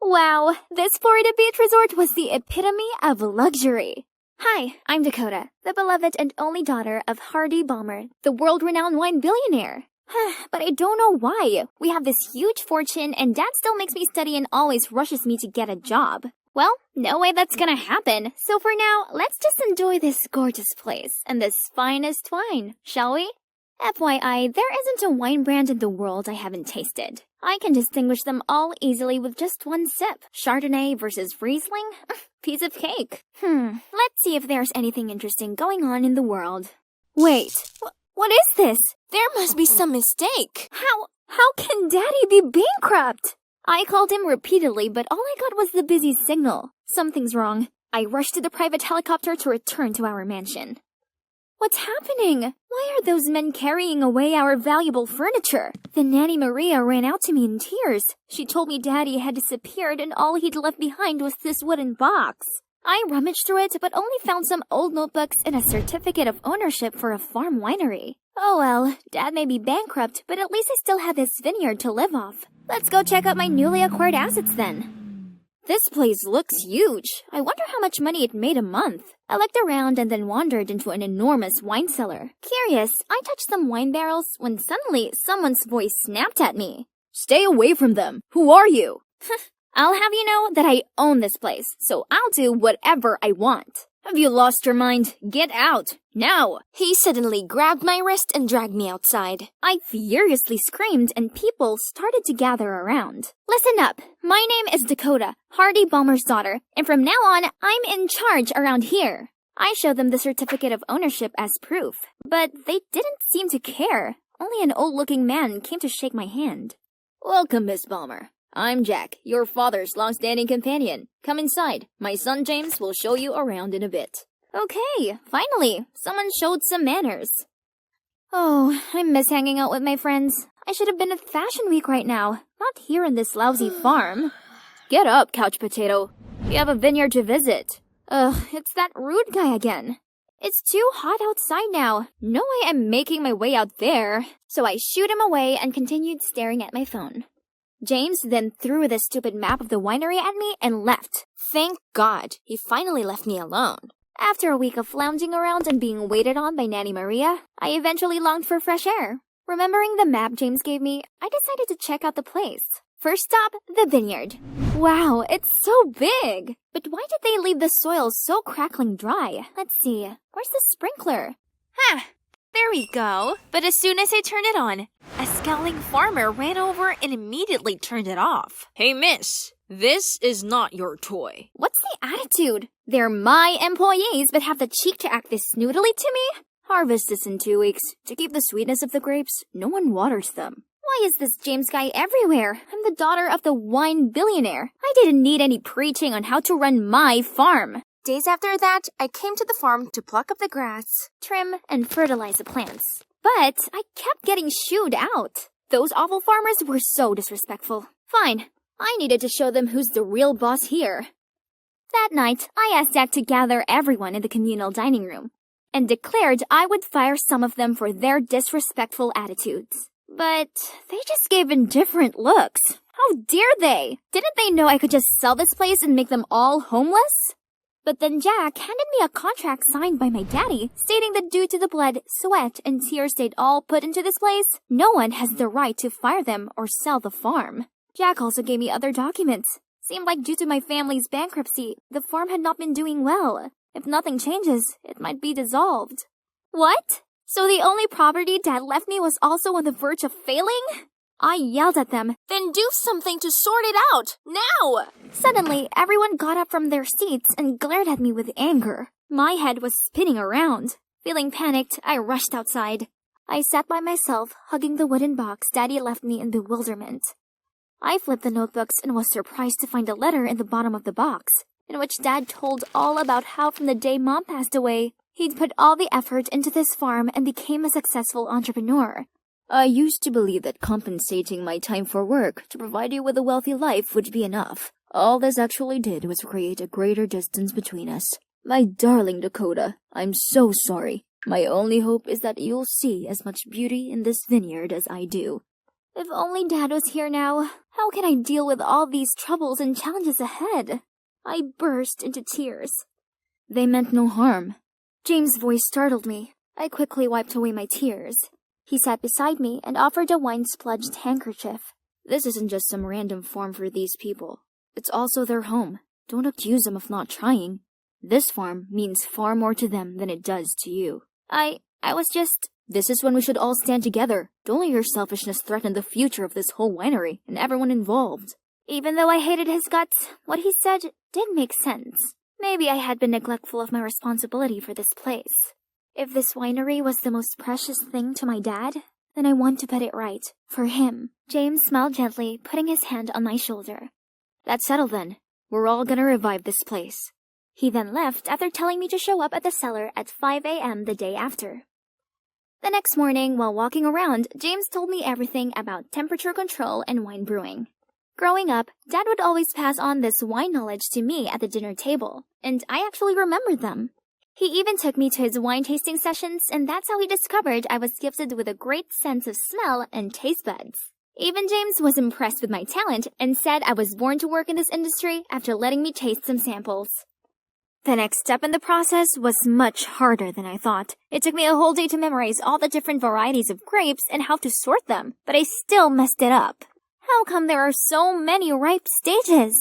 Wow, this Florida beach resort was the epitome of luxury. Hi, I'm Dakota, the beloved and only daughter of Hardy Balmer, the world-renowned wine billionaire. But I don't know why. We have this huge fortune and Dad still makes me study and always rushes me to get a job. Well, no way that's gonna happen. So for now, let's just enjoy this gorgeous place and this finest wine, shall we? FYI, there isn't a wine brand in the world I haven't tasted. I can distinguish them all easily with just one sip. Chardonnay versus Riesling? Piece of cake. Let's see if there's anything interesting going on in the world. Wait, what is this? There must be some mistake. How can Daddy be bankrupt? I called him repeatedly, but all I got was the busy signal. Something's wrong. I rushed to the private helicopter to return to our mansion. What's happening? Why are those men carrying away our valuable furniture? Then Nanny Maria ran out to me in tears. She told me Daddy had disappeared and all he'd left behind was this wooden box. I rummaged through it, but only found some old notebooks and a certificate of ownership for a farm winery. Oh well, Dad may be bankrupt, but at least I still have this vineyard to live off. Let's go check out my newly acquired assets then. This place looks huge. I wonder how much money it made a month. I looked around and then wandered into an enormous wine cellar. Curious, I touched some wine barrels when suddenly someone's voice snapped at me. Stay away from them. Who are you? I'll have you know that I own this place, so I'll do whatever I want. Have you lost your mind? Get out, now! He suddenly grabbed my wrist and dragged me outside. I furiously screamed and people started to gather around. Listen up, my name is Dakota, Hardy Balmer's daughter, and from now on, I'm in charge around here. I showed them the certificate of ownership as proof, but they didn't seem to care. Only an old-looking man came to shake my hand. Welcome, Miss Balmer. I'm Jack, your father's long-standing companion. Come inside. My son James will show you around in a bit. Okay, finally, someone showed some manners. Oh, I miss hanging out with my friends. I should have been at Fashion Week right now, not here in this lousy farm. Get up, couch potato. You have a vineyard to visit. Ugh, it's that rude guy again. It's too hot outside now. No way I'm making my way out there. So I shooed him away and continued staring at my phone. James then threw the stupid map of the winery at me and left. Thank God, he finally left me alone. After a week of lounging around and being waited on by Nanny Maria, I eventually longed for fresh air. Remembering the map James gave me, I decided to check out the place. First stop, the vineyard. Wow, it's so big! But why did they leave the soil so crackling dry? Let's see, where's the sprinkler? There we go. But as soon as I turned it on, a scowling farmer ran over and immediately turned it off. Hey, miss, this is not your toy. What's the attitude? They're my employees but have the cheek to act this snootily to me? Harvest is in 2 weeks. To keep the sweetness of the grapes, no one waters them. Why is this James guy everywhere? I'm the daughter of the wine billionaire. I didn't need any preaching on how to run my farm. Days after that, I came to the farm to pluck up the grass, trim, and fertilize the plants. But I kept getting shooed out. Those awful farmers were so disrespectful. Fine, I needed to show them who's the real boss here. That night, I asked Jack to gather everyone in the communal dining room and declared I would fire some of them for their disrespectful attitudes. But they just gave indifferent looks. How dare they? Didn't they know I could just sell this place and make them all homeless? But then Jack handed me a contract signed by my daddy, stating that due to the blood, sweat, and tears they'd all put into this place, no one has the right to fire them or sell the farm. Jack also gave me other documents. Seemed like due to my family's bankruptcy, the farm had not been doing well. If nothing changes, it might be dissolved. What? So the only property Dad left me was also on the verge of failing? I yelled at them. Then do something to sort it out, now! Suddenly, everyone got up from their seats and glared at me with anger. My head was spinning around. Feeling panicked, I rushed outside. I sat by myself, hugging the wooden box Daddy left me in bewilderment. I flipped the notebooks and was surprised to find a letter in the bottom of the box, in which Dad told all about how from the day Mom passed away, he'd put all the effort into this farm and became a successful entrepreneur. I used to believe that compensating my time for work to provide you with a wealthy life would be enough. All this actually did was create a greater distance between us. My darling Dakota, I'm so sorry. My only hope is that you'll see as much beauty in this vineyard as I do. If only Dad was here now. How can I deal with all these troubles and challenges ahead? I burst into tears. They meant no harm. James' voice startled me. I quickly wiped away my tears. He sat beside me and offered a wine-splodged handkerchief. This isn't just some random farm for these people. It's also their home. Don't accuse them of not trying. This farm means far more to them than it does to you. I was just... This is when we should all stand together. Don't let your selfishness threaten the future of this whole winery and everyone involved. Even though I hated his guts, what he said did make sense. Maybe I had been neglectful of my responsibility for this place. If this winery was the most precious thing to my dad, then I want to put it right. For him. James smiled gently, putting his hand on my shoulder. That's settled then. We're all gonna revive this place. He then left after telling me to show up at the cellar at 5 a.m. the day after. The next morning, while walking around, James told me everything about temperature control and wine brewing. Growing up, Dad would always pass on this wine knowledge to me at the dinner table, and I actually remembered them. He even took me to his wine tasting sessions, and that's how he discovered I was gifted with a great sense of smell and taste buds. Even James was impressed with my talent and said I was born to work in this industry after letting me taste some samples. The next step in the process was much harder than I thought. It took me a whole day to memorize all the different varieties of grapes and how to sort them, but I still messed it up. How come there are so many ripe stages?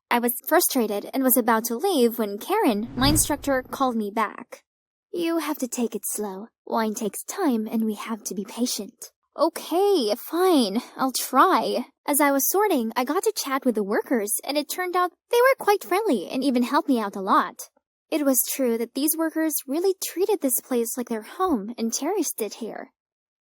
I was frustrated and was about to leave when Karen, my instructor, called me back. You have to take it slow. Wine takes time and we have to be patient. Okay, fine. I'll try. As I was sorting, I got to chat with the workers and it turned out they were quite friendly and even helped me out a lot. It was true that these workers really treated this place like their home and cherished it here.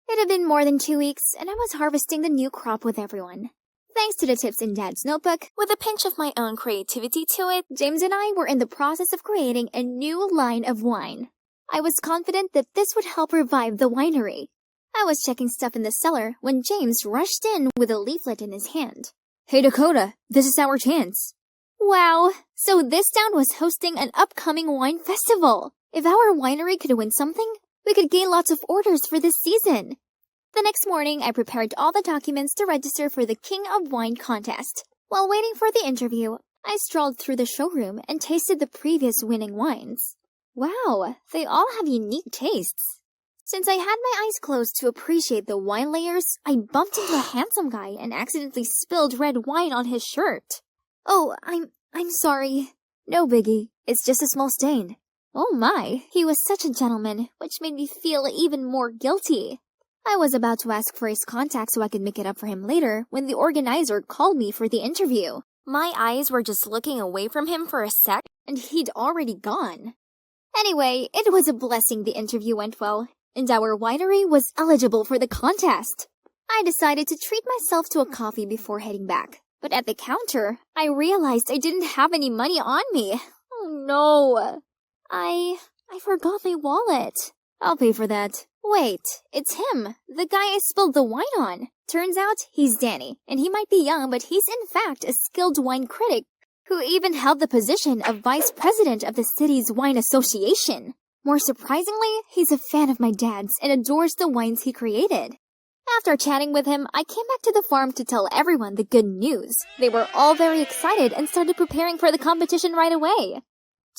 It had been more than 2 weeks and I was harvesting the new crop with everyone. Thanks to the tips in Dad's notebook, with a pinch of my own creativity to it, James and I were in the process of creating a new line of wine. I was confident that this would help revive the winery. I was checking stuff in the cellar when James rushed in with a leaflet in his hand. Hey Dakota, this is our chance. Wow, so this town was hosting an upcoming wine festival. If our winery could win something, we could gain lots of orders for this season. The next morning, I prepared all the documents to register for the King of Wine contest. While waiting for the interview, I strolled through the showroom and tasted the previous winning wines. Wow, they all have unique tastes. Since I had my eyes closed to appreciate the wine layers, I bumped into a handsome guy and accidentally spilled red wine on his shirt. Oh, I'm sorry. No biggie, it's just a small stain. Oh my, he was such a gentleman, which made me feel even more guilty. I was about to ask for his contact so I could make it up for him later when the organizer called me for the interview. My eyes were just looking away from him for a sec, and he'd already gone. Anyway, it was a blessing the interview went well, and our winery was eligible for the contest. I decided to treat myself to a coffee before heading back, but at the counter, I realized I didn't have any money on me. Oh no. I forgot my wallet. I'll pay for that. Wait, it's him, the guy I spilled the wine on. Turns out he's Danny, and he might be young, but he's in fact a skilled wine critic who even held the position of vice president of the city's wine association. More surprisingly, he's a fan of my dad's and adores the wines he created. After chatting with him, I came back to the farm to tell everyone the good news. They were all very excited and started preparing for the competition right away.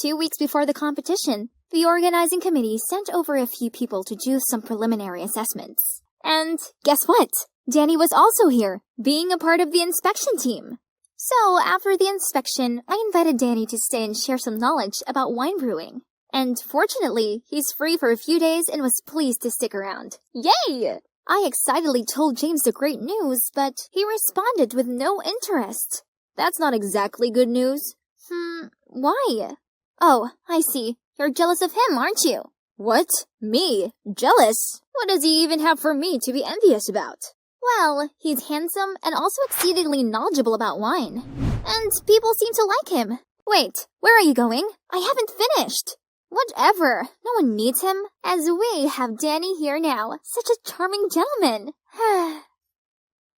2 weeks before the competition, the organizing committee sent over a few people to do some preliminary assessments. And guess what? Danny was also here, being a part of the inspection team. So, after the inspection, I invited Danny to stay and share some knowledge about wine brewing. And fortunately, he's free for a few days and was pleased to stick around. Yay! I excitedly told James the great news, but he responded with no interest. That's not exactly good news. Why? Oh, I see. You're jealous of him, aren't you? What? Me? Jealous? What does he even have for me to be envious about? Well, he's handsome and also exceedingly knowledgeable about wine. And people seem to like him. Wait, where are you going? I haven't finished. Whatever. No one needs him, as we have Danny here now. Such a charming gentleman.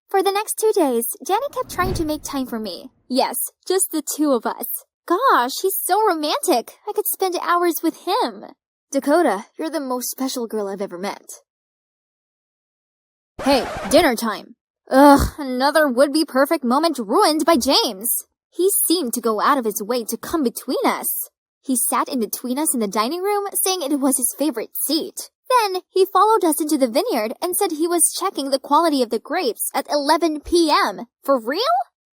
For the next 2 days, Danny kept trying to make time for me. Yes, just the two of us. Gosh, he's so romantic. I could spend hours with him. Dakota, you're the most special girl I've ever met. Hey, dinner time. Ugh, another would-be perfect moment ruined by James. He seemed to go out of his way to come between us. He sat in between us in the dining room, saying it was his favorite seat. Then, he followed us into the vineyard and said he was checking the quality of the grapes at 11 p.m. For real?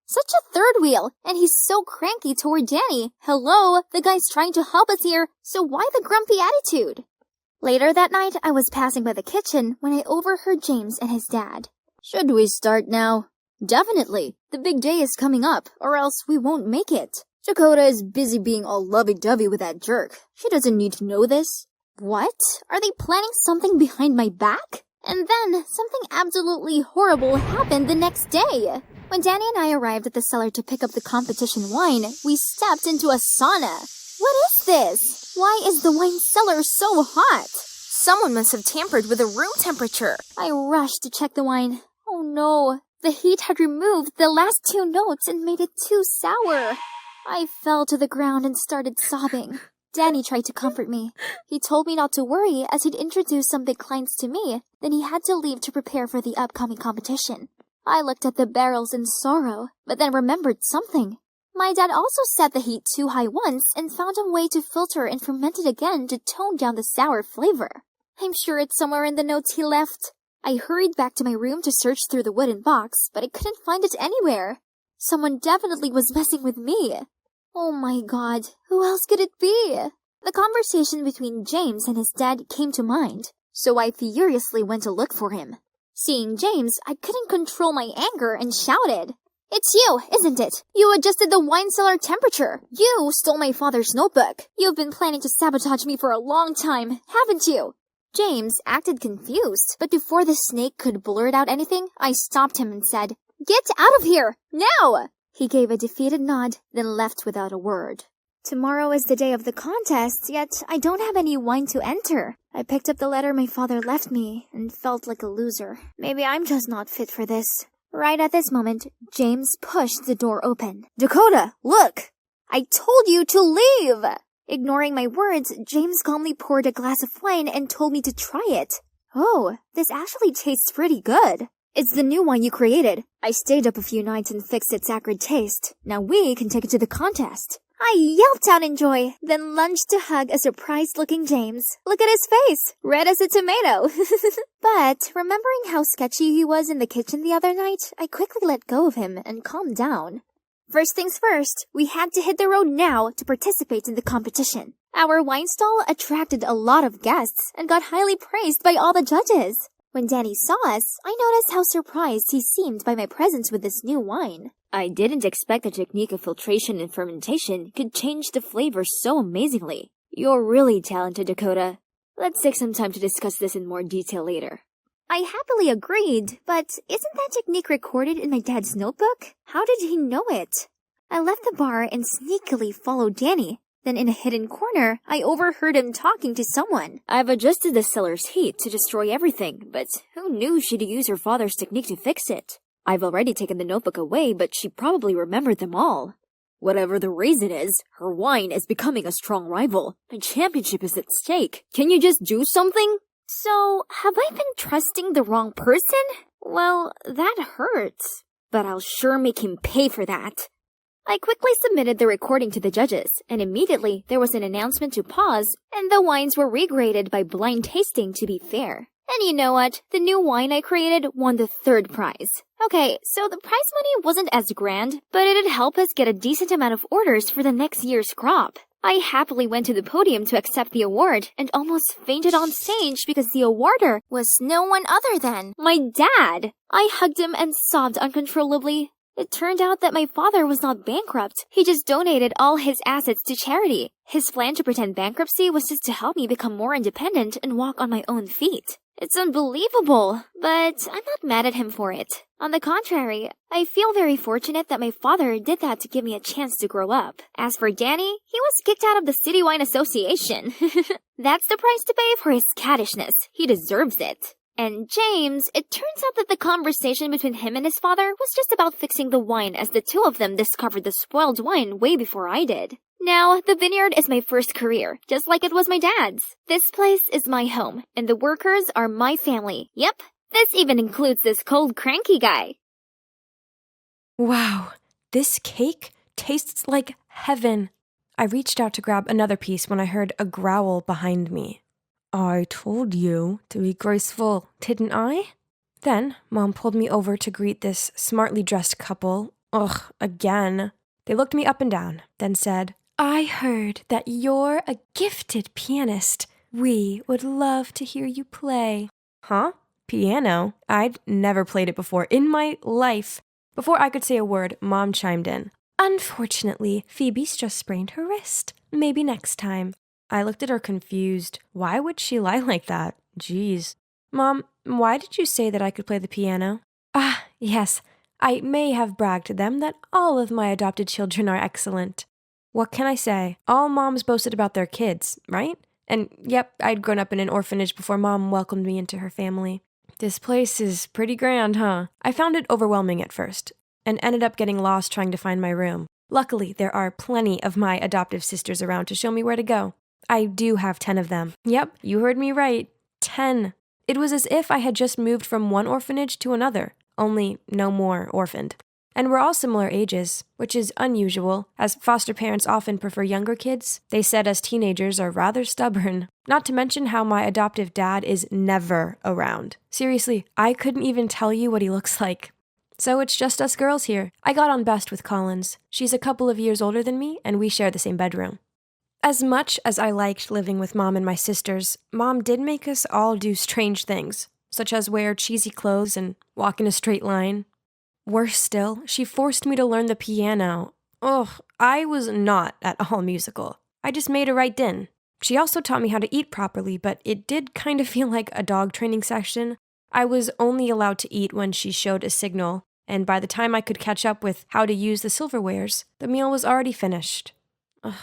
Such a third wheel, and he's so cranky toward Danny. Hello, the guy's trying to help us here, so why the grumpy attitude? Later that night, I was passing by the kitchen when I overheard James and his dad. Should we start now? Definitely. The big day is coming up, or else we won't make it. Dakota is busy being all lovey-dovey with that jerk. She doesn't need to know this. What? Are they planning something behind my back? And then, something absolutely horrible happened the next day. When Danny and I arrived at the cellar to pick up the competition wine, we stepped into a sauna. What is this? Why is the wine cellar so hot? Someone must have tampered with the room temperature. I rushed to check the wine. Oh no, the heat had removed the last 2 notes and made it too sour. I fell to the ground and started sobbing. Danny tried to comfort me. He told me not to worry as he'd introduced some big clients to me, then he had to leave to prepare for the upcoming competition. I looked at the barrels in sorrow, but then remembered something. My dad also set the heat too high once and found a way to filter and ferment it again to tone down the sour flavor. I'm sure it's somewhere in the notes he left. I hurried back to my room to search through the wooden box, but I couldn't find it anywhere. Someone definitely was messing with me. Oh my god, who else could it be? The conversation between James and his dad came to mind, so I furiously went to look for him. Seeing James, I couldn't control my anger and shouted, "It's you, isn't it? You adjusted the wine cellar temperature. You stole my father's notebook. You've been planning to sabotage me for a long time, haven't you?" James acted confused, but before the snake could blurt out anything, I stopped him and said, "Get out of here, now!" He gave a defeated nod, then left without a word. Tomorrow is the day of the contest, yet I don't have any wine to enter. I picked up the letter my father left me and felt like a loser. Maybe I'm just not fit for this. Right at this moment, James pushed the door open. Dakota, look! I told you to leave! Ignoring my words, James calmly poured a glass of wine and told me to try it. Oh, this actually tastes pretty good. It's the new wine you created. I stayed up a few nights and fixed its acrid taste. Now we can take it to the contest. I yelped out in joy, then lunged to hug a surprised-looking James. Look at his face, red as a tomato. But, remembering how sketchy he was in the kitchen the other night, I quickly let go of him and calmed down. First things first, we had to hit the road now to participate in the competition. Our wine stall attracted a lot of guests and got highly praised by all the judges. When Danny saw us, I noticed how surprised he seemed by my presence with this new wine. I didn't expect the technique of filtration and fermentation could change the flavor so amazingly. You're really talented, Dakota. Let's take some time to discuss this in more detail later. I happily agreed, but isn't that technique recorded in my dad's notebook? How did he know it? I left the bar and sneakily followed Danny. Then in a hidden corner, I overheard him talking to someone. I've adjusted the cellar's heat to destroy everything, but who knew she'd use her father's technique to fix it? I've already taken the notebook away, but she probably remembered them all. Whatever the reason is, her wine is becoming a strong rival. The championship is at stake. Can you just do something? So, have I been trusting the wrong person? Well, that hurts. But I'll sure make him pay for that. I quickly submitted the recording to the judges, and immediately there was an announcement to pause, and the wines were regraded by blind tasting to be fair. And you know what? The new wine I created won the 3rd prize. Okay, so the prize money wasn't as grand, but it'd help us get a decent amount of orders for the next year's crop. I happily went to the podium to accept the award and almost fainted on stage because the awarder was no one other than my dad. I hugged him and sobbed uncontrollably. It turned out that my father was not bankrupt. He just donated all his assets to charity. His plan to pretend bankruptcy was just to help me become more independent and walk on my own feet. It's unbelievable, but I'm not mad at him for it. On the contrary, I feel very fortunate that my father did that to give me a chance to grow up. As for Danny, he was kicked out of the City Wine Association. That's the price to pay for his cattishness. He deserves it. And James, it turns out that the conversation between him and his father was just about fixing the wine as the two of them discovered the spoiled wine way before I did. Now, the vineyard is my first career, just like it was my dad's. This place is my home, and the workers are my family. Yep, this even includes this cold, cranky guy. Wow, this cake tastes like heaven. I reached out to grab another piece when I heard a growl behind me. I told you to be graceful, didn't I? Then, Mom pulled me over to greet this smartly dressed couple. Ugh, again. They looked me up and down, then said, I heard that you're a gifted pianist. We would love to hear you play. Huh? Piano? I'd never played it before in my life. Before I could say a word, Mom chimed in. Unfortunately, Phoebe's just sprained her wrist. Maybe next time. I looked at her confused. Why would she lie like that? Jeez. Mom, why did you say that I could play the piano? Ah, yes. I may have bragged to them that all of my adopted children are excellent. What can I say? All moms boasted about their kids, right? And yep, I'd grown up in an orphanage before Mom welcomed me into her family. This place is pretty grand, huh? I found it overwhelming at first, and ended up getting lost trying to find my room. Luckily, there are plenty of my adoptive sisters around to show me where to go. I do have 10 of them. Yep, you heard me right. 10. It was as if I had just moved from one orphanage to another, only no more orphaned. And we're all similar ages, which is unusual, as foster parents often prefer younger kids. They said us teenagers are rather stubborn. Not to mention how my adoptive dad is never around. Seriously, I couldn't even tell you what he looks like. So it's just us girls here. I got on best with Collins. She's a couple of years older than me, and we share the same bedroom. As much as I liked living with Mom and my sisters, Mom did make us all do strange things, such as wear cheesy clothes and walk in a straight line. Worse still, she forced me to learn the piano. Ugh, I was not at all musical. I just made a right din. She also taught me how to eat properly, but it did kind of feel like a dog training session. I was only allowed to eat when she showed a signal, and by the time I could catch up with how to use the silverwares, the meal was already finished. Ugh.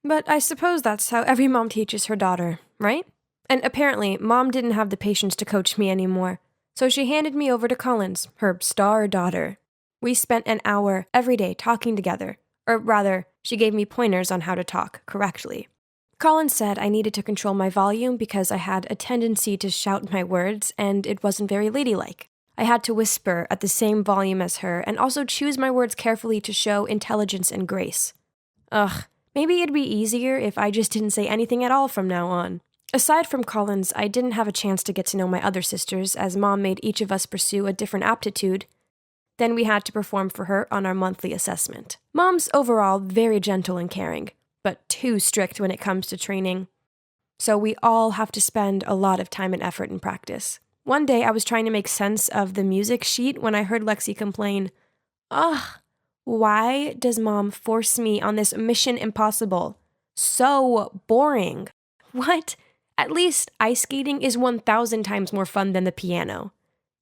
But I suppose that's how every mom teaches her daughter, right? And apparently, Mom didn't have the patience to coach me anymore. So she handed me over to Collins, her star daughter. We spent an hour every day talking together. Or rather, she gave me pointers on how to talk correctly. Collins said I needed to control my volume because I had a tendency to shout my words, and it wasn't very ladylike. I had to whisper at the same volume as her, and also choose my words carefully to show intelligence and grace. Ugh, maybe it'd be easier if I just didn't say anything at all from now on. Aside from Collins, I didn't have a chance to get to know my other sisters, as Mom made each of us pursue a different aptitude. Then we had to perform for her on our monthly assessment. Mom's overall very gentle and caring, but too strict when it comes to training. So we all have to spend a lot of time and effort in practice. One day I was trying to make sense of the music sheet when I heard Lexi complain, Ugh, why does Mom force me on this mission impossible? So boring. What? At least ice skating is 1,000 times more fun than the piano.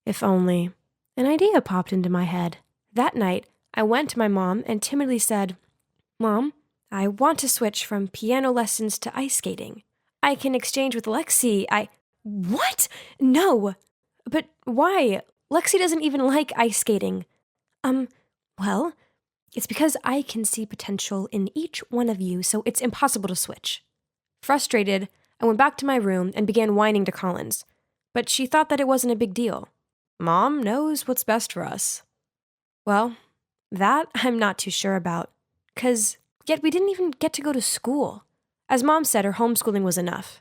If only. An idea popped into my head. That night, I went to my mom and timidly said, Mom, I want to switch from piano lessons to ice skating. I can exchange with Lexi. What? No. But why? Lexi doesn't even like ice skating. Well, it's because I can see potential in each one of you, so it's impossible to switch. Frustrated, I went back to my room and began whining to Collins, but she thought that it wasn't a big deal. Mom knows what's best for us. Well, that I'm not too sure about, yet we didn't even get to go to school. As Mom said, her homeschooling was enough.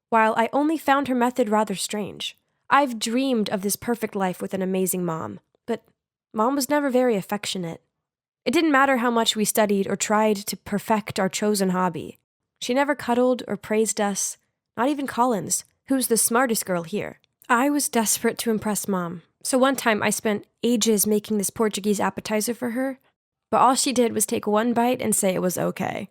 While I only found her method rather strange, I've dreamed of this perfect life with an amazing mom, but Mom was never very affectionate. It didn't matter how much we studied or tried to perfect our chosen hobby. She never cuddled or praised us, not even Collins, who's the smartest girl here. I was desperate to impress Mom, so one time I spent ages making this Portuguese appetizer for her, but all she did was take one bite and say it was okay.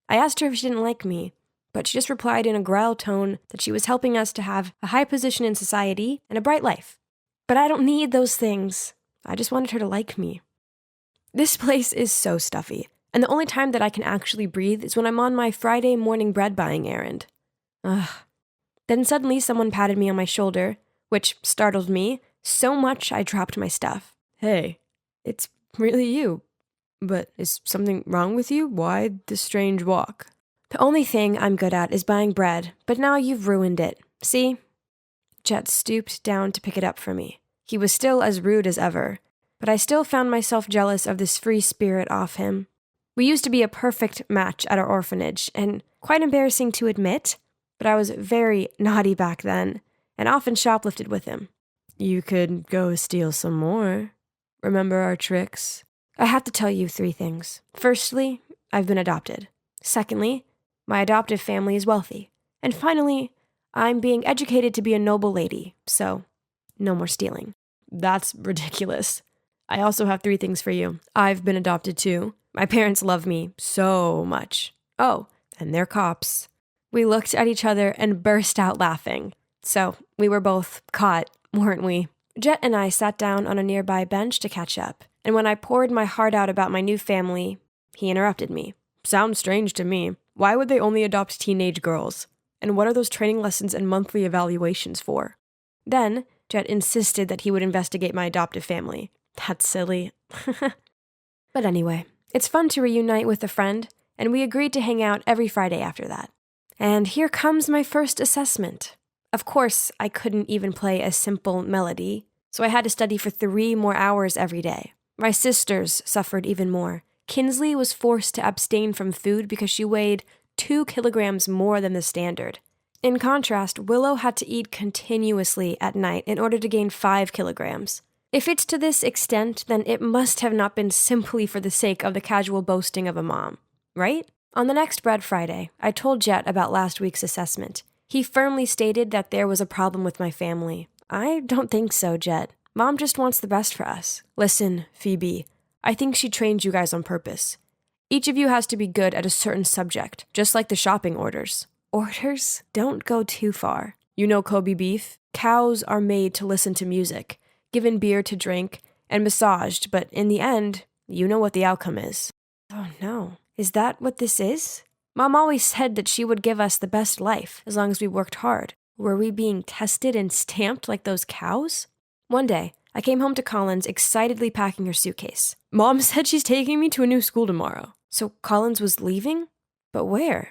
I asked her if she didn't like me, but she just replied in a growl tone that she was helping us to have a high position in society and a bright life. But I don't need those things. I just wanted her to like me. This place is so stuffy, and the only time that I can actually breathe is when I'm on my Friday morning bread buying errand. Ugh. Then suddenly someone patted me on my shoulder, which startled me so much I dropped my stuff. Hey, it's really you. But is something wrong with you? Why the strange walk? The only thing I'm good at is buying bread, but now you've ruined it. See? Jet stooped down to pick it up for me. He was still as rude as ever. but I still found myself jealous of this free spirit off him. We used to be a perfect match at our orphanage, and quite embarrassing to admit, but I was very naughty back then, and often shoplifted with him. You could go steal some more. Remember our tricks? I have to tell you 3 things. Firstly, I've been adopted. Secondly, my adoptive family is wealthy. And finally, I'm being educated to be a noble lady, so no more stealing. That's ridiculous. I also have 3 things for you. I've been adopted too. My parents love me so much. Oh, and they're cops. We looked at each other and burst out laughing. So we were both caught, weren't we? Jet and I sat down on a nearby bench to catch up. And when I poured my heart out about my new family, he interrupted me. Sounds strange to me. Why would they only adopt teenage girls? And what are those training lessons and monthly evaluations for? Then, Jet insisted that he would investigate my adoptive family. That's silly. But anyway, it's fun to reunite with a friend, and we agreed to hang out every Friday after that. And here comes my first assessment. Of course, I couldn't even play a simple melody, so I had to study for 3 more hours every day. My sisters suffered even more. Kinsley was forced to abstain from food because she weighed 2 kilograms more than the standard. In contrast, Willow had to eat continuously at night in order to gain 5 kilograms. If it's to this extent, then it must have not been simply for the sake of the casual boasting of a mom, right? On the next Bread Friday, I told Jet about last week's assessment. He firmly stated that there was a problem with my family. I don't think so, Jet. Mom just wants the best for us. Listen, Phoebe, I think she trained you guys on purpose. Each of you has to be good at a certain subject, just like the shopping orders. Orders? Don't go too far. You know Kobe beef? Cows are made to listen to music, given beer to drink, and massaged, but in the end, you know what the outcome is. Oh no. Is that what this is? Mom always said that she would give us the best life, as long as we worked hard. Were we being tested and stamped like those cows? One day, I came home to Collins excitedly packing her suitcase. Mom said she's taking me to a new school tomorrow. So Collins was leaving? But where?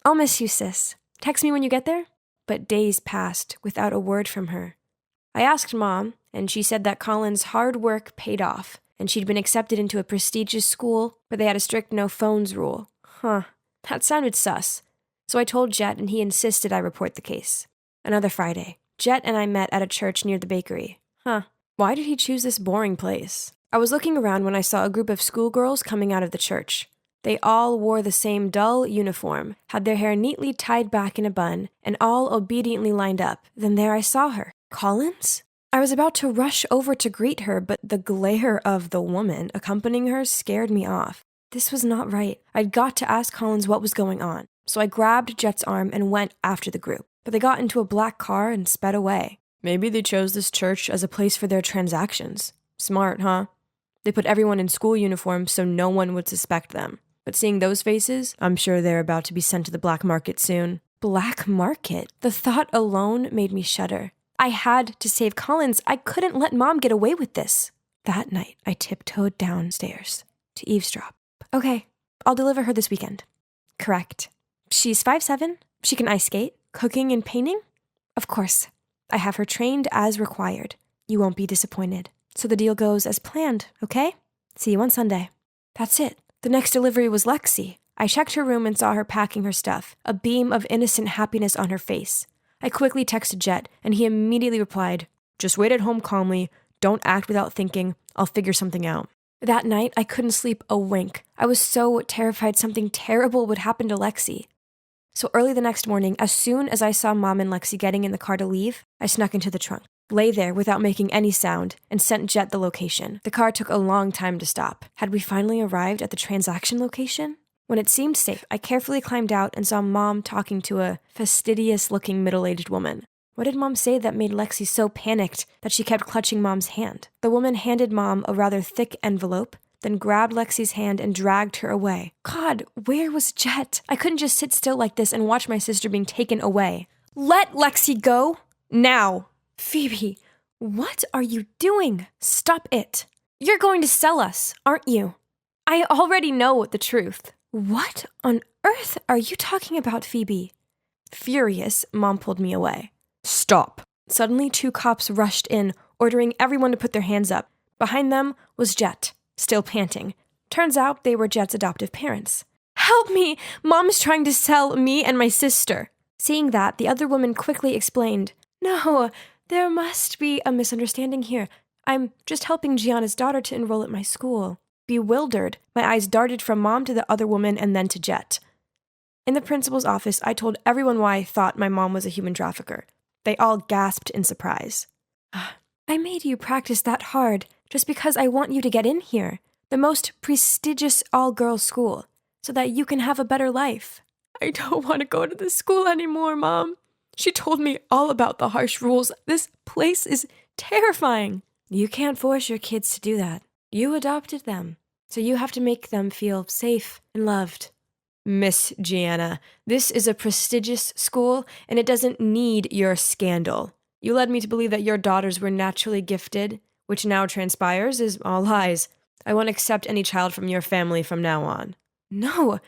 I'll miss you, sis. Text me when you get there? But days passed without a word from her. I asked Mom, and she said that Collins' hard work paid off, and she'd been accepted into a prestigious school, but they had a strict no phones rule. Huh, that sounded sus. So I told Jet, and he insisted I report the case. Another Friday, Jet and I met at a church near the bakery. Why did he choose this boring place? I was looking around when I saw a group of schoolgirls coming out of the church. They all wore the same dull uniform, had their hair neatly tied back in a bun, and all obediently lined up. Then there I saw her. Collins? I was about to rush over to greet her, but the glare of the woman accompanying her scared me off. This was not right. I'd got to ask Collins what was going on. So I grabbed Jet's arm and went after the group. But they got into a black car and sped away. Maybe they chose this church as a place for their transactions. Smart, huh? They put everyone in school uniforms so no one would suspect them. But seeing those faces, I'm sure they're about to be sent to the black market soon. Black market? The thought alone made me shudder. I had to save Collins. I couldn't let Mom get away with this. That night, I tiptoed downstairs to eavesdrop. Okay, I'll deliver her this weekend. Correct. She's 5'7". She can ice skate, cooking and painting. Of course, I have her trained as required. You won't be disappointed. So the deal goes as planned, okay? See you on Sunday. That's it. The next delivery was Lexi. I checked her room and saw her packing her stuff, a beam of innocent happiness on her face. I quickly texted Jet, and he immediately replied, "Just wait at home calmly. Don't act without thinking. I'll figure something out." That night, I couldn't sleep a wink. I was so terrified something terrible would happen to Lexi. So early the next morning, as soon as I saw Mom and Lexi getting in the car to leave, I snuck into the trunk, lay there without making any sound, and sent Jet the location. The car took a long time to stop. Had we finally arrived at the transaction location? When it seemed safe, I carefully climbed out and saw Mom talking to a fastidious-looking middle-aged woman. What did Mom say that made Lexi so panicked that she kept clutching Mom's hand? The woman handed Mom a rather thick envelope, then grabbed Lexi's hand and dragged her away. God, where was Jet? I couldn't just sit still like this and watch my sister being taken away. Let Lexi go! Now! Phoebe, what are you doing? Stop it. You're going to sell us, aren't you? I already know the truth. What on earth are you talking about, Phoebe? Furious, Mom pulled me away. Stop. Suddenly, 2 cops rushed in, ordering everyone to put their hands up. Behind them was Jet, still panting. Turns out they were Jet's adoptive parents. "Help me! Mom's trying to sell me and my sister." Seeing that, the other woman quickly explained, "No, there must be a misunderstanding here. I'm just helping Gianna's daughter to enroll at my school." Bewildered, my eyes darted from Mom to the other woman and then to Jet. In the principal's office, I told everyone why I thought my mom was a human trafficker. They all gasped in surprise. "I made you practice that hard just because I want you to get in here, the most prestigious all-girls school, so that you can have a better life." "I don't want to go to this school anymore, Mom. She told me all about the harsh rules. This place is terrifying." "You can't force your kids to do that. You adopted them, so you have to make them feel safe and loved." "Miss Gianna, this is a prestigious school, and it doesn't need your scandal. You led me to believe that your daughters were naturally gifted, which now transpires is all lies. I won't accept any child from your family from now on." "No,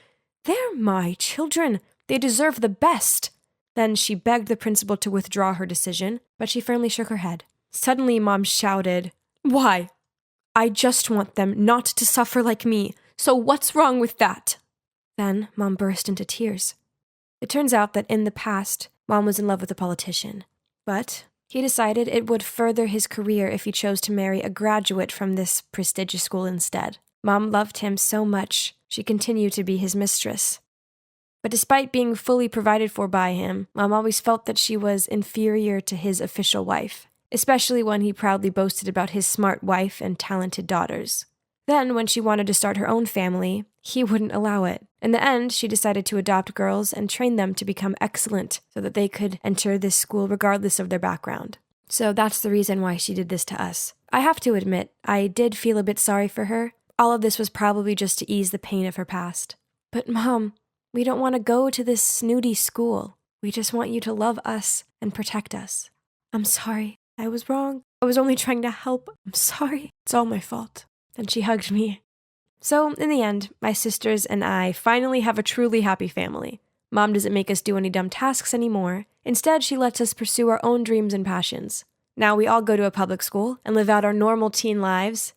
they're my children. They deserve the best." Then she begged the principal to withdraw her decision, but she firmly shook her head. Suddenly, Mom shouted, "Why? I just want them not to suffer like me, so what's wrong with that?" Then Mom burst into tears. It turns out that in the past, Mom was in love with a politician, but he decided it would further his career if he chose to marry a graduate from this prestigious school instead. Mom loved him so much, she continued to be his mistress. But despite being fully provided for by him, Mom always felt that she was inferior to his official wife, especially when he proudly boasted about his smart wife and talented daughters. Then, when she wanted to start her own family, he wouldn't allow it. In the end, she decided to adopt girls and train them to become excellent so that they could enter this school regardless of their background. So that's the reason why she did this to us. I have to admit, I did feel a bit sorry for her. All of this was probably just to ease the pain of her past. "But Mom, we don't want to go to this snooty school. We just want you to love us and protect us." "I'm sorry. I was wrong. I was only trying to help. I'm sorry. It's all my fault." And she hugged me. So, in the end, my sisters and I finally have a truly happy family. Mom doesn't make us do any dumb tasks anymore. Instead, she lets us pursue our own dreams and passions. Now we all go to a public school and live out our normal teen lives.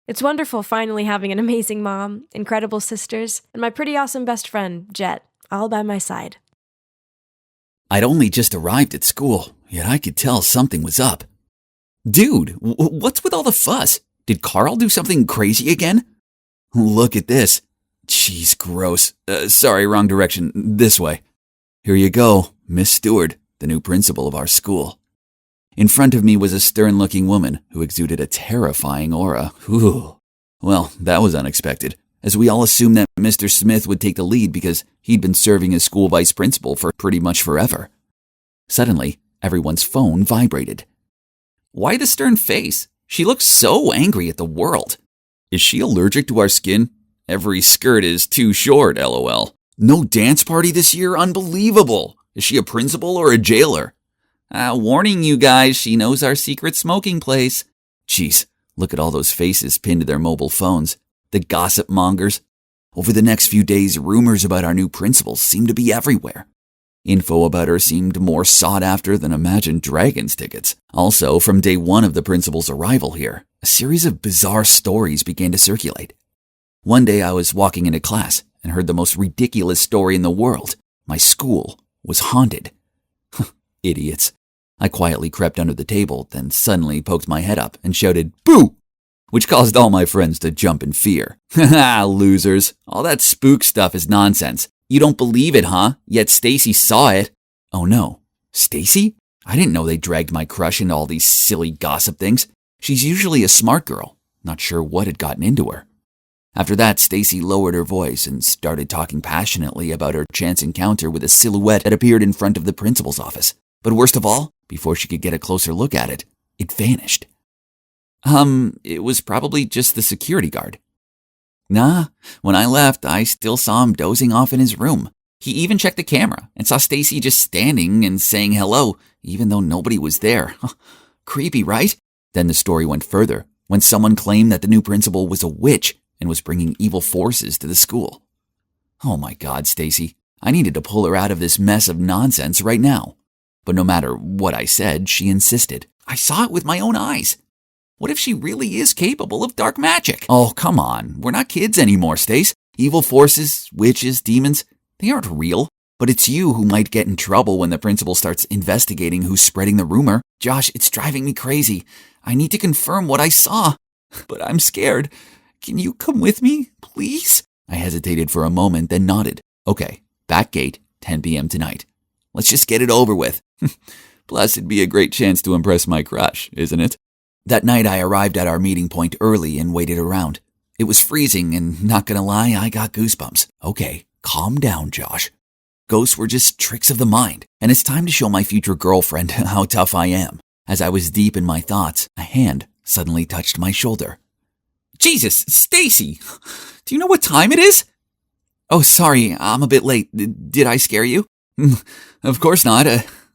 It's wonderful finally having an amazing mom, incredible sisters, and my pretty awesome best friend, Jet, all by my side. I'd only just arrived at school, yet I could tell something was up. "Dude, what's with all the fuss? Did Carl do something crazy again? Look at this. Jeez, gross. Sorry, wrong direction. This way. Here you go, Miss Stewart, the new principal of our school." In front of me was a stern-looking woman who exuded a terrifying aura. Whew. Well, that was unexpected, as we all assumed that Mr. Smith would take the lead because he'd been serving as school vice principal for pretty much forever. Suddenly, everyone's phone vibrated. Why the stern face? She looks so angry at the world. Is she allergic to our skin? Every skirt is too short, lol. No dance party this year? Unbelievable. Is she a principal or a jailer? Warning you guys, she knows our secret smoking place. Jeez, look at all those faces pinned to their mobile phones. The gossip mongers. Over the next few days, rumors about our new principal seem to be everywhere. Info about her seemed more sought after than Imagine Dragons tickets. Also, from day one of the principal's arrival here, a series of bizarre stories began to circulate. One day I was walking into class and heard the most ridiculous story in the world. My school was haunted. Idiots. I quietly crept under the table, then suddenly poked my head up and shouted, "Boo!" which caused all my friends to jump in fear. Haha, losers. All that spook stuff is nonsense. You don't believe it, huh? Yet Stacy saw it. Oh no. Stacy? I didn't know they dragged my crush into all these silly gossip things. She's usually a smart girl. Not sure what had gotten into her. After that, Stacy lowered her voice and started talking passionately about her chance encounter with a silhouette that appeared in front of the principal's office. But worst of all, before she could get a closer look at it, it vanished. It was probably just the security guard. Nah, when I left, I still saw him dozing off in his room. He even checked the camera and saw Stacy just standing and saying hello, even though nobody was there. Creepy, right? Then the story went further, when someone claimed that the new principal was a witch and was bringing evil forces to the school. Oh my God, Stacy. I needed to pull her out of this mess of nonsense right now. But no matter what I said, she insisted. I saw it with my own eyes. What if she really is capable of dark magic? Oh, come on. We're not kids anymore, Stace. Evil forces, witches, demons, they aren't real. But it's you who might get in trouble when the principal starts investigating who's spreading the rumor. Josh, it's driving me crazy. I need to confirm what I saw. But I'm scared. Can you come with me, please? I hesitated for a moment, then nodded. Okay, back gate, 10 p.m. tonight. Let's just get it over with. Plus, it'd be a great chance to impress my crush, isn't it? That night, I arrived at our meeting point early and waited around. It was freezing, and not gonna lie, I got goosebumps. Okay, calm down, Josh. Ghosts were just tricks of the mind, and it's time to show my future girlfriend how tough I am. As I was deep in my thoughts, a hand suddenly touched my shoulder. Jesus, Stacy! Do you know what time it is? Oh, sorry, I'm a bit late. Did I scare you? Of course not.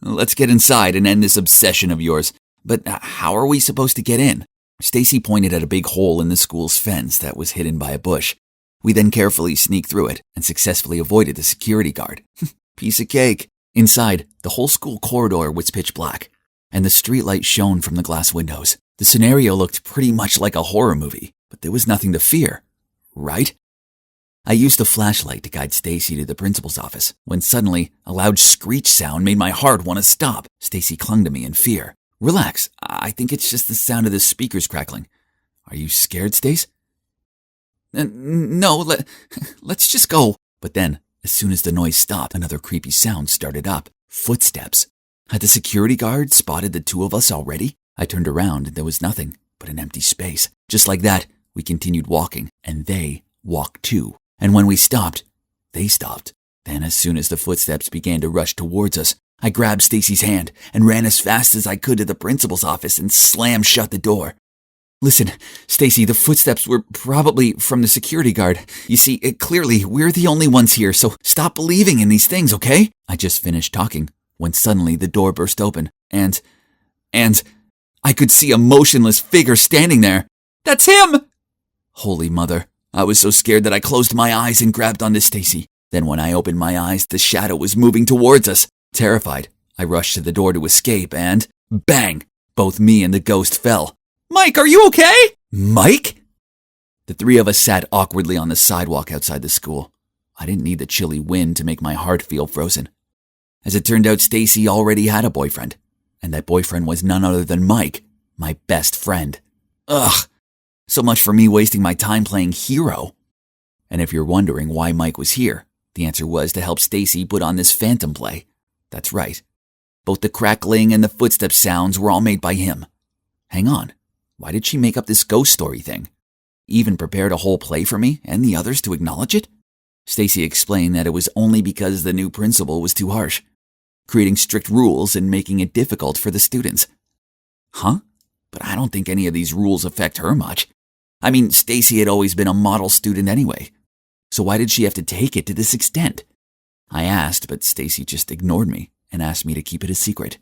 Let's get inside and end this obsession of yours. But how are we supposed to get in? Stacy pointed at a big hole in the school's fence that was hidden by a bush. We then carefully sneaked through it and successfully avoided the security guard. Piece of cake. Inside, the whole school corridor was pitch black, and the streetlight shone from the glass windows. The scenario looked pretty much like a horror movie, but there was nothing to fear, right? I used the flashlight to guide Stacy to the principal's office, when suddenly a loud screech sound made my heart want to stop. Stacy clung to me in fear. Relax, I think it's just the sound of the speakers crackling. Are you scared, Stace? No, let's just go. But then, as soon as the noise stopped, another creepy sound started up. Footsteps. Had the security guard spotted the two of us already? I turned around and there was nothing but an empty space. Just like that, we continued walking, and they walked too. And when we stopped, they stopped. Then as soon as the footsteps began to rush towards us, I grabbed Stacy's hand and ran as fast as I could to the principal's office and slammed shut the door. Listen, Stacy, the footsteps were probably from the security guard. You see, clearly, we're the only ones here, so stop believing in these things, okay? I just finished talking when suddenly the door burst open, and I could see a motionless figure standing there. That's him! Holy mother, I was so scared that I closed my eyes and grabbed onto Stacy. Then when I opened my eyes, the shadow was moving towards us. Terrified, I rushed to the door to escape, and bang! Both me and the ghost fell. Mike, are you okay? Mike? The three of us sat awkwardly on the sidewalk outside the school. I didn't need the chilly wind to make my heart feel frozen. As it turned out, Stacy already had a boyfriend, and that boyfriend was none other than Mike, my best friend. Ugh, so much for me wasting my time playing hero. And if you're wondering why Mike was here, the answer was to help Stacy put on this phantom play. That's right. Both the crackling and the footstep sounds were all made by him. Hang on. Why did she make up this ghost story thing? Even prepared a whole play for me and the others to acknowledge it? Stacy explained that it was only because the new principal was too harsh, creating strict rules and making it difficult for the students. Huh? But I don't think any of these rules affect her much. I mean, Stacy had always been a model student anyway. So why did she have to take it to this extent? I asked, but Stacy just ignored me and asked me to keep it a secret.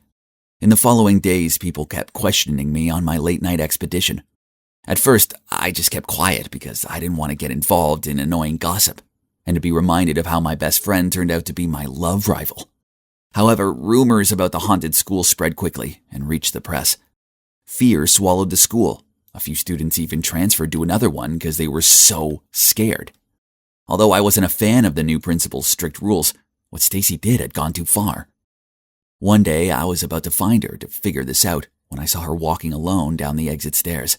In the following days, people kept questioning me on my late-night expedition. At first, I just kept quiet because I didn't want to get involved in annoying gossip and to be reminded of how my best friend turned out to be my love rival. However, rumors about the haunted school spread quickly and reached the press. Fear swallowed the school. A few students even transferred to another one because they were so scared. Although I wasn't a fan of the new principal's strict rules, what Stacy did had gone too far. One day, I was about to find her to figure this out when I saw her walking alone down the exit stairs.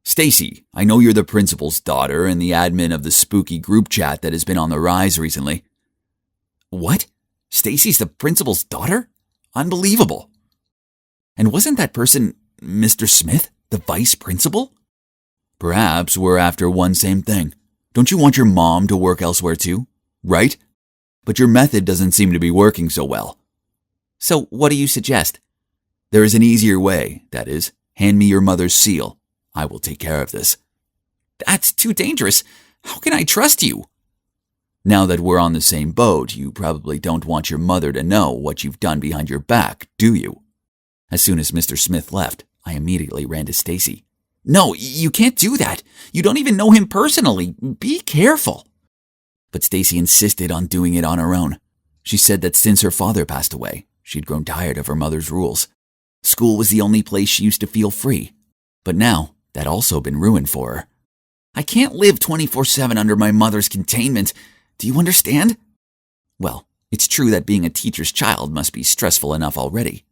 Stacy, I know you're the principal's daughter and the admin of the spooky group chat that has been on the rise recently. What? Stacy's the principal's daughter? Unbelievable. And wasn't that person Mr. Smith, the vice principal? Perhaps we're after one same thing. Don't you want your mom to work elsewhere too? Right? But your method doesn't seem to be working so well. So what do you suggest? There is an easier way, that is, hand me your mother's seal. I will take care of this. That's too dangerous. How can I trust you? Now that we're on the same boat, you probably don't want your mother to know what you've done behind your back, do you? As soon as Mr. Smith left, I immediately ran to Stacy. No, you can't do that. You don't even know him personally. Be careful. But Stacy insisted on doing it on her own. She said that since her father passed away, she'd grown tired of her mother's rules. School was the only place she used to feel free. But now, that also been ruined for her. I can't live 24/7 under my mother's containment. Do you understand? Well, it's true that being a teacher's child must be stressful enough already.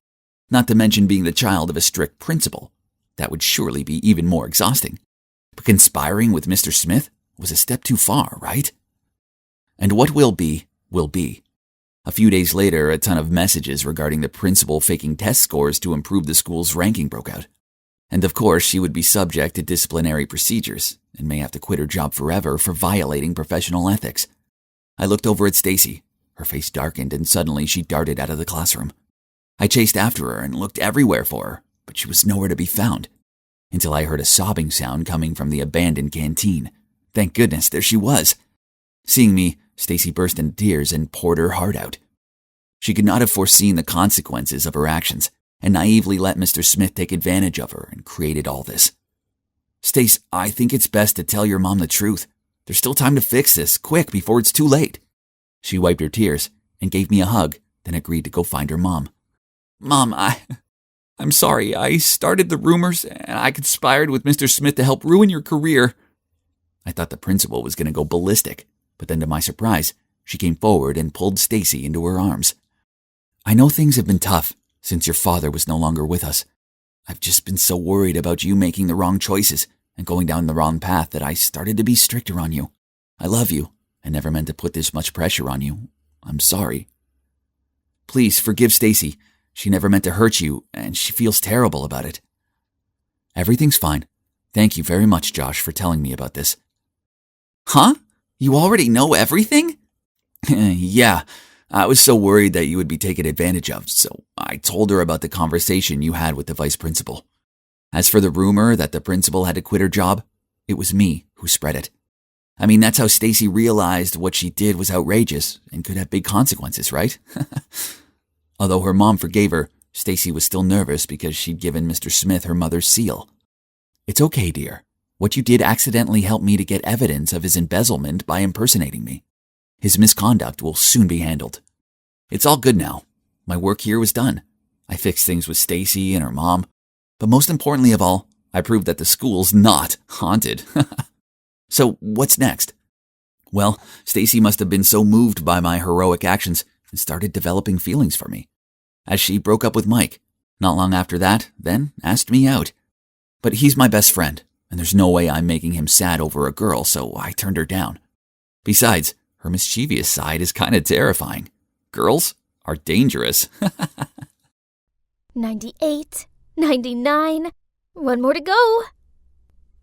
Not to mention being the child of a strict principal. That would surely be even more exhausting. But conspiring with Mr. Smith was a step too far, right? And what will be, will be. A few days later, a ton of messages regarding the principal faking test scores to improve the school's ranking broke out. And of course, she would be subject to disciplinary procedures and may have to quit her job forever for violating professional ethics. I looked over at Stacy. Her face darkened and suddenly she darted out of the classroom. I chased after her and looked everywhere for her, but she was nowhere to be found. Until I heard a sobbing sound coming from the abandoned canteen. Thank goodness, there she was. Seeing me, Stacy burst into tears and poured her heart out. She could not have foreseen the consequences of her actions and naively let Mr. Smith take advantage of her and created all this. Stace, I think it's best to tell your mom the truth. There's still time to fix this, quick, before it's too late. She wiped her tears and gave me a hug, then agreed to go find her mom. Mom, I'm sorry. I started the rumors and I conspired with Mr. Smith to help ruin your career. I thought the principal was going to go ballistic, but then to my surprise, she came forward and pulled Stacy into her arms. I know things have been tough since your father was no longer with us. I've just been so worried about you making the wrong choices and going down the wrong path that I started to be stricter on you. I love you. I never meant to put this much pressure on you. I'm sorry. Please forgive Stacy. She never meant to hurt you, and she feels terrible about it. Everything's fine. Thank you very much, Josh, for telling me about this. Huh? You already know everything? Yeah, I was so worried that you would be taken advantage of, so I told her about the conversation you had with the vice principal. As for the rumor that the principal had to quit her job, it was me who spread it. I mean, that's how Stacy realized what she did was outrageous and could have big consequences, right? Although her mom forgave her, Stacy was still nervous because she'd given Mr. Smith her mother's seal. It's okay, dear. What you did accidentally helped me to get evidence of his embezzlement by impersonating me. His misconduct will soon be handled. It's all good now. My work here was done. I fixed things with Stacy and her mom. But most importantly of all, I proved that the school's not haunted. So what's next? Well, Stacy must have been so moved by my heroic actions and started developing feelings for me. As she broke up with Mike, not long after that, then asked me out. But he's my best friend, and there's no way I'm making him sad over a girl, so I turned her down. Besides, her mischievous side is kind of terrifying. Girls are dangerous. 98, 99, one more to go.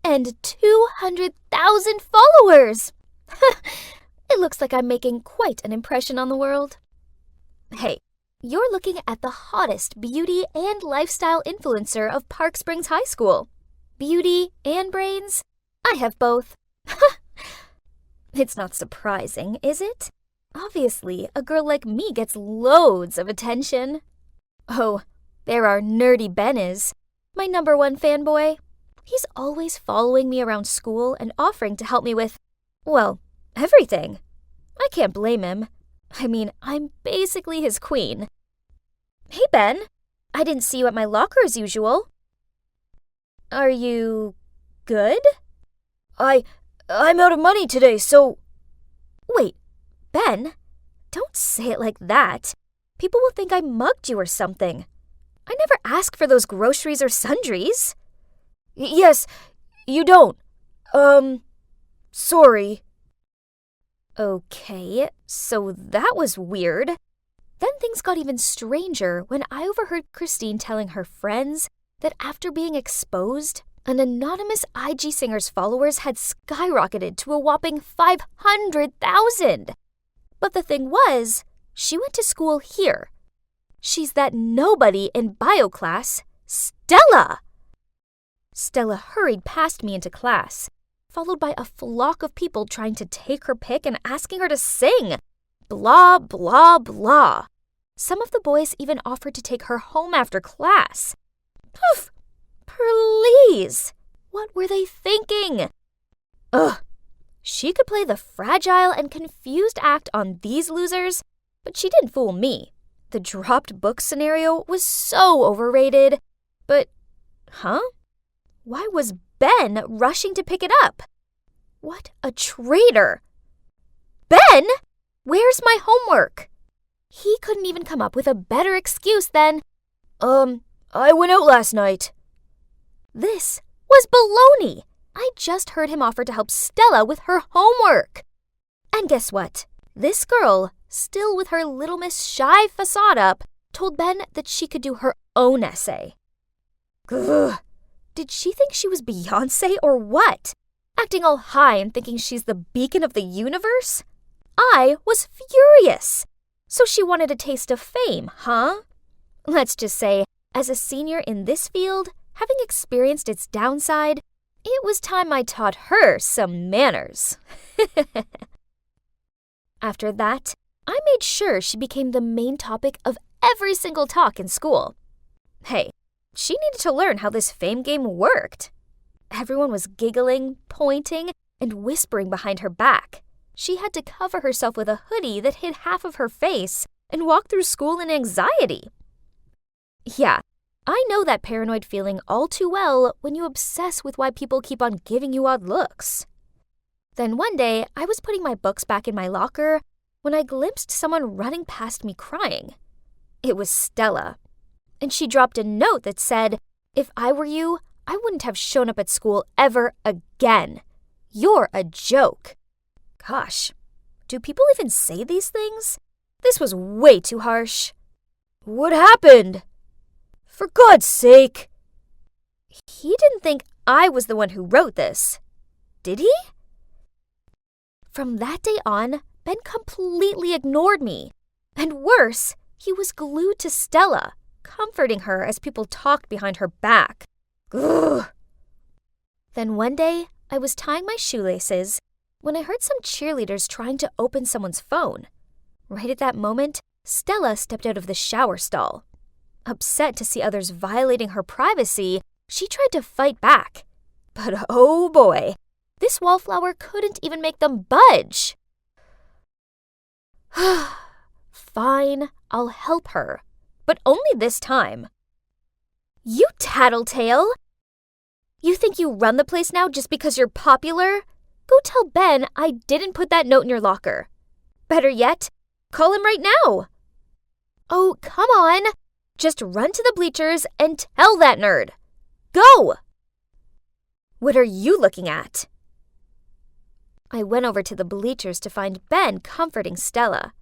And 200,000 followers! It looks like I'm making quite an impression on the world. Hey, you're looking at the hottest beauty and lifestyle influencer of Park Springs High School. Beauty and brains? I have both. It's not surprising, is it? Obviously, a girl like me gets loads of attention. Oh, there our nerdy Ben is, my #1 fanboy. He's always following me around school and offering to help me with, well, everything. I can't blame him. I mean, I'm basically his queen. Hey, Ben. I didn't see you at my locker as usual. Are you good? I'm out of money today, so... Wait, Ben, don't say it like that. People will think I mugged you or something. I never ask for those groceries or sundries. Yes, you don't. Sorry. Okay, so that was weird. Then things got even stranger when I overheard Christine telling her friends that after being exposed, an anonymous IG singer's followers had skyrocketed to a whopping 500,000. But the thing was, she went to school here. She's that nobody in bio class, Stella. Stella hurried past me into class, followed by a flock of people trying to take her pic and asking her to sing. Blah, blah, blah. Some of the boys even offered to take her home after class. Poof! Please! What were they thinking? Ugh! She could play the fragile and confused act on these losers, but she didn't fool me. The dropped book scenario was so overrated. But, huh? why was Ben rushing to pick it up? What a traitor! Ben? Where's my homework? He couldn't even come up with a better excuse than, I went out last night. This was baloney. I just heard him offer to help Stella with her homework. And guess what? This girl, still with her Little Miss Shy facade up, told Ben that she could do her own essay. Ugh. Did she think she was Beyoncé or what? Acting all high and thinking she's the beacon of the universe? I was furious. So she wanted a taste of fame, huh? Let's just say, as a senior in this field, having experienced its downside, it was time I taught her some manners. After that, I made sure she became the main topic of every single talk in school. Hey, she needed to learn how this fame game worked. Everyone was giggling, pointing, and whispering behind her back. She had to cover herself with a hoodie that hid half of her face and walk through school in anxiety. Yeah, I know that paranoid feeling all too well when you obsess with why people keep on giving you odd looks. Then one day, I was putting my books back in my locker when I glimpsed someone running past me crying. It was Stella. And she dropped a note that said, "If I were you, I wouldn't have shown up at school ever again. You're a joke." Gosh, do people even say these things? This was way too harsh. What happened? For God's sake. He didn't think I was the one who wrote this, did he? From that day on, Ben completely ignored me. And worse, he was glued to Stella, comforting her as people talked behind her back. Ugh. Then one day, I was tying my shoelaces when I heard some cheerleaders trying to open someone's phone. Right at that moment, Stella stepped out of the shower stall. Upset to see others violating her privacy, she tried to fight back. But oh boy, this wallflower couldn't even make them budge. Fine, I'll help her, but only this time. You tattletale! You think you run the place now just because you're popular? Go tell Ben I didn't put that note in your locker. Better yet, call him right now. Oh, come on. Just run to the bleachers and tell that nerd. Go! What are you looking at? I went over to the bleachers to find Ben comforting Stella.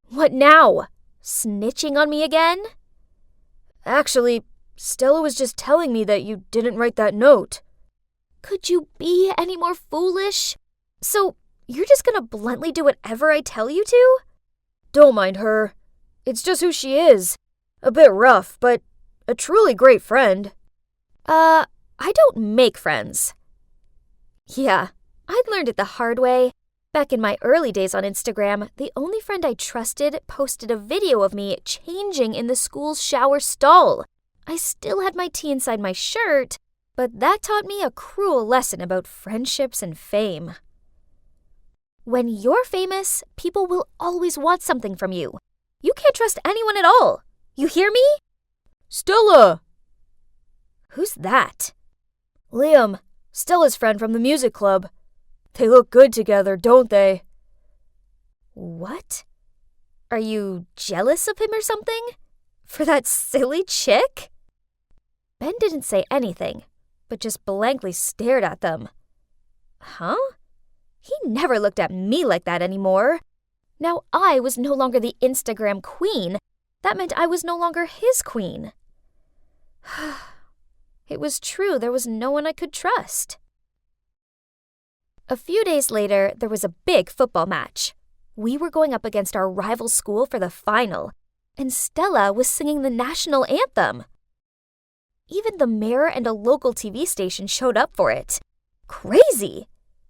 What now? Snitching on me again? Actually, Stella was just telling me that you didn't write that note. Could you be any more foolish? So, you're just gonna bluntly do whatever I tell you to? Don't mind her. It's just who she is. A bit rough, but a truly great friend. I don't make friends. Yeah, I'd learned it the hard way. Back in my early days on Instagram, the only friend I trusted posted a video of me changing in the school's shower stall. I still had my tea inside my shirt, but that taught me a cruel lesson about friendships and fame. When you're famous, people will always want something from you. You can't trust anyone at all. You hear me? Stella! Who's that? Liam, Stella's friend from the music club. They look good together, don't they? What? Are you jealous of him or something? For that silly chick? Ben didn't say anything, but just blankly stared at them. Huh? He never looked at me like that anymore. Now I was no longer the Instagram queen. That meant I was no longer his queen. It was true there was no one I could trust. A few days later, there was a big football match. We were going up against our rival school for the final, and Stella was singing the national anthem. Even the mayor and a local TV station showed up for it. Crazy!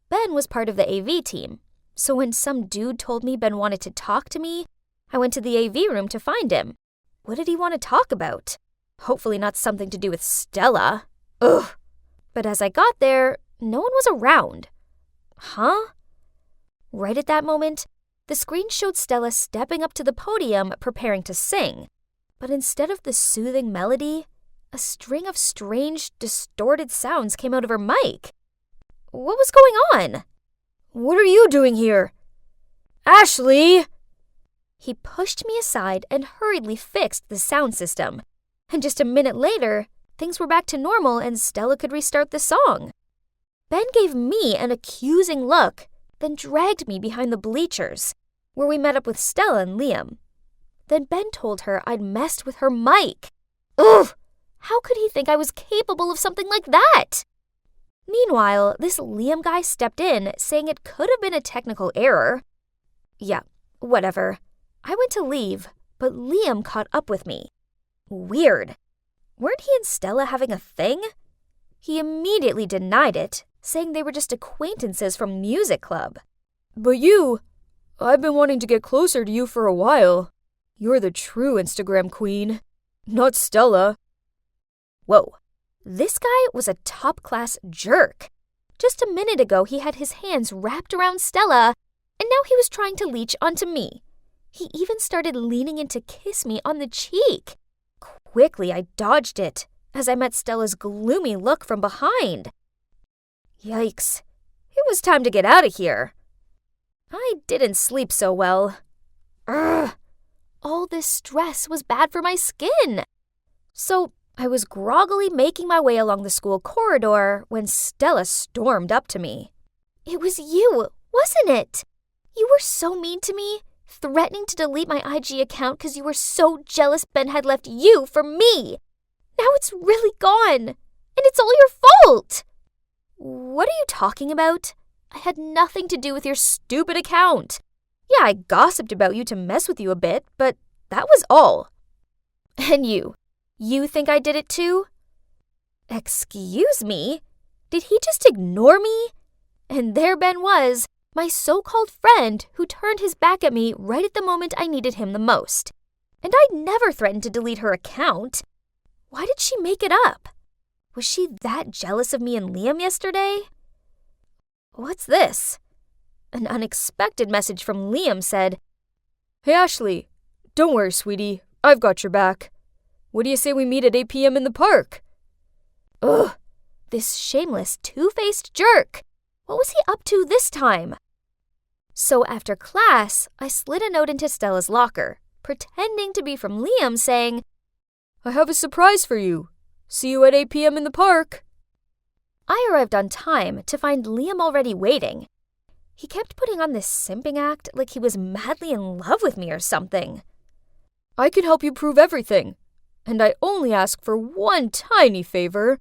Ben was part of the AV team, so when some dude told me Ben wanted to talk to me, I went to the AV room to find him. What did he want to talk about? Hopefully not something to do with Stella. Ugh! But as I got there, no one was around. Huh? Right at that moment, the screen showed Stella stepping up to the podium preparing to sing. But instead of the soothing melody, a string of strange, distorted sounds came out of her mic. What was going on? What are you doing here? Ashley! He pushed me aside and hurriedly fixed the sound system. And just a minute later, things were back to normal and Stella could restart the song. Ben gave me an accusing look, then dragged me behind the bleachers, where we met up with Stella and Liam. Then Ben told her I'd messed with her mic. Ugh! How could he think I was capable of something like that? Meanwhile, this Liam guy stepped in, saying it could have been a technical error. Yeah, whatever. I went to leave, but Liam caught up with me. Weird. Weren't he and Stella having a thing? He immediately denied it, saying they were just acquaintances from music club. But I've been wanting to get closer to you for a while. You're the true Instagram queen, not Stella. Whoa, this guy was a top-class jerk. Just a minute ago, he had his hands wrapped around Stella, and now he was trying to leech onto me. He even started leaning in to kiss me on the cheek. Quickly, I dodged it as I met Stella's gloomy look from behind. Yikes, it was time to get out of here. I didn't sleep so well. Ugh, all this stress was bad for my skin. So I was groggily making my way along the school corridor when Stella stormed up to me. It was you, wasn't it? You were so mean to me, threatening to delete my IG account because you were so jealous Ben had left you for me. Now it's really gone, and it's all your fault. What are you talking about? I had nothing to do with your stupid account. Yeah, I gossiped about you to mess with you a bit, but that was all. And you think I did it too? Excuse me? Did he just ignore me? And there Ben was, my so-called friend who turned his back at me right at the moment I needed him the most. And I'd never threatened to delete her account. Why did she make it up? Was she that jealous of me and Liam yesterday? What's this? An unexpected message from Liam said, Hey Ashley, don't worry, sweetie. I've got your back. What do you say we meet at 8 p.m. in the park? Ugh, this shameless, two-faced jerk. What was he up to this time? So after class, I slid a note into Stella's locker, pretending to be from Liam, saying, I have a surprise for you. See you at 8 p.m. in the park. I arrived on time to find Liam already waiting. He kept putting on this simping act like he was madly in love with me or something. I can help you prove everything, and I only ask for one tiny favor,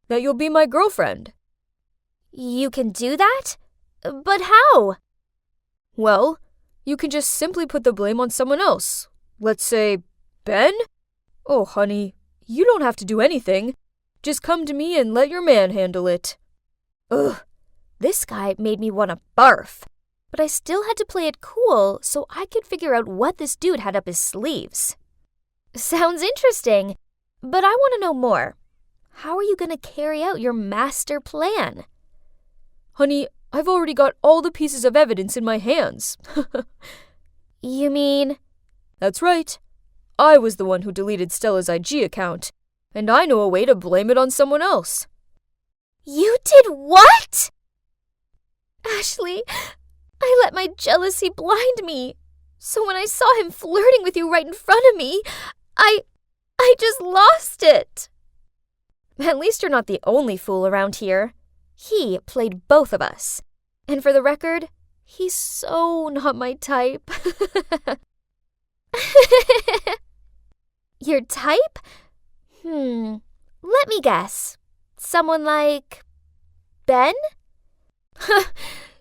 that you'll be my girlfriend. You can do that? But how? Well, you can just simply put the blame on someone else. Let's say, Ben? Oh, honey, you don't have to do anything. Just come to me and let your man handle it. Ugh, this guy made me want to barf. But I still had to play it cool so I could figure out what this dude had up his sleeves. Sounds interesting, but I want to know more. How are you going to carry out your master plan? Honey, I've already got all the pieces of evidence in my hands. You mean? That's right. I was the one who deleted Stella's IG account, and I know a way to blame it on someone else. You did what? Ashley, I let my jealousy blind me. So when I saw him flirting with you right in front of me, I just lost it. At least you're not the only fool around here. He played both of us. And for the record, he's so not my type. Your type? Let me guess. Someone like Ben?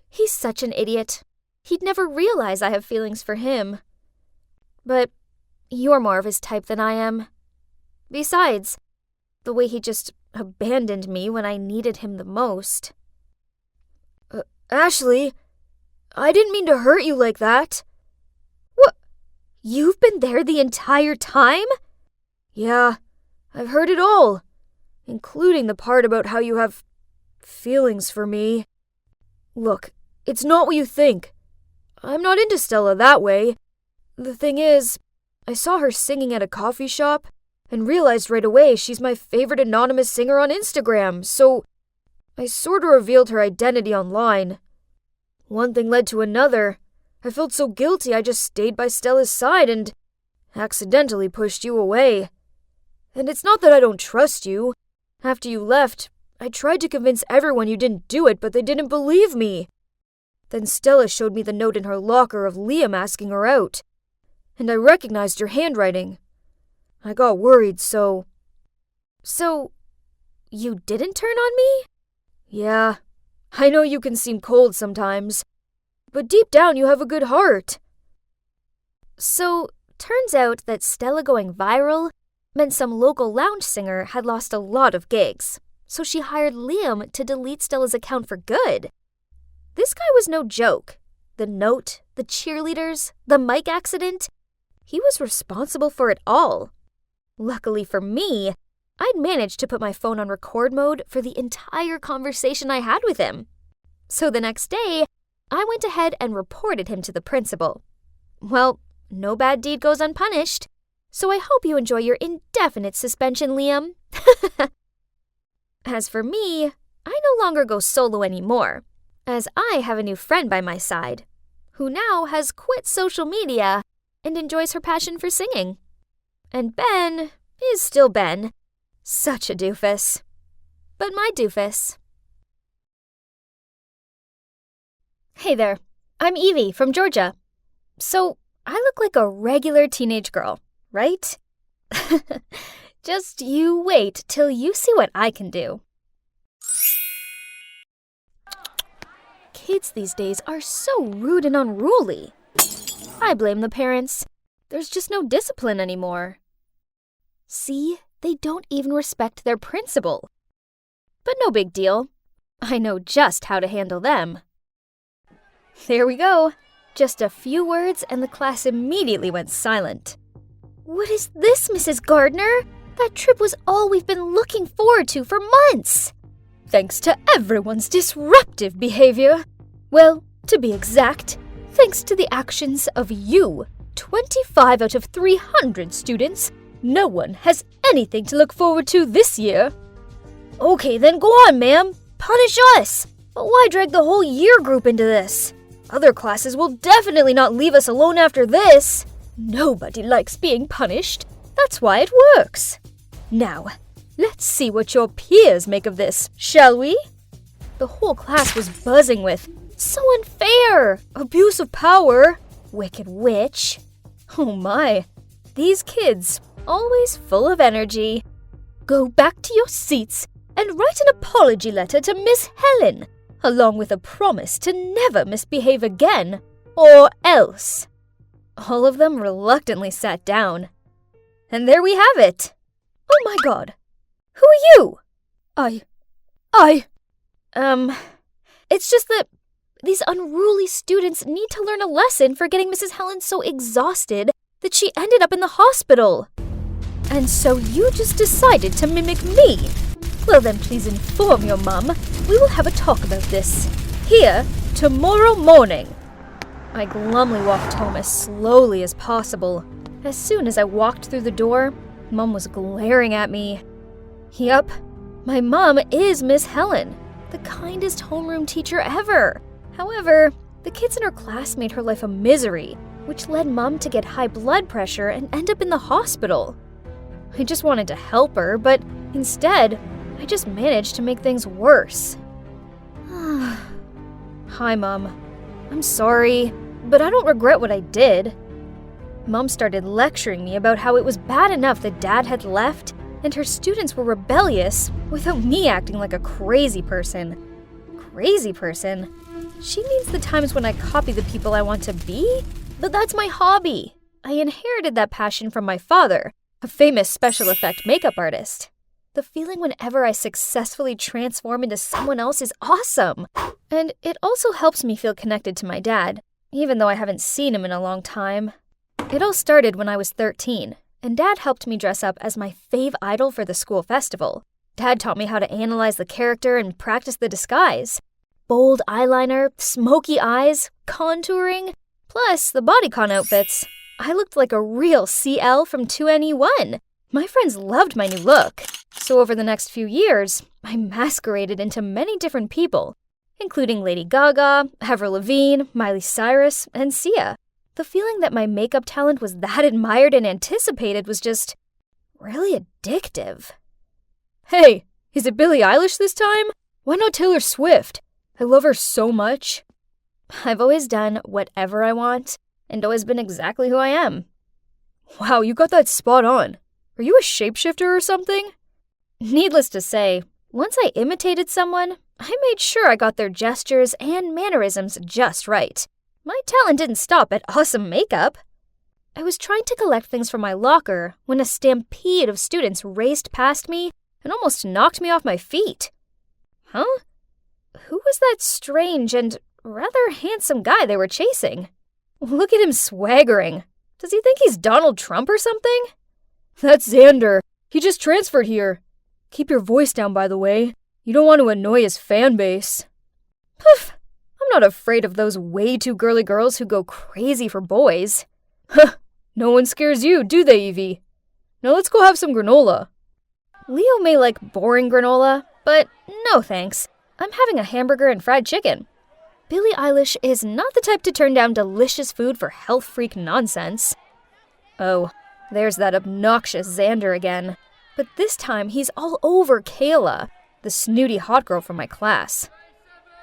He's such an idiot. He'd never realize I have feelings for him. But you're more of his type than I am. Besides, the way he just abandoned me when I needed him the most. Ashley, I didn't mean to hurt you like that. What? You've been there the entire time? Yeah, I've heard it all, including the part about how you have feelings for me. Look, it's not what you think. I'm not into Stella that way. The thing is, I saw her singing at a coffee shop, and realized right away she's my favorite anonymous singer on Instagram, so I sorta revealed her identity online. One thing led to another. I felt so guilty I just stayed by Stella's side and accidentally pushed you away. And it's not that I don't trust you. After you left, I tried to convince everyone you didn't do it, but they didn't believe me. Then Stella showed me the note in her locker of Liam asking her out, and I recognized your handwriting. I got worried, so... So, you didn't turn on me? Yeah, I know you can seem cold sometimes, but deep down you have a good heart. So, turns out that Stella going viral meant some local lounge singer had lost a lot of gigs, so she hired Liam to delete Stella's account for good. This guy was no joke. The note, the cheerleaders, the mic accident, he was responsible for it all. Luckily for me, I'd managed to put my phone on record mode for the entire conversation I had with him. So the next day, I went ahead and reported him to the principal. Well, no bad deed goes unpunished, so I hope you enjoy your indefinite suspension, Liam. As for me, I no longer go solo anymore, as I have a new friend by my side, who now has quit social media and enjoys her passion for singing. And Ben is still Ben. Such a doofus. But my doofus. Hey there, I'm Evie from Georgia. So, I look like a regular teenage girl, right? Just you wait till you see what I can do. Kids these days are so rude and unruly. I blame the parents. There's just no discipline anymore. See, they don't even respect their principal. But no big deal. I know just how to handle them. There we go. Just a few words and the class immediately went silent. What is this, Mrs. Gardner? That trip was all we've been looking forward to for months. Thanks to everyone's disruptive behavior. Well, to be exact, thanks to the actions of you, 25 out of 300 students, no one has anything to look forward to this year. Okay, then go on, ma'am. Punish us. But why drag the whole year group into this? Other classes will definitely not leave us alone after this. Nobody likes being punished. That's why it works. Now, let's see what your peers make of this, shall we? The whole class was buzzing with, so unfair, abuse of power, wicked witch. Oh my, these kids, always full of energy. Go back to your seats and write an apology letter to Miss Helen, along with a promise to never misbehave again, or else. All of them reluctantly sat down. And there we have it. Oh my god. Who are you? It's just that these unruly students need to learn a lesson for getting Mrs. Helen so exhausted that she ended up in the hospital. And so you just decided to mimic me. Well then, please inform your mum. We will have a talk about this. Here, tomorrow morning. I glumly walked home as slowly as possible. As soon as I walked through the door, Mum was glaring at me. Yup, my mum is Miss Helen, the kindest homeroom teacher ever. However, the kids in her class made her life a misery, which led Mum to get high blood pressure and end up in the hospital. I just wanted to help her, but instead, I just managed to make things worse. Hi, Mum. I'm sorry, but I don't regret what I did. Mum started lecturing me about how it was bad enough that Dad had left and her students were rebellious without me acting like a crazy person. Crazy person? She means the times when I copy the people I want to be? But that's my hobby. I inherited that passion from my father, a famous special effect makeup artist. The feeling whenever I successfully transform into someone else is awesome. And it also helps me feel connected to my dad, even though I haven't seen him in a long time. It all started when I was 13, and Dad helped me dress up as my fave idol for the school festival. Dad taught me how to analyze the character and practice the disguise. Bold eyeliner, smoky eyes, contouring, plus the bodycon outfits. I looked like a real CL from 2NE1. My friends loved my new look, so over the next few years, I masqueraded into many different people, including Lady Gaga, Avril Lavigne, Miley Cyrus, and Sia. The feeling that my makeup talent was that admired and anticipated was just really addictive. Hey, is it Billie Eilish this time? Why not Taylor Swift? I love her so much. I've always done whatever I want and always been exactly who I am. Wow, you got that spot on. Are you a shapeshifter or something? Needless to say, once I imitated someone, I made sure I got their gestures and mannerisms just right. My talent didn't stop at awesome makeup. I was trying to collect things from my locker when a stampede of students raced past me and almost knocked me off my feet. Huh? Who was that strange and rather handsome guy they were chasing? Look at him swaggering. Does he think he's Donald Trump or something? That's Xander. He just transferred here. Keep your voice down, by the way. You don't want to annoy his fan base. Poof! I'm not afraid of those way too girly girls who go crazy for boys. Huh! No one scares you, do they, Evie? Now let's go have some granola. Leo may like boring granola, but no thanks. I'm having a hamburger and fried chicken. Billie Eilish is not the type to turn down delicious food for health freak nonsense. Oh, there's that obnoxious Xander again. But this time he's all over Kayla, the snooty hot girl from my class.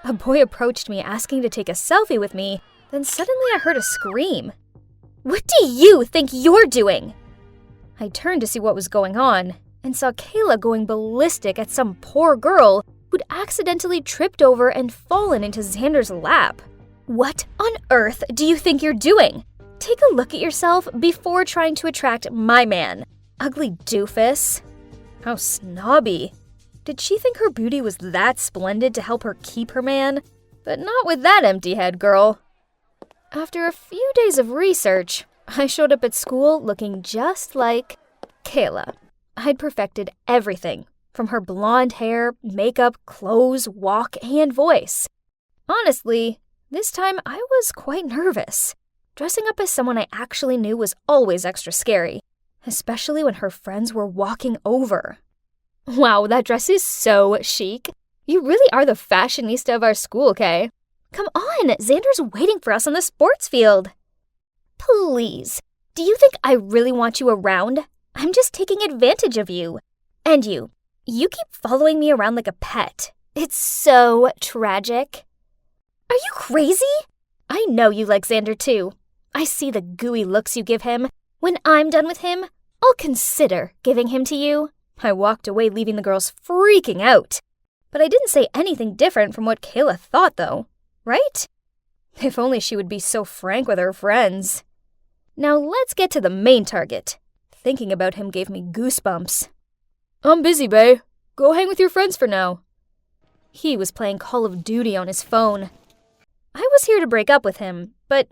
A boy approached me asking to take a selfie with me, then suddenly I heard a scream. What do you think you're doing? I turned to see what was going on and saw Kayla going ballistic at some poor girl who'd accidentally tripped over and fallen into Xander's lap. What on earth do you think you're doing? Take a look at yourself before trying to attract my man. Ugly doofus. How snobby. Did she think her beauty was that splendid to help her keep her man? But not with that empty head, girl. After a few days of research, I showed up at school looking just like Kayla. I'd perfected everything, from her blonde hair, makeup, clothes, walk, and voice. Honestly, this time I was quite nervous. Dressing up as someone I actually knew was always extra scary, especially when her friends were walking over. Wow, that dress is so chic. You really are the fashionista of our school, Kay. Come on, Xander's waiting for us on the sports field. Please, do you think I really want you around? I'm just taking advantage of you. And you keep following me around like a pet. It's so tragic. Are you crazy? I know you like Xander too. I see the gooey looks you give him. When I'm done with him, I'll consider giving him to you. I walked away leaving the girls freaking out. But I didn't say anything different from what Kayla thought though, right? If only she would be so frank with her friends. Now let's get to the main target. Thinking about him gave me goosebumps. I'm busy, bae. Go hang with your friends for now. He was playing Call of Duty on his phone. I was here to break up with him, but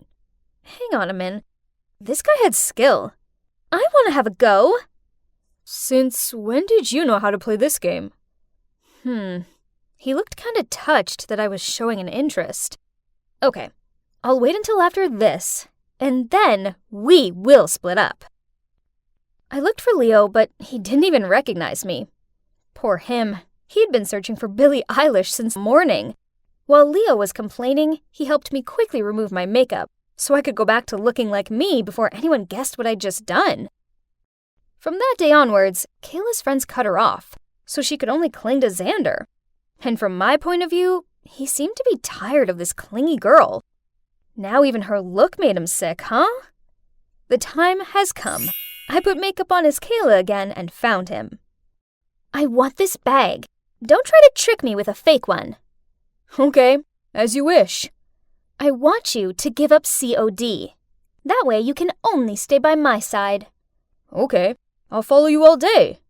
hang on a minute. This guy had skill. I want to have a go. Since when did you know how to play this game? He looked kind of touched that I was showing an interest. Okay, I'll wait until after this, and then we will split up. I looked for Leo, but he didn't even recognize me. Poor him. He'd been searching for Billie Eilish since morning. While Leo was complaining, he helped me quickly remove my makeup, so I could go back to looking like me before anyone guessed what I'd just done. From that day onwards, Kayla's friends cut her off, so she could only cling to Xander. And from my point of view, he seemed to be tired of this clingy girl. Now even her look made him sick, huh? The time has come. I put makeup on as Kayla again and found him. I want this bag. Don't try to trick me with a fake one. Okay, as you wish. I want you to give up COD. That way you can only stay by my side. Okay, I'll follow you all day.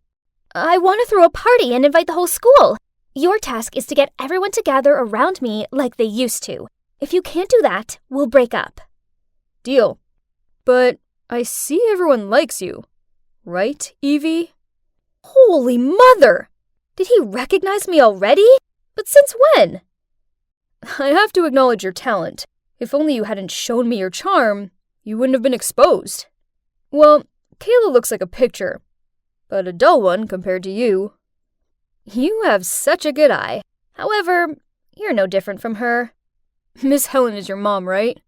I want to throw a party and invite the whole school. Your task is to get everyone to gather around me like they used to. If you can't do that, we'll break up. Deal. But I see everyone likes you. Right, Evie? Holy mother! Did he recognize me already? But since when? I have to acknowledge your talent. If only you hadn't shown me your charm, you wouldn't have been exposed. Well, Kayla looks like a picture. but a dull one compared to you. You have such a good eye. However, you're no different from her. Miss Helen is your mom, right?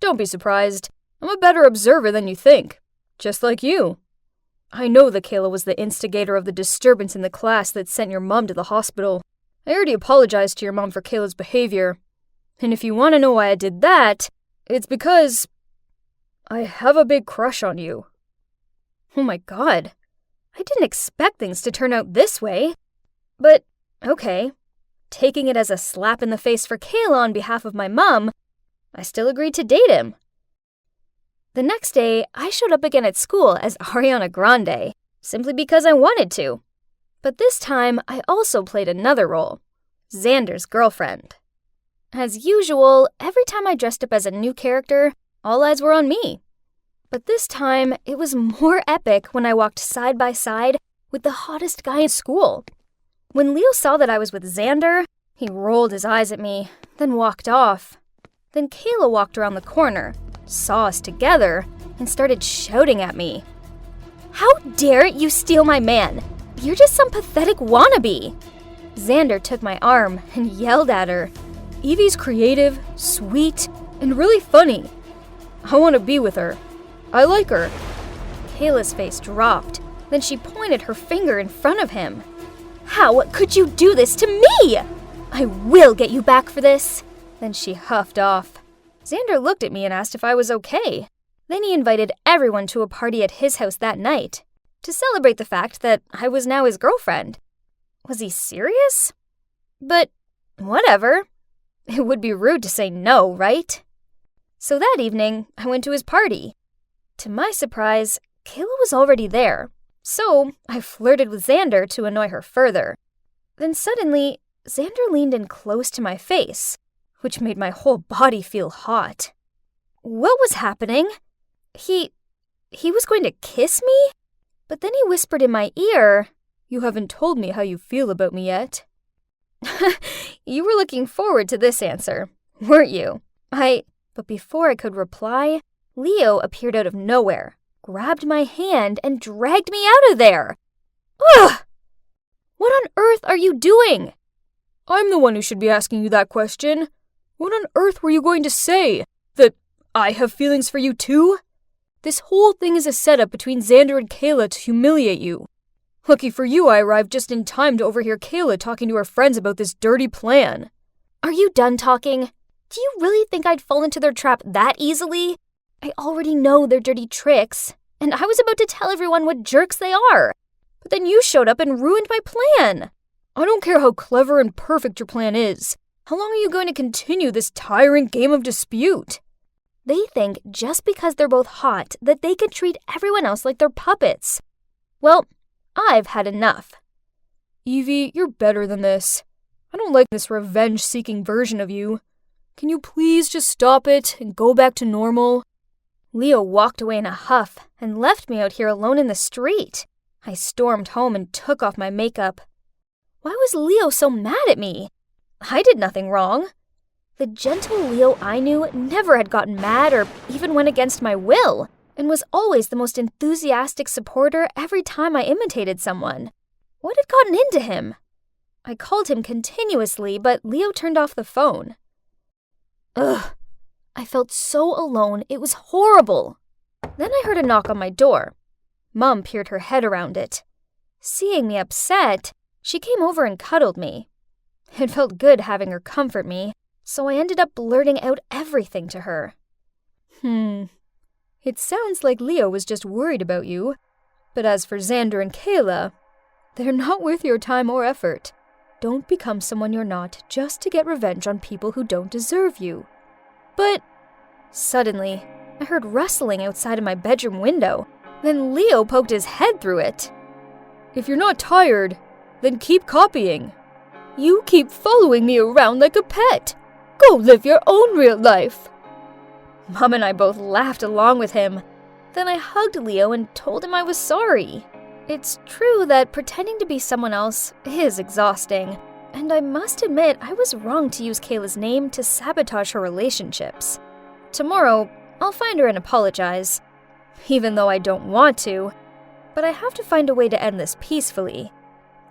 Don't be surprised. I'm a better observer than you think. Just like you. I know that Kayla was the instigator of the disturbance in the class that sent your mom to the hospital. I already apologized to your mom for Kayla's behavior. And if you want to know why I did that, it's because I have a big crush on you. Oh my god. I didn't expect things to turn out this way. But, okay. Taking it as a slap in the face for Kayla on behalf of my mom, I still agreed to date him. The next day, I showed up again at school as Ariana Grande, simply because I wanted to. But this time, I also played another role, Xander's girlfriend. As usual, every time I dressed up as a new character, all eyes were on me. But this time, it was more epic when I walked side by side with the hottest guy in school. When Leo saw that I was with Xander, he rolled his eyes at me, then walked off. Then Kayla walked around the corner, saw us together, and started shouting at me. How dare you steal my man? You're just some pathetic wannabe. Xander took my arm and yelled at her. Evie's creative, sweet, and really funny. I want to be with her. I like her. Kayla's face dropped. Then she pointed her finger in front of him. How could you do this to me? I will get you back for this. Then she huffed off. Xander looked at me and asked if I was okay. Then he invited everyone to a party at his house that night to celebrate the fact that I was now his girlfriend. Was he serious? But whatever. It would be rude to say no, right? So that evening, I went to his party. To my surprise, Kayla was already there, so I flirted with Xander to annoy her further. Then suddenly, Xander leaned in close to my face, which made my whole body feel hot. What was happening? He was going to kiss me? But then he whispered in my ear, You haven't told me how you feel about me yet. You were looking forward to this answer, weren't you? But before I could reply, Leo appeared out of nowhere, grabbed my hand, and dragged me out of there. Ugh! What on earth are you doing? I'm the one who should be asking you that question. What on earth were you going to say? That I have feelings for you too? This whole thing is a setup between Xander and Kayla to humiliate you. Lucky for you, I arrived just in time to overhear Kayla talking to her friends about this dirty plan. Are you done talking? Do you really think I'd fall into their trap that easily? I already know their dirty tricks, and I was about to tell everyone what jerks they are. But then you showed up and ruined my plan. I don't care how clever and perfect your plan is. How long are you going to continue this tiring game of dispute? They think just because they're both hot that they can treat everyone else like they're puppets. Well, I've had enough. Evie, you're better than this. I don't like this revenge-seeking version of you. Can you please just stop it and go back to normal? Leo walked away in a huff and left me out here alone in the street. I stormed home and took off my makeup. Why was Leo so mad at me? I did nothing wrong. The gentle Leo I knew never had gotten mad or even went against my will, and was always the most enthusiastic supporter every time I imitated someone. What had gotten into him? I called him continuously, but Leo turned off the phone. Ugh. I felt so alone, it was horrible. Then I heard a knock on my door. Mom peered her head around it. Seeing me upset, she came over and cuddled me. It felt good having her comfort me, so I ended up blurting out everything to her. It sounds like Leo was just worried about you. But as for Xander and Kayla, they're not worth your time or effort. Don't become someone you're not just to get revenge on people who don't deserve you. But suddenly, I heard rustling outside of my bedroom window. Then Leo poked his head through it. If you're not tired, then keep copying. You keep following me around like a pet. Go live your own real life. Mom and I both laughed along with him. Then I hugged Leo and told him I was sorry. It's true that pretending to be someone else is exhausting, and I must admit I was wrong to use Kayla's name to sabotage her relationships. Tomorrow, I'll find her and apologize. Even though I don't want to, but I have to find a way to end this peacefully.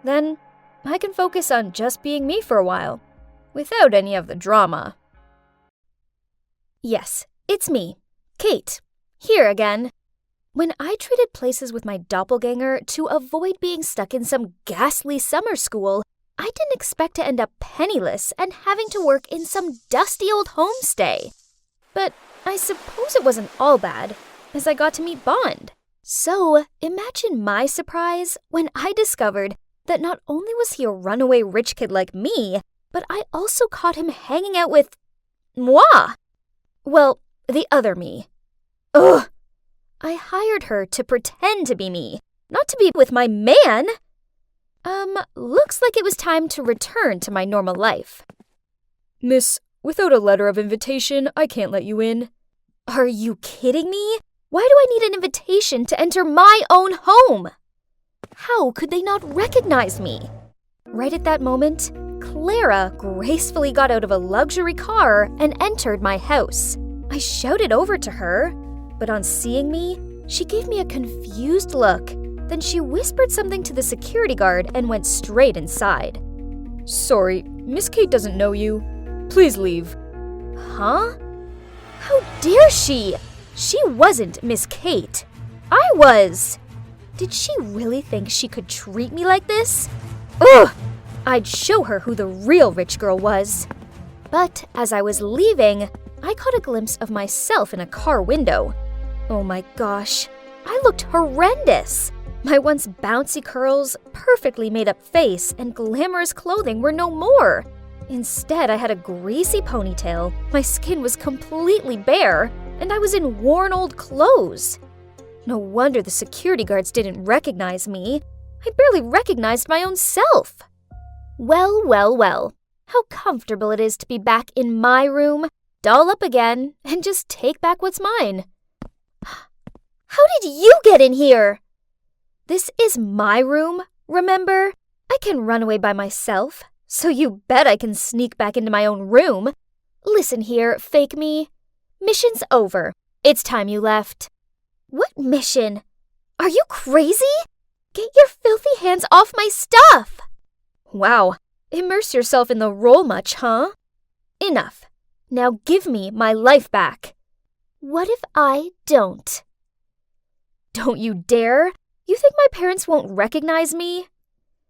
Then I can focus on just being me for a while, without any of the drama. Yes, it's me, Kate, here again. When I traded places with my doppelganger to avoid being stuck in some ghastly summer school, I didn't expect to end up penniless and having to work in some dusty old homestay. But I suppose it wasn't all bad, as I got to meet Bond. So imagine my surprise when I discovered that not only was he a runaway rich kid like me, but I also caught him hanging out with moi. Well, the other me. Ugh! I hired her to pretend to be me, not to be with my man. Looks like it was time to return to my normal life. Miss, without a letter of invitation, I can't let you in. Are you kidding me? Why do I need an invitation to enter my own home? How could they not recognize me? Right at that moment, Clara gracefully got out of a luxury car and entered my house. I shouted over to her, but on seeing me, she gave me a confused look. Then she whispered something to the security guard and went straight inside. Sorry, Miss Kate doesn't know you. Please leave. Huh? How dare she? She wasn't Miss Kate. I was. Did she really think she could treat me like this? Ugh! I'd show her who the real rich girl was. But as I was leaving, I caught a glimpse of myself in a car window. Oh my gosh, I looked horrendous. My once bouncy curls, perfectly made-up face, and glamorous clothing were no more. Instead, I had a greasy ponytail, my skin was completely bare, and I was in worn old clothes. No wonder the security guards didn't recognize me. I barely recognized my own self. Well, well, well. How comfortable it is to be back in my room, doll up again, and just take back what's mine. How did you get in here? This is my room, remember? I can run away by myself, so you bet I can sneak back into my own room. Listen here, fake me. Mission's over. It's time you left. What mission? Are you crazy? Get your filthy hands off my stuff! Wow, immerse yourself in the role much, huh? Enough. Now give me my life back. What if I don't? Don't you dare! You think my parents won't recognize me?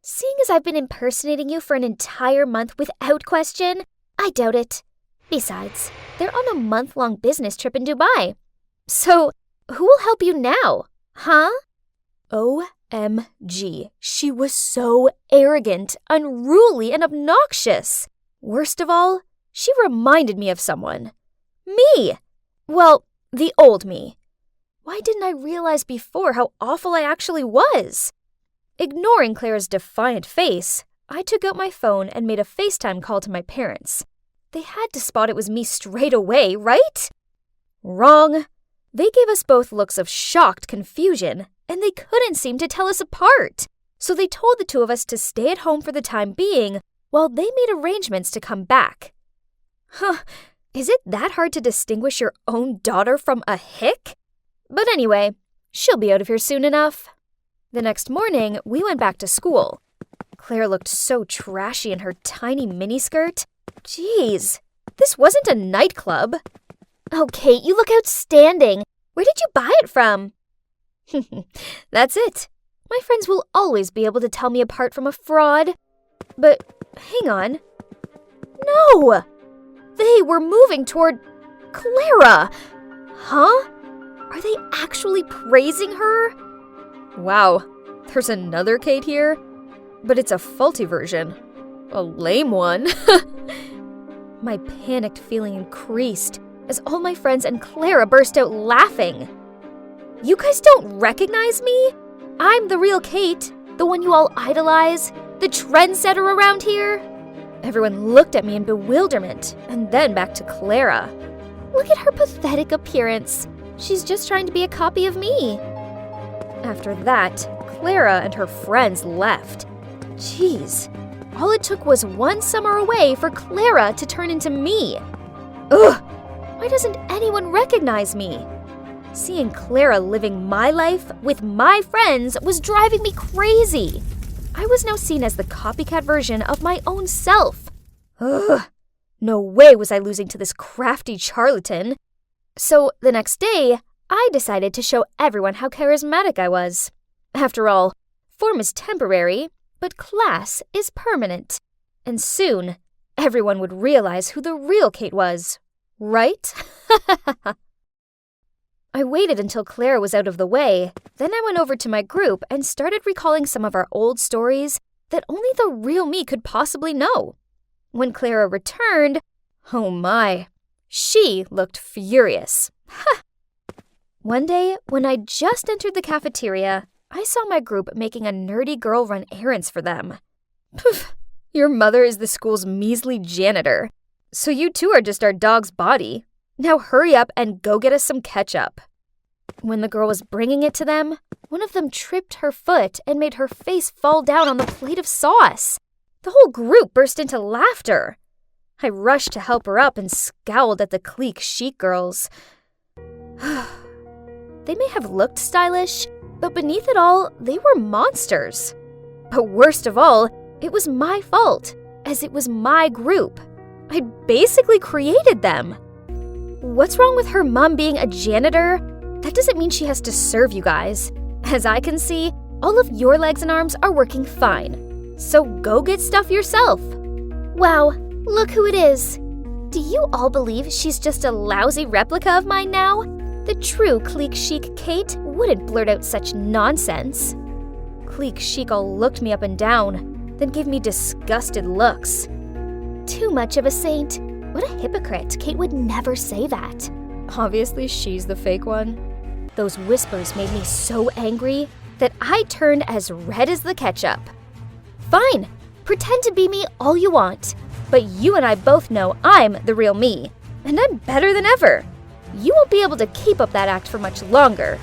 Seeing as I've been impersonating you for an entire month without question, I doubt it. Besides, they're on a month-long business trip in Dubai. So, who will help you now, huh? OMG, she was so arrogant, unruly, and obnoxious. Worst of all, she reminded me of someone. Me! Well, the old me. Why didn't I realize before how awful I actually was? Ignoring Claire's defiant face, I took out my phone and made a FaceTime call to my parents. They had to spot it was me straight away, right? Wrong. They gave us both looks of shocked confusion, and they couldn't seem to tell us apart. So they told the two of us to stay at home for the time being, while they made arrangements to come back. Huh, is it that hard to distinguish your own daughter from a hick? But anyway, she'll be out of here soon enough. The next morning, we went back to school. Claire looked so trashy in her tiny miniskirt. Jeez, this wasn't a nightclub. Oh, Kate, you look outstanding. Where did you buy it from? That's it. My friends will always be able to tell me apart from a fraud. But hang on. No! They were moving toward Clara. Huh? Are they actually praising her? Wow, there's another Kate here, but it's a faulty version. A lame one. My panicked feeling increased as all my friends and Clara burst out laughing. You guys don't recognize me? I'm the real Kate, the one you all idolize, the trendsetter around here. Everyone looked at me in bewilderment, and then back to Clara. Look at her pathetic appearance. She's just trying to be a copy of me. After that, Clara and her friends left. Jeez, all it took was one summer away for Clara to turn into me. Ugh, why doesn't anyone recognize me? Seeing Clara living my life with my friends was driving me crazy. I was now seen as the copycat version of my own self. Ugh, no way was I losing to this crafty charlatan. So the next day, I decided to show everyone how charismatic I was. After all, form is temporary, but class is permanent. And soon, everyone would realize who the real Kate was, right? I waited until Clara was out of the way, then I went over to my group and started recalling some of our old stories that only the real me could possibly know. When Clara returned, oh my, she looked furious. One day, when I just entered the cafeteria, I saw my group making a nerdy girl run errands for them. Poof, your mother is the school's measly janitor, so you two are just our dog's body. Now hurry up and go get us some ketchup. When the girl was bringing it to them, one of them tripped her foot and made her face fall down on the plate of sauce. The whole group burst into laughter. I rushed to help her up and scowled at the clique chic girls. They may have looked stylish, but beneath it all, they were monsters. But worst of all, it was my fault, as it was my group. I'd basically created them. What's wrong with her mom being a janitor? That doesn't mean she has to serve you guys. As I can see, all of your legs and arms are working fine. So go get stuff yourself. Wow, look who it is. Do you all believe she's just a lousy replica of mine now? The true clique chic Kate wouldn't blurt out such nonsense. Clique chic all looked me up and down, then gave me disgusted looks. Too much of a saint. What a hypocrite. Kate would never say that. Obviously, she's the fake one. Those whispers made me so angry that I turned as red as the ketchup. Fine, pretend to be me all you want, but you and I both know I'm the real me, and I'm better than ever. You won't be able to keep up that act for much longer.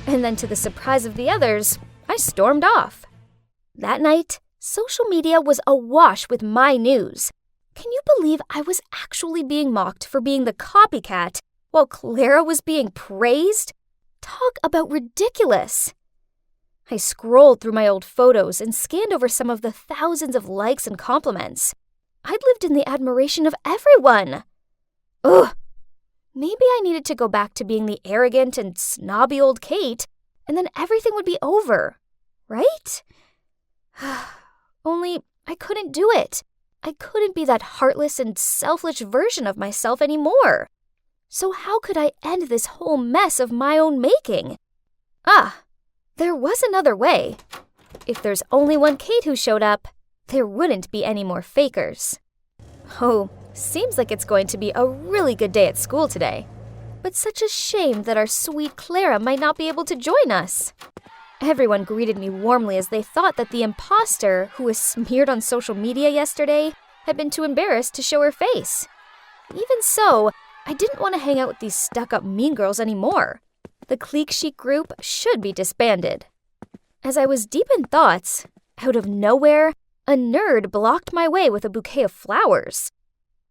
And then to the surprise of the others, I stormed off. That night, social media was awash with my news. Can you believe I was actually being mocked for being the copycat while Clara was being praised? Talk about ridiculous. I scrolled through my old photos and scanned over some of the thousands of likes and compliments. I'd lived in the admiration of everyone. Ugh. Maybe I needed to go back to being the arrogant and snobby old Kate, and then everything would be over, right? Only I couldn't do it. I couldn't be that heartless and selfish version of myself anymore. So how could I end this whole mess of my own making? There was another way. If there's only one Kate who showed up, there wouldn't be any more fakers. Oh, seems like it's going to be a really good day at school today. But such a shame that our sweet Clara might not be able to join us. Everyone greeted me warmly as they thought that the imposter who was smeared on social media yesterday had been too embarrassed to show her face. Even so, I didn't want to hang out with these stuck-up mean girls anymore. The clique chic group should be disbanded. As I was deep in thoughts, out of nowhere, a nerd blocked my way with a bouquet of flowers.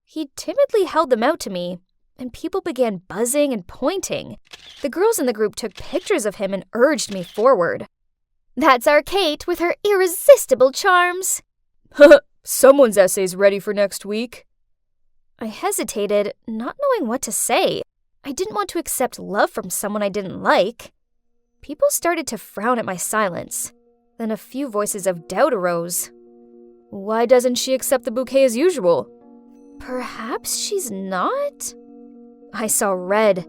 He timidly held them out to me, and people began buzzing and pointing. The girls in the group took pictures of him and urged me forward. That's our Kate with her irresistible charms. Someone's essay's ready for next week. I hesitated, not knowing what to say. I didn't want to accept love from someone I didn't like. People started to frown at my silence. Then a few voices of doubt arose. Why doesn't she accept the bouquet as usual? Perhaps she's not? I saw red.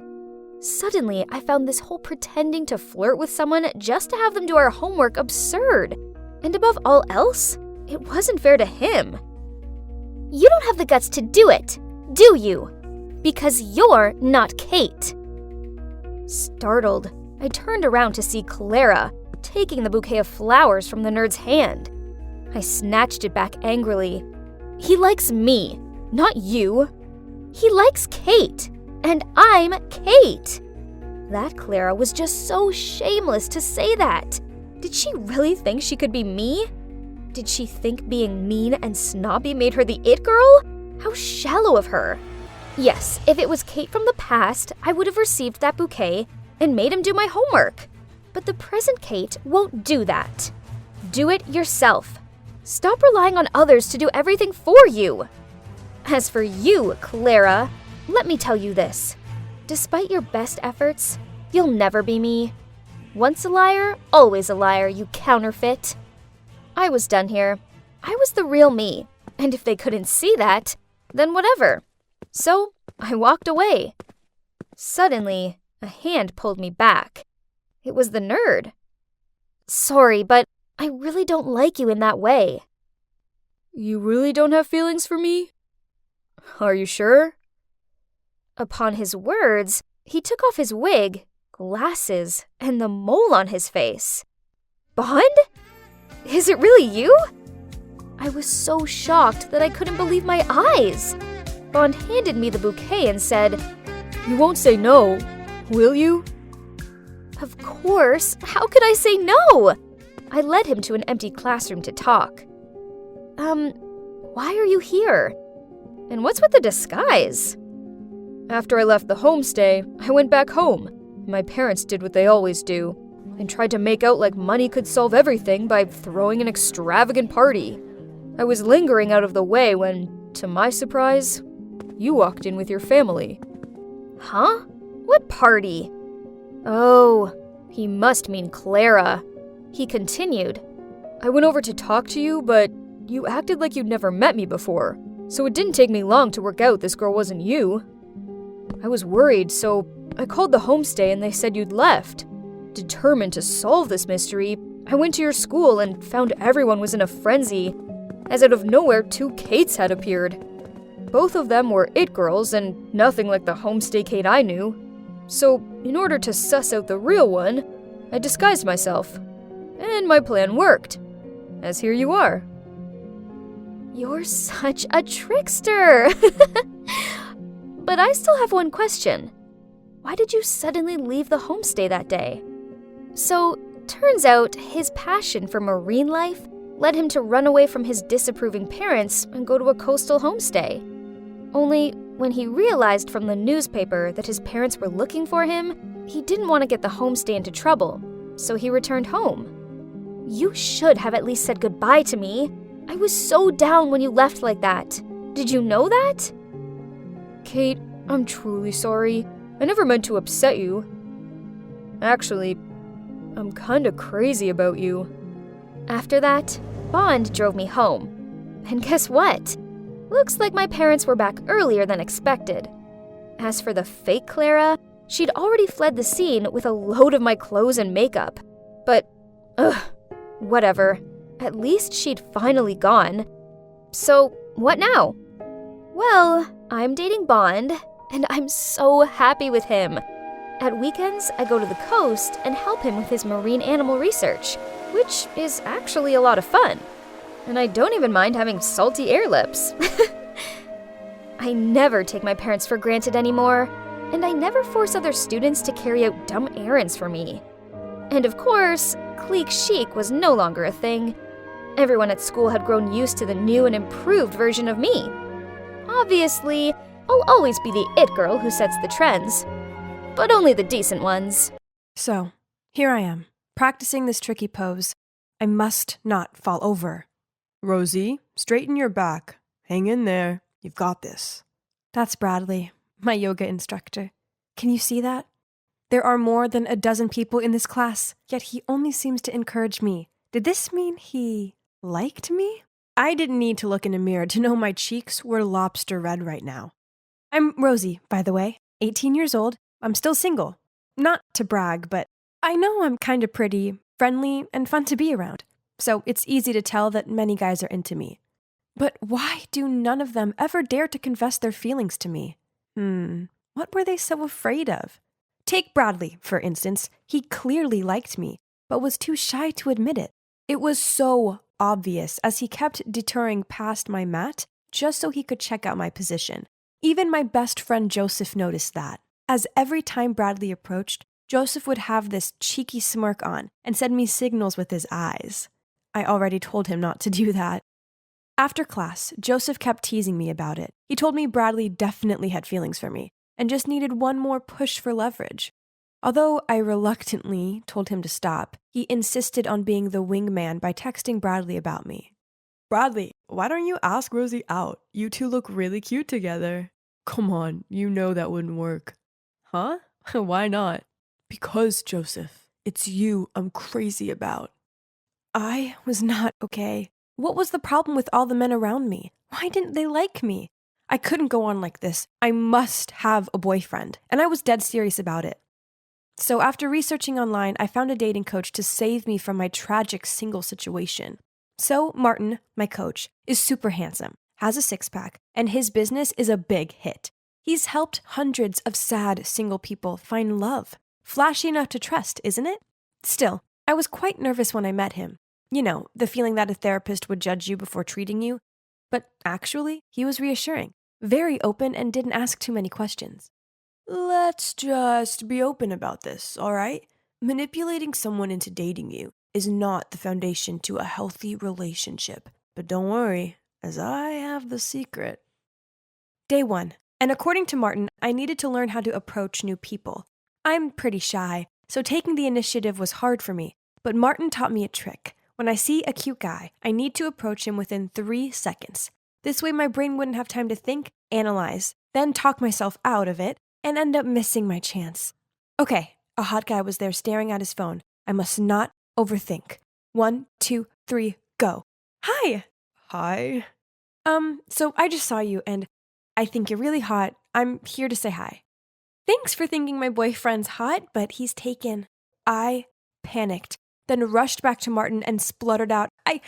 Suddenly, I found this whole pretending to flirt with someone just to have them do our homework absurd. And above all else, it wasn't fair to him. You don't have the guts to do it, do you? Because you're not Kate. Startled, I turned around to see Clara taking the bouquet of flowers from the nerd's hand. I snatched it back angrily. He likes me, not you. He likes Kate, and I'm Kate. That Clara was just so shameless to say that. Did she really think she could be me? Did she think being mean and snobby made her the it girl? How shallow of her. Yes, if it was Kate from the past, I would have received that bouquet and made him do my homework. But the present Kate won't do that. Do it yourself. Stop relying on others to do everything for you. As for you, Clara, let me tell you this. Despite your best efforts, you'll never be me. Once a liar, always a liar, you counterfeit. I was done here. I was the real me, and if they couldn't see that, then whatever. So I walked away. Suddenly, a hand pulled me back. It was the nerd. Sorry, but I really don't like you in that way. You really don't have feelings for me? Are you sure? Upon his words, he took off his wig, glasses, and the mole on his face. Bond? Is it really you? I was so shocked that I couldn't believe my eyes. Bond handed me the bouquet and said, You won't say no, will you? Of course, how could I say no? I led him to an empty classroom to talk. Why are you here? And what's with the disguise? After I left the homestay, I went back home. My parents did what they always do, and tried to make out like money could solve everything by throwing an extravagant party. I was lingering out of the way when, to my surprise, you walked in with your family. Huh? What party? Oh, he must mean Clara. He continued. I went over to talk to you, but you acted like you'd never met me before, so it didn't take me long to work out this girl wasn't you. I was worried, so I called the homestay and they said you'd left. Determined to solve this mystery, I went to your school and found everyone was in a frenzy, as out of nowhere 2 Kates had appeared. Both of them were it girls and nothing like the homestay Kate I knew. So, in order to suss out the real one, I disguised myself. And my plan worked. As here you are. You're such a trickster! But I still have one question. Why did you suddenly leave the homestay that day? So, turns out his passion for marine life led him to run away from his disapproving parents and go to a coastal homestay. Only, when he realized from the newspaper that his parents were looking for him, he didn't want to get the homestay into trouble, so he returned home. You should have at least said goodbye to me. I was so down when you left like that. Did you know that? Kate, I'm truly sorry. I never meant to upset you. Actually, I'm kinda crazy about you. After that, Bond drove me home. And guess what? Looks like my parents were back earlier than expected. As for the fake Clara, she'd already fled the scene with a load of my clothes and makeup. But, whatever. At least she'd finally gone. So, what now? Well, I'm dating Bond, and I'm so happy with him. At weekends, I go to the coast and help him with his marine animal research, which is actually a lot of fun. And I don't even mind having salty air lips. I never take my parents for granted anymore, and I never force other students to carry out dumb errands for me. And of course, clique chic was no longer a thing. Everyone at school had grown used to the new and improved version of me. Obviously, I'll always be the it girl who sets the trends, but only the decent ones. So, here I am, practicing this tricky pose. I must not fall over. Rosie, straighten your back. Hang in there. You've got this. That's Bradley, my yoga instructor. Can you see that? There are more than a dozen people in this class, yet he only seems to encourage me. Did this mean he liked me? I didn't need to look in a mirror to know my cheeks were lobster red right now. I'm Rosie, by the way, 18 years old. I'm still single. Not to brag, but I know I'm kind of pretty, friendly, and fun to be around. So it's easy to tell that many guys are into me. But why do none of them ever dare to confess their feelings to me? What were they so afraid of? Take Bradley, for instance. He clearly liked me, but was too shy to admit it. It was so obvious as he kept deterring past my mat just so he could check out my position. Even my best friend Joseph noticed that. As every time Bradley approached, Joseph would have this cheeky smirk on and send me signals with his eyes. I already told him not to do that. After class, Joseph kept teasing me about it. He told me Bradley definitely had feelings for me and just needed one more push for leverage. Although I reluctantly told him to stop, he insisted on being the wingman by texting Bradley about me. Bradley, why don't you ask Rosie out? You two look really cute together. Come on, you know that wouldn't work. Huh? Why not? Because, Joseph, it's you I'm crazy about. I was not okay. What was the problem with all the men around me? Why didn't they like me? I couldn't go on like this. I must have a boyfriend, and I was dead serious about it. So after researching online, I found a dating coach to save me from my tragic single situation. So Martin, my coach, is super handsome, has a six-pack, and his business is a big hit. He's helped hundreds of sad single people find love. Flashy enough to trust, isn't it? Still, I was quite nervous when I met him. You know, the feeling that a therapist would judge you before treating you. But actually, he was reassuring, very open, and didn't ask too many questions. Let's just be open about this, all right? Manipulating someone into dating you is not the foundation to a healthy relationship. But don't worry, as I have the secret. Day 1. And according to Martin, I needed to learn how to approach new people. I'm pretty shy, so taking the initiative was hard for me. But Martin taught me a trick. When I see a cute guy, I need to approach him within 3 seconds. This way my brain wouldn't have time to think, analyze, then talk myself out of it, and end up missing my chance. Okay, a hot guy was there staring at his phone. I must not overthink. 1, 2, 3, go. Hi! Hi? So I just saw you and I think you're really hot. I'm here to say hi. Thanks for thinking my boyfriend's hot, but he's taken. I panicked, then rushed back to Martin and spluttered out, I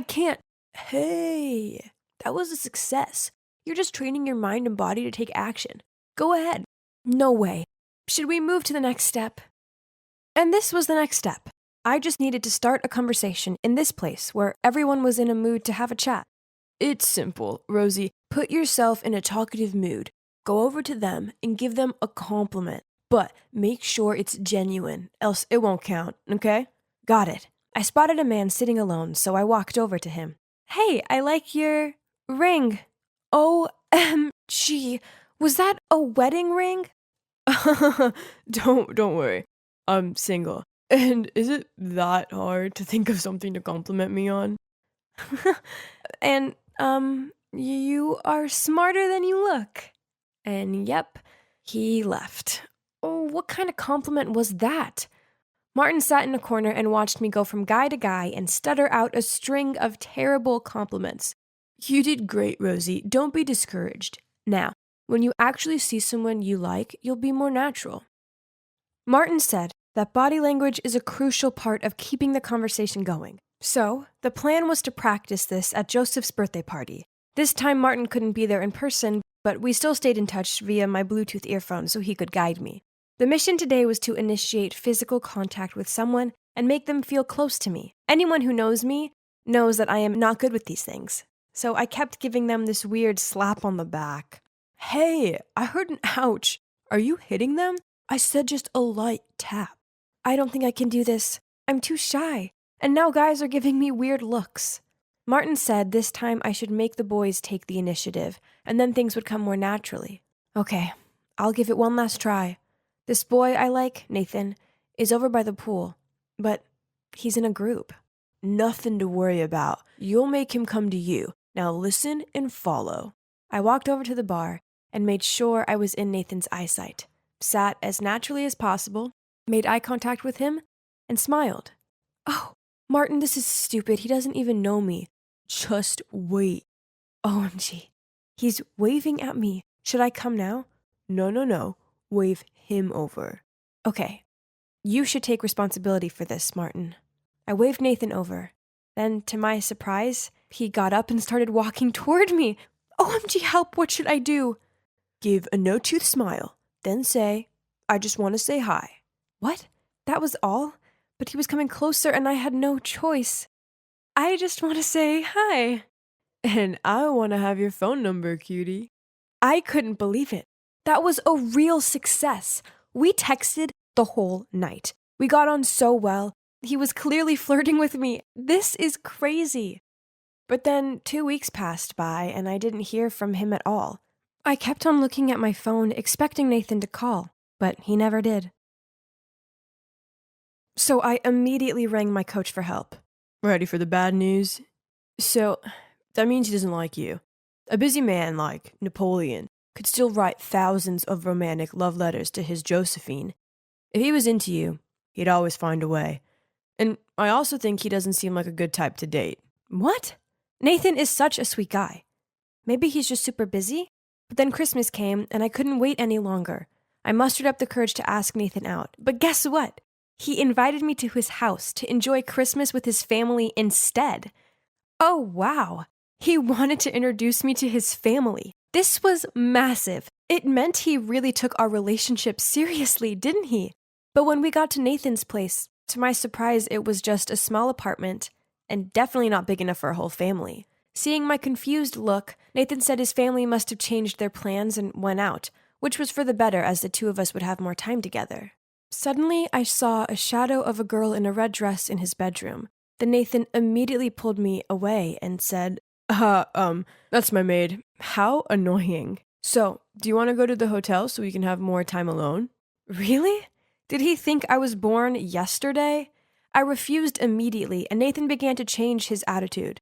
can't. Hey, that was a success. You're just training your mind and body to take action. Go ahead. No way. Should we move to the next step? And this was the next step. I just needed to start a conversation in this place where everyone was in a mood to have a chat. It's simple, Rosie. Put yourself in a talkative mood. Go over to them and give them a compliment. But make sure it's genuine, else it won't count, okay? Got it. I spotted a man sitting alone, so I walked over to him. Hey, I like your ring. OMG. Was that a wedding ring? Don't worry. I'm single. And is it that hard to think of something to compliment me on? And, you are smarter than you look. And yep, he left. Oh, what kind of compliment was that? Martin sat in a corner and watched me go from guy to guy and stutter out a string of terrible compliments. You did great, Rosie. Don't be discouraged. Now, when you actually see someone you like, you'll be more natural. Martin said that body language is a crucial part of keeping the conversation going. So, the plan was to practice this at Joseph's birthday party. This time Martin couldn't be there in person, but we still stayed in touch via my Bluetooth earphones so he could guide me. The mission today was to initiate physical contact with someone and make them feel close to me. Anyone who knows me knows that I am not good with these things. So I kept giving them this weird slap on the back. Hey, I heard an ouch. Are you hitting them? I said just a light tap. I don't think I can do this. I'm too shy. And now guys are giving me weird looks. Martin said this time I should make the boys take the initiative, and then things would come more naturally. Okay, I'll give it one last try. This boy I like, Nathan, is over by the pool, but he's in a group. Nothing to worry about. You'll make him come to you. Now listen and follow. I walked over to the bar and made sure I was in Nathan's eyesight, sat as naturally as possible, made eye contact with him, and smiled. Oh, Martin, this is stupid. He doesn't even know me. Just wait. OMG. He's waving at me. Should I come now? No. Wave him over. Okay. You should take responsibility for this, Martin. I waved Nathan over. Then, to my surprise, he got up and started walking toward me. OMG, help, what should I do? Give a no-tooth smile. Then say, I just want to say hi. What? That was all? But he was coming closer and I had no choice. I just want to say hi. And I want to have your phone number, cutie. I couldn't believe it. That was a real success. We texted the whole night. We got on so well. He was clearly flirting with me. This is crazy. But then 2 weeks passed by and I didn't hear from him at all. I kept on looking at my phone, expecting Nathan to call, but he never did. So I immediately rang my coach for help. Ready for the bad news? So, that means he doesn't like you. A busy man like Napoleon could still write thousands of romantic love letters to his Josephine. If he was into you, he'd always find a way. And I also think he doesn't seem like a good type to date. What? Nathan is such a sweet guy. Maybe he's just super busy? But then Christmas came, and I couldn't wait any longer. I mustered up the courage to ask Nathan out. But guess what? He invited me to his house to enjoy Christmas with his family instead. Oh, wow. He wanted to introduce me to his family. This was massive. It meant he really took our relationship seriously, didn't he? But when we got to Nathan's place, to my surprise, it was just a small apartment and definitely not big enough for a whole family. Seeing my confused look, Nathan said his family must have changed their plans and went out, which was for the better as the two of us would have more time together. Suddenly, I saw a shadow of a girl in a red dress in his bedroom. Then Nathan immediately pulled me away and said, That's my maid. How annoying. So, do you want to go to the hotel so we can have more time alone? Really? Did he think I was born yesterday? I refused immediately, and Nathan began to change his attitude.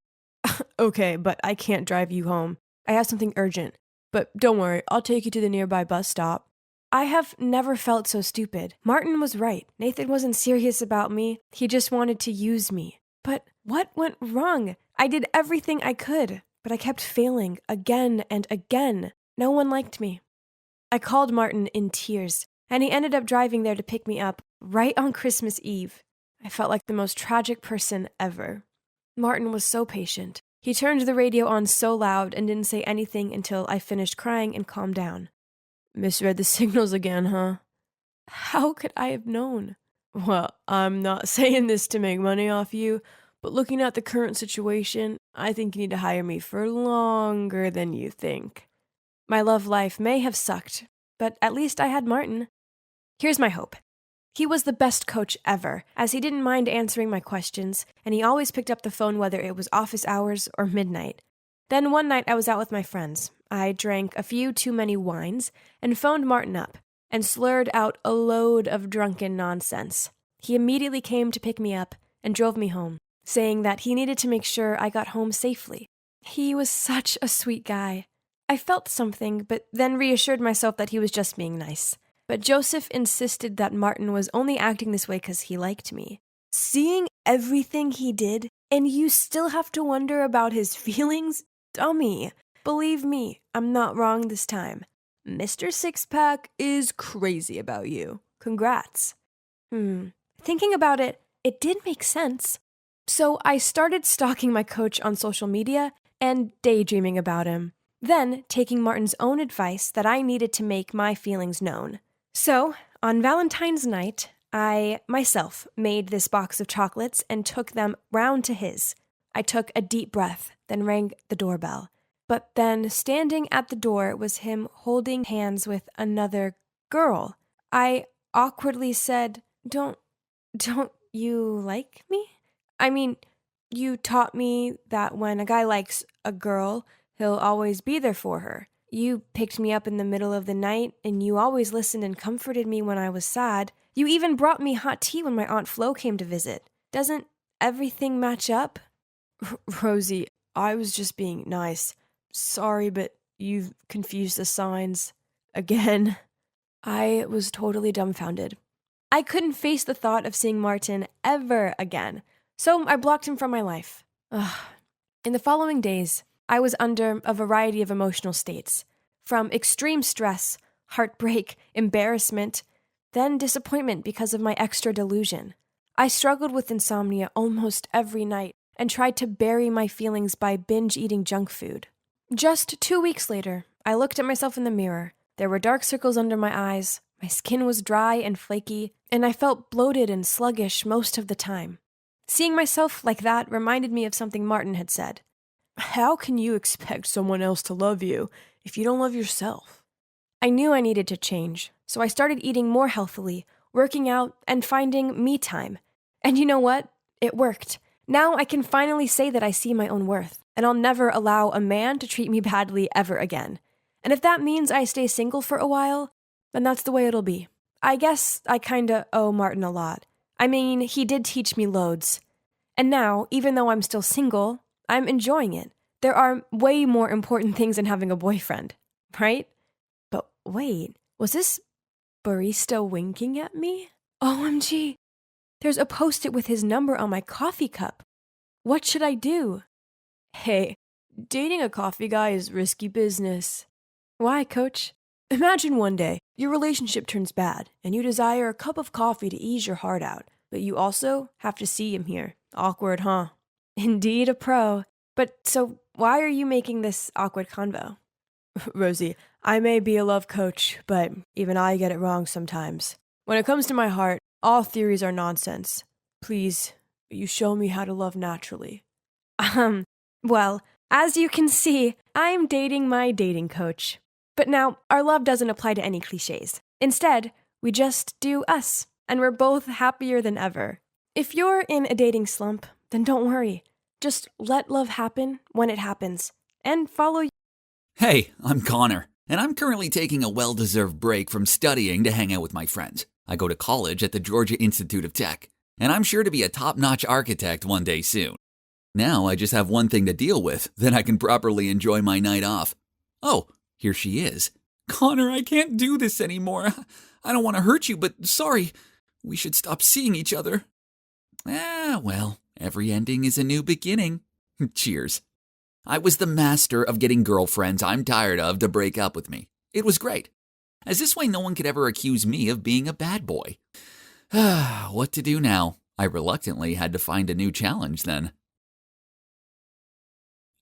Okay, but I can't drive you home. I have something urgent. But don't worry, I'll take you to the nearby bus stop. I have never felt so stupid. Martin was right. Nathan wasn't serious about me. He just wanted to use me. But what went wrong? I did everything I could, but I kept failing again and again. No one liked me. I called Martin in tears, and he ended up driving there to pick me up right on Christmas Eve. I felt like the most tragic person ever. Martin was so patient. He turned the radio on so loud and didn't say anything until I finished crying and calmed down. Misread the signals again, huh? How could I have known? Well, I'm not saying this to make money off you, but looking at the current situation, I think you need to hire me for longer than you think. My love life may have sucked, but at least I had Martin. Here's my hope. He was the best coach ever, as he didn't mind answering my questions, and he always picked up the phone whether it was office hours or midnight. Then one night I was out with my friends. I drank a few too many wines and phoned Martin up and slurred out a load of drunken nonsense. He immediately came to pick me up and drove me home, saying that he needed to make sure I got home safely. He was such a sweet guy. I felt something, but then reassured myself that he was just being nice. But Joseph insisted that Martin was only acting this way because he liked me. Seeing everything he did, and you still have to wonder about his feelings? Dummy. Believe me, I'm not wrong this time. Mr. Six-Pack is crazy about you. Congrats. Thinking about it, it did make sense. So I started stalking my coach on social media and daydreaming about him. Then taking Martin's own advice that I needed to make my feelings known. So, on Valentine's night, I myself made this box of chocolates and took them round to his. I took a deep breath, then rang the doorbell. But then, standing at the door was him holding hands with another girl. I awkwardly said, Don't you like me? I mean, you taught me that when a guy likes a girl, he'll always be there for her. You picked me up in the middle of the night, and you always listened and comforted me when I was sad. You even brought me hot tea when my Aunt Flo came to visit. Doesn't everything match up? Rosie, I was just being nice. Sorry, but you've confused the signs. Again. I was totally dumbfounded. I couldn't face the thought of seeing Martin ever again, so I blocked him from my life. In the following days, I was under a variety of emotional states, from extreme stress, heartbreak, embarrassment, then disappointment because of my extra delusion. I struggled with insomnia almost every night and tried to bury my feelings by binge-eating junk food. Just 2 weeks later, I looked at myself in the mirror. There were dark circles under my eyes, my skin was dry and flaky, and I felt bloated and sluggish most of the time. Seeing myself like that reminded me of something Martin had said. How can you expect someone else to love you if you don't love yourself? I knew I needed to change, so I started eating more healthily, working out, and finding me time. And you know what? It worked. Now I can finally say that I see my own worth, and I'll never allow a man to treat me badly ever again. And if that means I stay single for a while, then that's the way it'll be. I guess I kinda owe Martin a lot. I mean, he did teach me loads. And now, even though I'm still single, I'm enjoying it. There are way more important things than having a boyfriend, right? But wait, was this barista winking at me? OMG, there's a post-it with his number on my coffee cup. What should I do? Hey, dating a coffee guy is risky business. Why, coach? Imagine one day your relationship turns bad and you desire a cup of coffee to ease your heart out, but you also have to see him here. Awkward, huh? Indeed a pro. But so why are you making this awkward convo? Rosie, I may be a love coach, but even I get it wrong sometimes. When it comes to my heart, all theories are nonsense. Please, you show me how to love naturally. Well, as you can see, I'm dating my dating coach. But now, our love doesn't apply to any cliches. Instead, we just do us, and we're both happier than ever. If you're in a dating slump, then don't worry. Just let love happen when it happens, and follow. Hey, I'm Connor, and I'm currently taking a well-deserved break from studying to hang out with my friends. I go to college at the Georgia Institute of Tech, and I'm sure to be a top-notch architect one day soon. Now I just have one thing to deal with, then I can properly enjoy my night off. Oh, here she is. Connor, I can't do this anymore. I don't want to hurt you, but sorry. We should stop seeing each other. Well, every ending is a new beginning. Cheers. I was the master of getting girlfriends I'm tired of to break up with me. It was great, as this way no one could ever accuse me of being a bad boy. What to do now? I reluctantly had to find a new challenge then.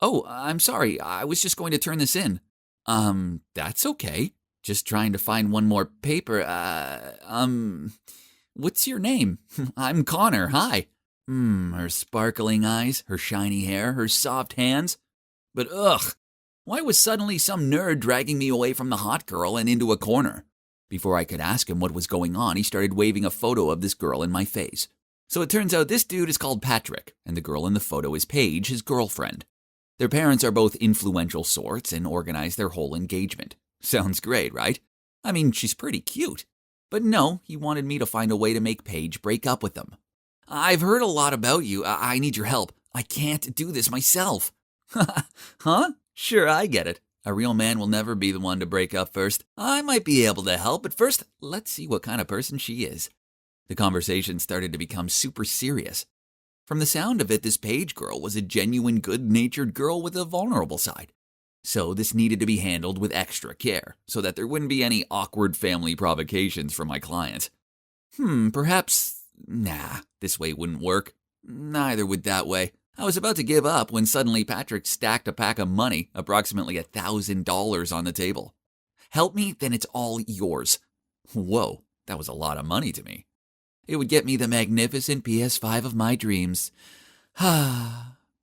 Oh, I'm sorry. I was just going to turn this in. That's okay. Just trying to find one more paper. What's your name? I'm Connor. Hi. Her sparkling eyes, her shiny hair, her soft hands. But why was suddenly some nerd dragging me away from the hot girl and into a corner? Before I could ask him what was going on, he started waving a photo of this girl in my face. So it turns out this dude is called Patrick, and the girl in the photo is Paige, his girlfriend. Their parents are both influential sorts and organize their whole engagement. Sounds great, right? I mean, she's pretty cute. But no, he wanted me to find a way to make Paige break up with them. I've heard a lot about you. I need your help. I can't do this myself. Huh? Sure, I get it. A real man will never be the one to break up first. I might be able to help, but first, let's see what kind of person she is. The conversation started to become super serious. From the sound of it, this Paige girl was a genuine good-natured girl with a vulnerable side. So this needed to be handled with extra care, so that there wouldn't be any awkward family provocations from my clients. Perhaps... Nah, this way wouldn't work. Neither would that way. I was about to give up when suddenly Patrick stacked a pack of money, approximately $1,000 on the table. Help me, then it's all yours. Whoa, that was a lot of money to me. It would get me the magnificent PS5 of my dreams.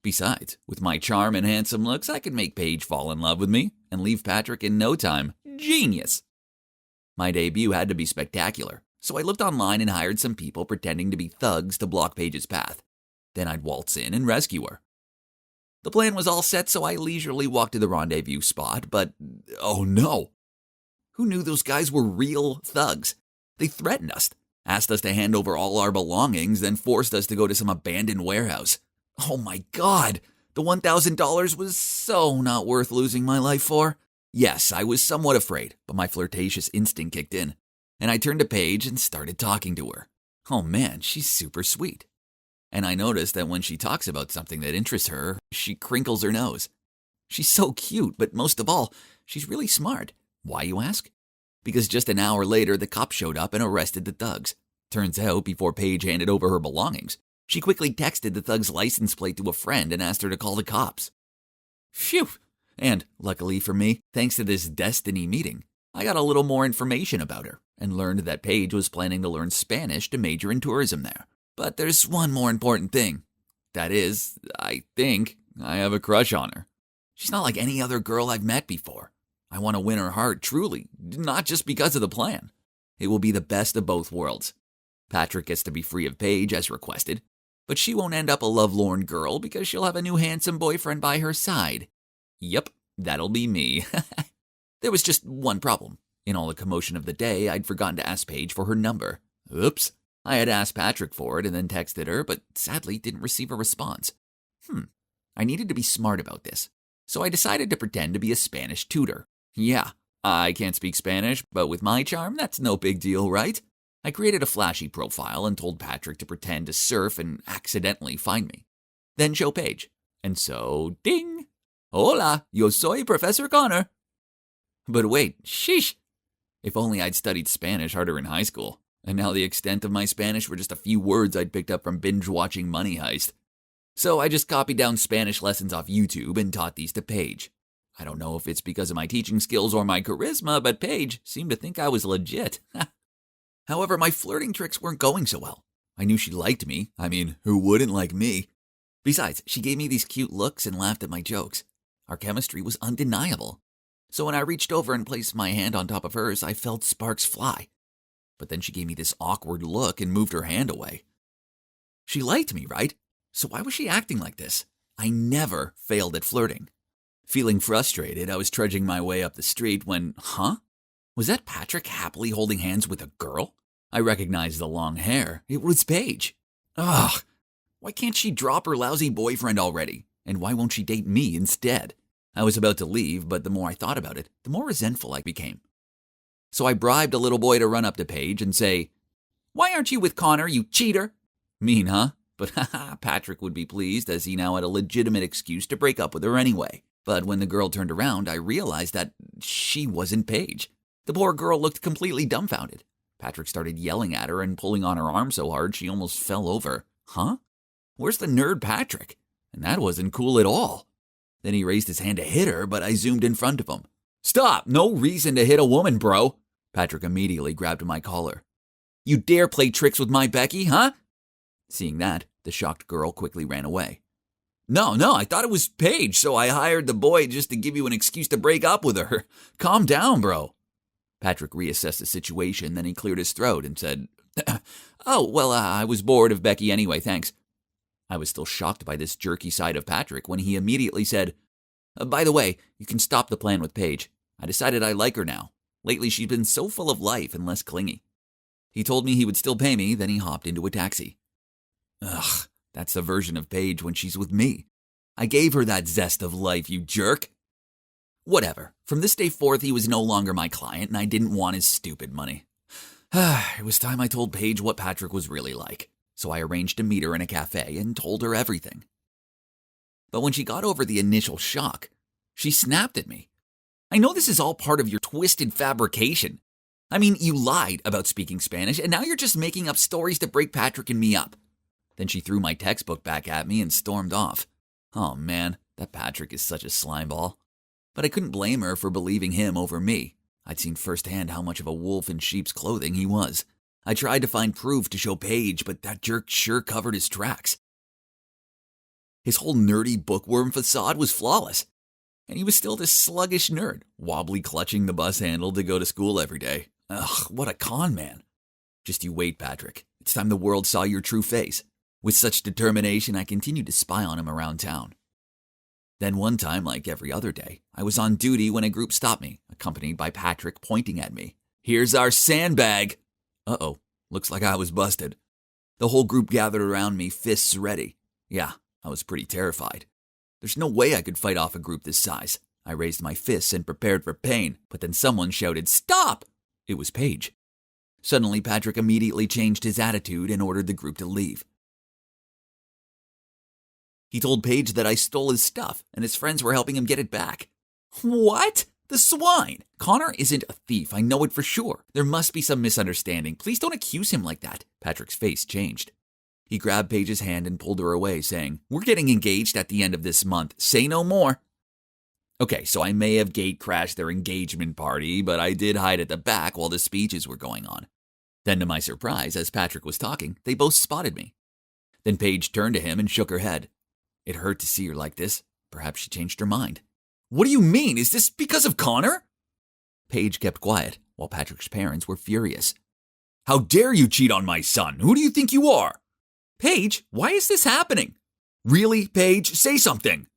Besides, with my charm and handsome looks, I could make Paige fall in love with me and leave Patrick in no time. Genius! My debut had to be spectacular, so I looked online and hired some people pretending to be thugs to block Paige's path. Then I'd waltz in and rescue her. The plan was all set, so I leisurely walked to the rendezvous spot, but oh no! Who knew those guys were real thugs? They threatened us, asked us to hand over all our belongings, then forced us to go to some abandoned warehouse. Oh my God! The $1,000 was so not worth losing my life for. Yes, I was somewhat afraid, but my flirtatious instinct kicked in, and I turned to Paige and started talking to her. Oh man, she's super sweet. And I noticed that when she talks about something that interests her, she crinkles her nose. She's so cute, but most of all, she's really smart. Why, you ask? Because just an hour later, the cops showed up and arrested the thugs. Turns out, before Paige handed over her belongings, she quickly texted the thug's license plate to a friend and asked her to call the cops. Phew! And, luckily for me, thanks to this destiny meeting, I got a little more information about her and learned that Paige was planning to learn Spanish to major in tourism there. But there's one more important thing. That is, I think I have a crush on her. She's not like any other girl I've met before. I want to win her heart, truly, not just because of the plan. It will be the best of both worlds. Patrick gets to be free of Paige as requested, but she won't end up a lovelorn girl because she'll have a new handsome boyfriend by her side. Yep, that'll be me. There was just one problem. In all the commotion of the day, I'd forgotten to ask Paige for her number. Oops. I had asked Patrick for it and then texted her, but sadly didn't receive a response. I needed to be smart about this, so I decided to pretend to be a Spanish tutor. Yeah, I can't speak Spanish, but with my charm, that's no big deal, right? I created a flashy profile and told Patrick to pretend to surf and accidentally find me. Then show Paige. And so, ding! Hola, yo soy Professor Connor. But wait, sheesh! If only I'd studied Spanish harder in high school, and now the extent of my Spanish were just a few words I'd picked up from binge-watching Money Heist. So I just copied down Spanish lessons off YouTube and taught these to Paige. I don't know if it's because of my teaching skills or my charisma, but Paige seemed to think I was legit. However, my flirting tricks weren't going so well. I knew she liked me. I mean, who wouldn't like me? Besides, she gave me these cute looks and laughed at my jokes. Our chemistry was undeniable. So when I reached over and placed my hand on top of hers, I felt sparks fly. But then she gave me this awkward look and moved her hand away. She liked me, right? So why was she acting like this? I never failed at flirting. Feeling frustrated, I was trudging my way up the street when, was that Patrick happily holding hands with a girl? I recognized the long hair. It was Paige. Ugh, why can't she drop her lousy boyfriend already? And why won't she date me instead? I was about to leave, but the more I thought about it, the more resentful I became. So I bribed a little boy to run up to Paige and say, "Why aren't you with Connor, you cheater?" Mean, huh? But Patrick would be pleased as he now had a legitimate excuse to break up with her anyway. But when the girl turned around, I realized that she wasn't Paige. The poor girl looked completely dumbfounded. Patrick started yelling at her and pulling on her arm so hard she almost fell over. Where's the nerd Patrick? And that wasn't cool at all. Then he raised his hand to hit her, but I zoomed in front of him. "Stop! No reason to hit a woman, bro!" Patrick immediately grabbed my collar. "You dare play tricks with my Becky, huh?" Seeing that, the shocked girl quickly ran away. No, I thought it was Paige, so I hired the boy just to give you an excuse to break up with her. Calm down, bro." Patrick reassessed the situation, then he cleared his throat and said, "Oh, well, I was bored of Becky anyway, thanks." I was still shocked by this jerky side of Patrick when he immediately said, "By the way, you can stop the plan with Paige. I decided I like her now. Lately, she's been so full of life and less clingy." He told me he would still pay me, then he hopped into a taxi. Ugh, that's the version of Paige when she's with me. I gave her that zest of life, you jerk. Whatever. From this day forth, he was no longer my client, and I didn't want his stupid money. It was time I told Paige what Patrick was really like, so I arranged to meet her in a cafe and told her everything. But when she got over the initial shock, she snapped at me. "I know this is all part of your twisted fabrication. I mean, you lied about speaking Spanish, and now you're just making up stories to break Patrick and me up." Then she threw my textbook back at me and stormed off. Oh man, that Patrick is such a slimeball. But I couldn't blame her for believing him over me. I'd seen firsthand how much of a wolf in sheep's clothing he was. I tried to find proof to show Paige, but that jerk sure covered his tracks. His whole nerdy bookworm facade was flawless. And he was still this sluggish nerd, wobbly clutching the bus handle to go to school every day. Ugh, what a con man. Just you wait, Patrick. It's time the world saw your true face. With such determination, I continued to spy on him around town. Then one time, like every other day, I was on duty when a group stopped me, accompanied by Patrick pointing at me. "Here's our sandbag." Uh-oh, looks like I was busted. The whole group gathered around me, fists ready. Yeah, I was pretty terrified. There's no way I could fight off a group this size. I raised my fists and prepared for pain, but then someone shouted, "Stop!" It was Paige. Suddenly, Patrick immediately changed his attitude and ordered the group to leave. He told Paige that I stole his stuff and his friends were helping him get it back. What? The swine! Connor isn't a thief, I know it for sure. There must be some misunderstanding. Please don't accuse him like that. Patrick's face changed. He grabbed Paige's hand and pulled her away, saying, "We're getting engaged at the end of this month. Say no more." Okay, so I may have gate crashed their engagement party, but I did hide at the back while the speeches were going on. Then to my surprise, as Patrick was talking, they both spotted me. Then Paige turned to him and shook her head. It hurt to see her like this. Perhaps she changed her mind. "What do you mean? Is this because of Connor?" Paige kept quiet, while Patrick's parents were furious. "How dare you cheat on my son? Who do you think you are?" "Paige, why is this happening?" "Really, Paige? Say something."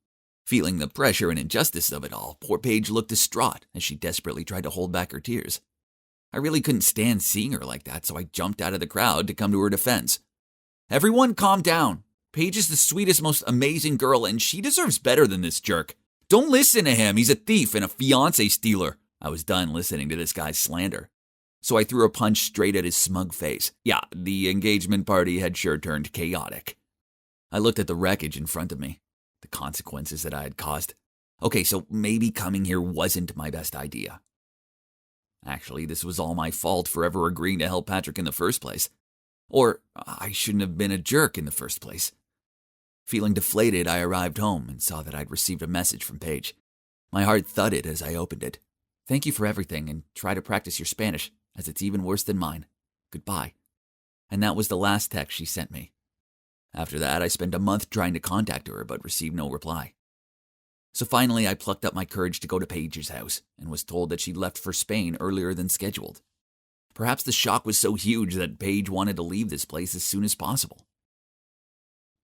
Feeling the pressure and injustice of it all, poor Paige looked distraught as she desperately tried to hold back her tears. I really couldn't stand seeing her like that, so I jumped out of the crowd to come to her defense. Everyone calm down. Paige is the sweetest, most amazing girl, and she deserves better than this jerk. Don't listen to him. He's a thief and a fiancé stealer. I was done listening to this guy's slander. So I threw a punch straight at his smug face. Yeah, the engagement party had sure turned chaotic. I looked at the wreckage in front of me, the consequences that I had caused. Okay, so maybe coming here wasn't my best idea. Actually, this was all my fault for ever agreeing to help Patrick in the first place. Or I shouldn't have been a jerk in the first place. Feeling deflated, I arrived home and saw that I'd received a message from Paige. My heart thudded as I opened it. Thank you for everything, and try to practice your Spanish, as it's even worse than mine. Goodbye. And that was the last text she sent me. After that, I spent a month trying to contact her, but received no reply. So finally, I plucked up my courage to go to Paige's house, and was told that she'd left for Spain earlier than scheduled. Perhaps the shock was so huge that Paige wanted to leave this place as soon as possible.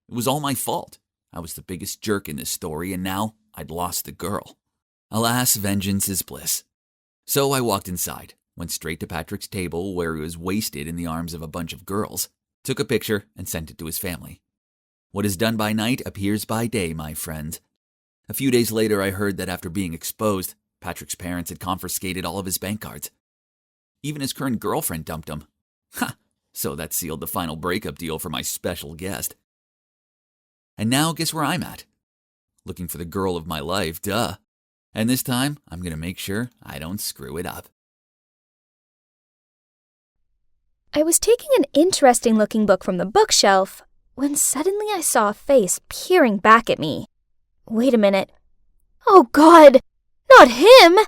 It was all my fault. I was the biggest jerk in this story, and now I'd lost the girl. Alas, vengeance is bliss. So I walked inside, went straight to Patrick's table where he was wasted in the arms of a bunch of girls, took a picture, and sent it to his family. What is done by night appears by day, my friend. A few days later, I heard that after being exposed, Patrick's parents had confiscated all of his bank cards. Even his current girlfriend dumped him. Ha! So that sealed the final breakup deal for my special guest. And now guess where I'm at? Looking for the girl of my life, duh. And this time, I'm going to make sure I don't screw it up. I was taking an interesting-looking book from the bookshelf when suddenly I saw a face peering back at me. Wait a minute. Oh, God! Not him!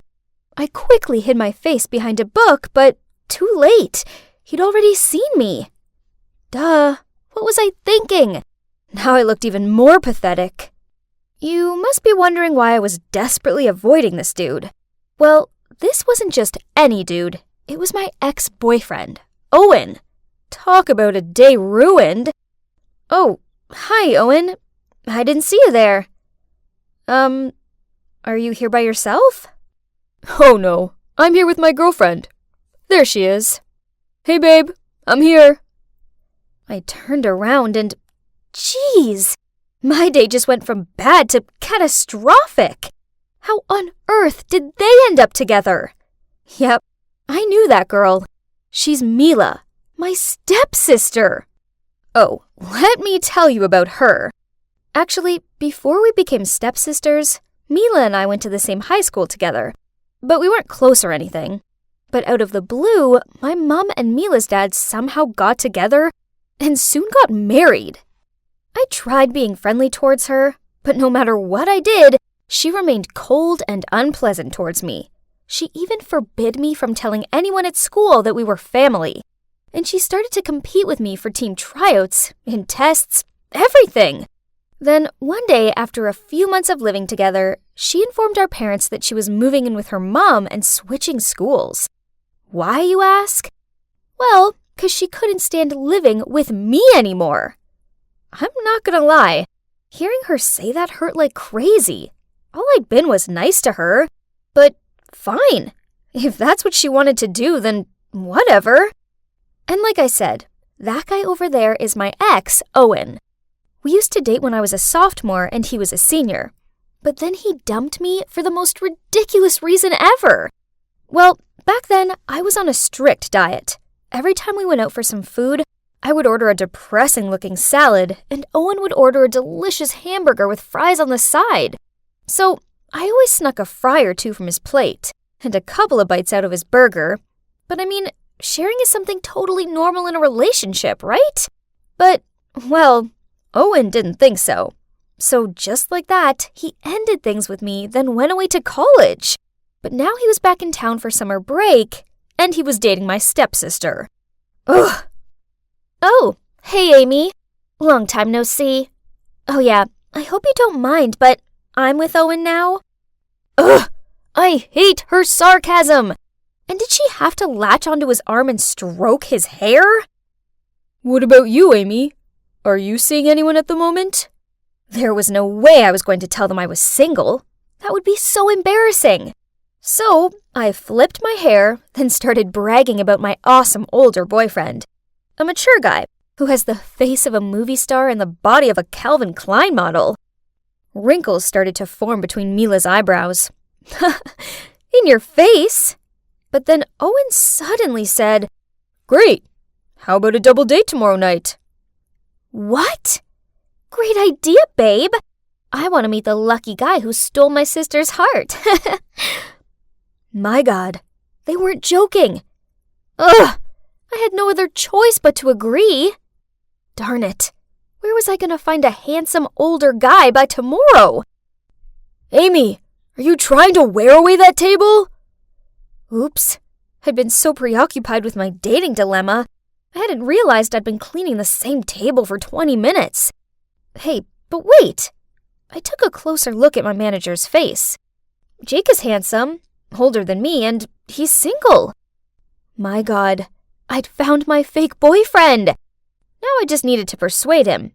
I quickly hid my face behind a book, but too late. He'd already seen me. Duh. What was I thinking? Now I looked even more pathetic. You must be wondering why I was desperately avoiding this dude. Well, this wasn't just any dude. It was my ex-boyfriend, Owen. Talk about a day ruined. Oh, hi, Owen. I didn't see you there. Are you here by yourself? Oh no, I'm here with my girlfriend. There she is. Hey babe, I'm here. I turned around and... Jeez! My day just went from bad to catastrophic. How on earth did they end up together? Yep, I knew that girl. She's Mila, my stepsister. Oh, let me tell you about her. Actually, before we became stepsisters, Mila and I went to the same high school together, but we weren't close or anything. But out of the blue, my mom and Mila's dad somehow got together and soon got married. I tried being friendly towards her, but no matter what I did, she remained cold and unpleasant towards me. She even forbid me from telling anyone at school that we were family. And she started to compete with me for team tryouts, in tests, everything. Then one day, after a few months of living together, she informed our parents that she was moving in with her mom and switching schools. Why, you ask? Well, 'cause she couldn't stand living with me anymore. I'm not gonna lie, hearing her say that hurt like crazy. All I'd been was nice to her, but fine. If that's what she wanted to do, then whatever. And like I said, that guy over there is my ex, Owen. We used to date when I was a sophomore and he was a senior. But then he dumped me for the most ridiculous reason ever. Well, back then, I was on a strict diet. Every time we went out for some food, I would order a depressing-looking salad, and Owen would order a delicious hamburger with fries on the side. So I always snuck a fry or two from his plate, and a couple of bites out of his burger. But I mean, sharing is something totally normal in a relationship, right? But, well, Owen didn't think so. So just like that, he ended things with me, then went away to college. But now he was back in town for summer break, and he was dating my stepsister. Ugh! Oh, hey Amy. Long time no see. Oh yeah, I hope you don't mind, but I'm with Owen now. Ugh! I hate her sarcasm! And did she have to latch onto his arm and stroke his hair? What about you, Amy? Are you seeing anyone at the moment? There was no way I was going to tell them I was single. That would be so embarrassing. So I flipped my hair, then started bragging about my awesome older boyfriend. A mature guy who has the face of a movie star and the body of a Calvin Klein model. Wrinkles started to form between Mila's eyebrows. In your face? But then Owen suddenly said, Great! How about a double date tomorrow night? What? Great idea, babe! I want to meet the lucky guy who stole my sister's heart. My God, they weren't joking. Ugh! I had no other choice but to agree. Darn it. Where was I going to find a handsome older guy by tomorrow? Amy, are you trying to wear away that table? Oops. I'd been so preoccupied with my dating dilemma, I hadn't realized I'd been cleaning the same table for 20 minutes. Hey, but wait. I took a closer look at my manager's face. Jake is handsome, older than me, and he's single. My God, I'd found my fake boyfriend. Now I just needed to persuade him.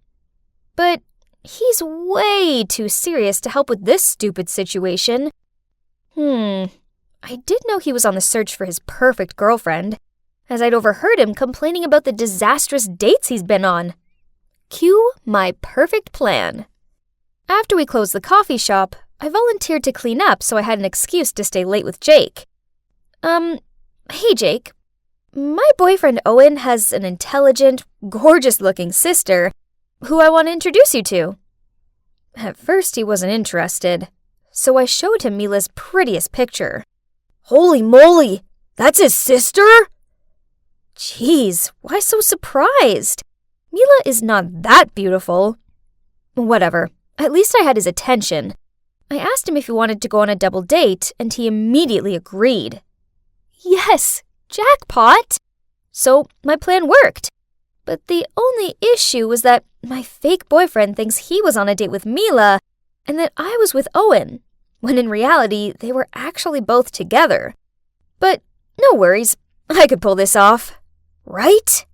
But he's way too serious to help with this stupid situation. I did know he was on the search for his perfect girlfriend, as I'd overheard him complaining about the disastrous dates he's been on. Cue my perfect plan. After we closed the coffee shop, I volunteered to clean up so I had an excuse to stay late with Jake. Hey Jake. My boyfriend Owen has an intelligent, gorgeous-looking sister who I want to introduce you to. At first he wasn't interested, so I showed him Mila's prettiest picture. Holy moly! That's his sister? Jeez, why so surprised? Mila is not that beautiful. Whatever, at least I had his attention. I asked him if he wanted to go on a double date, and he immediately agreed. Yes, jackpot! So my plan worked. But the only issue was that my fake boyfriend thinks he was on a date with Mila, and that I was with Owen, when in reality they were actually both together. But no worries, I could pull this off. Right?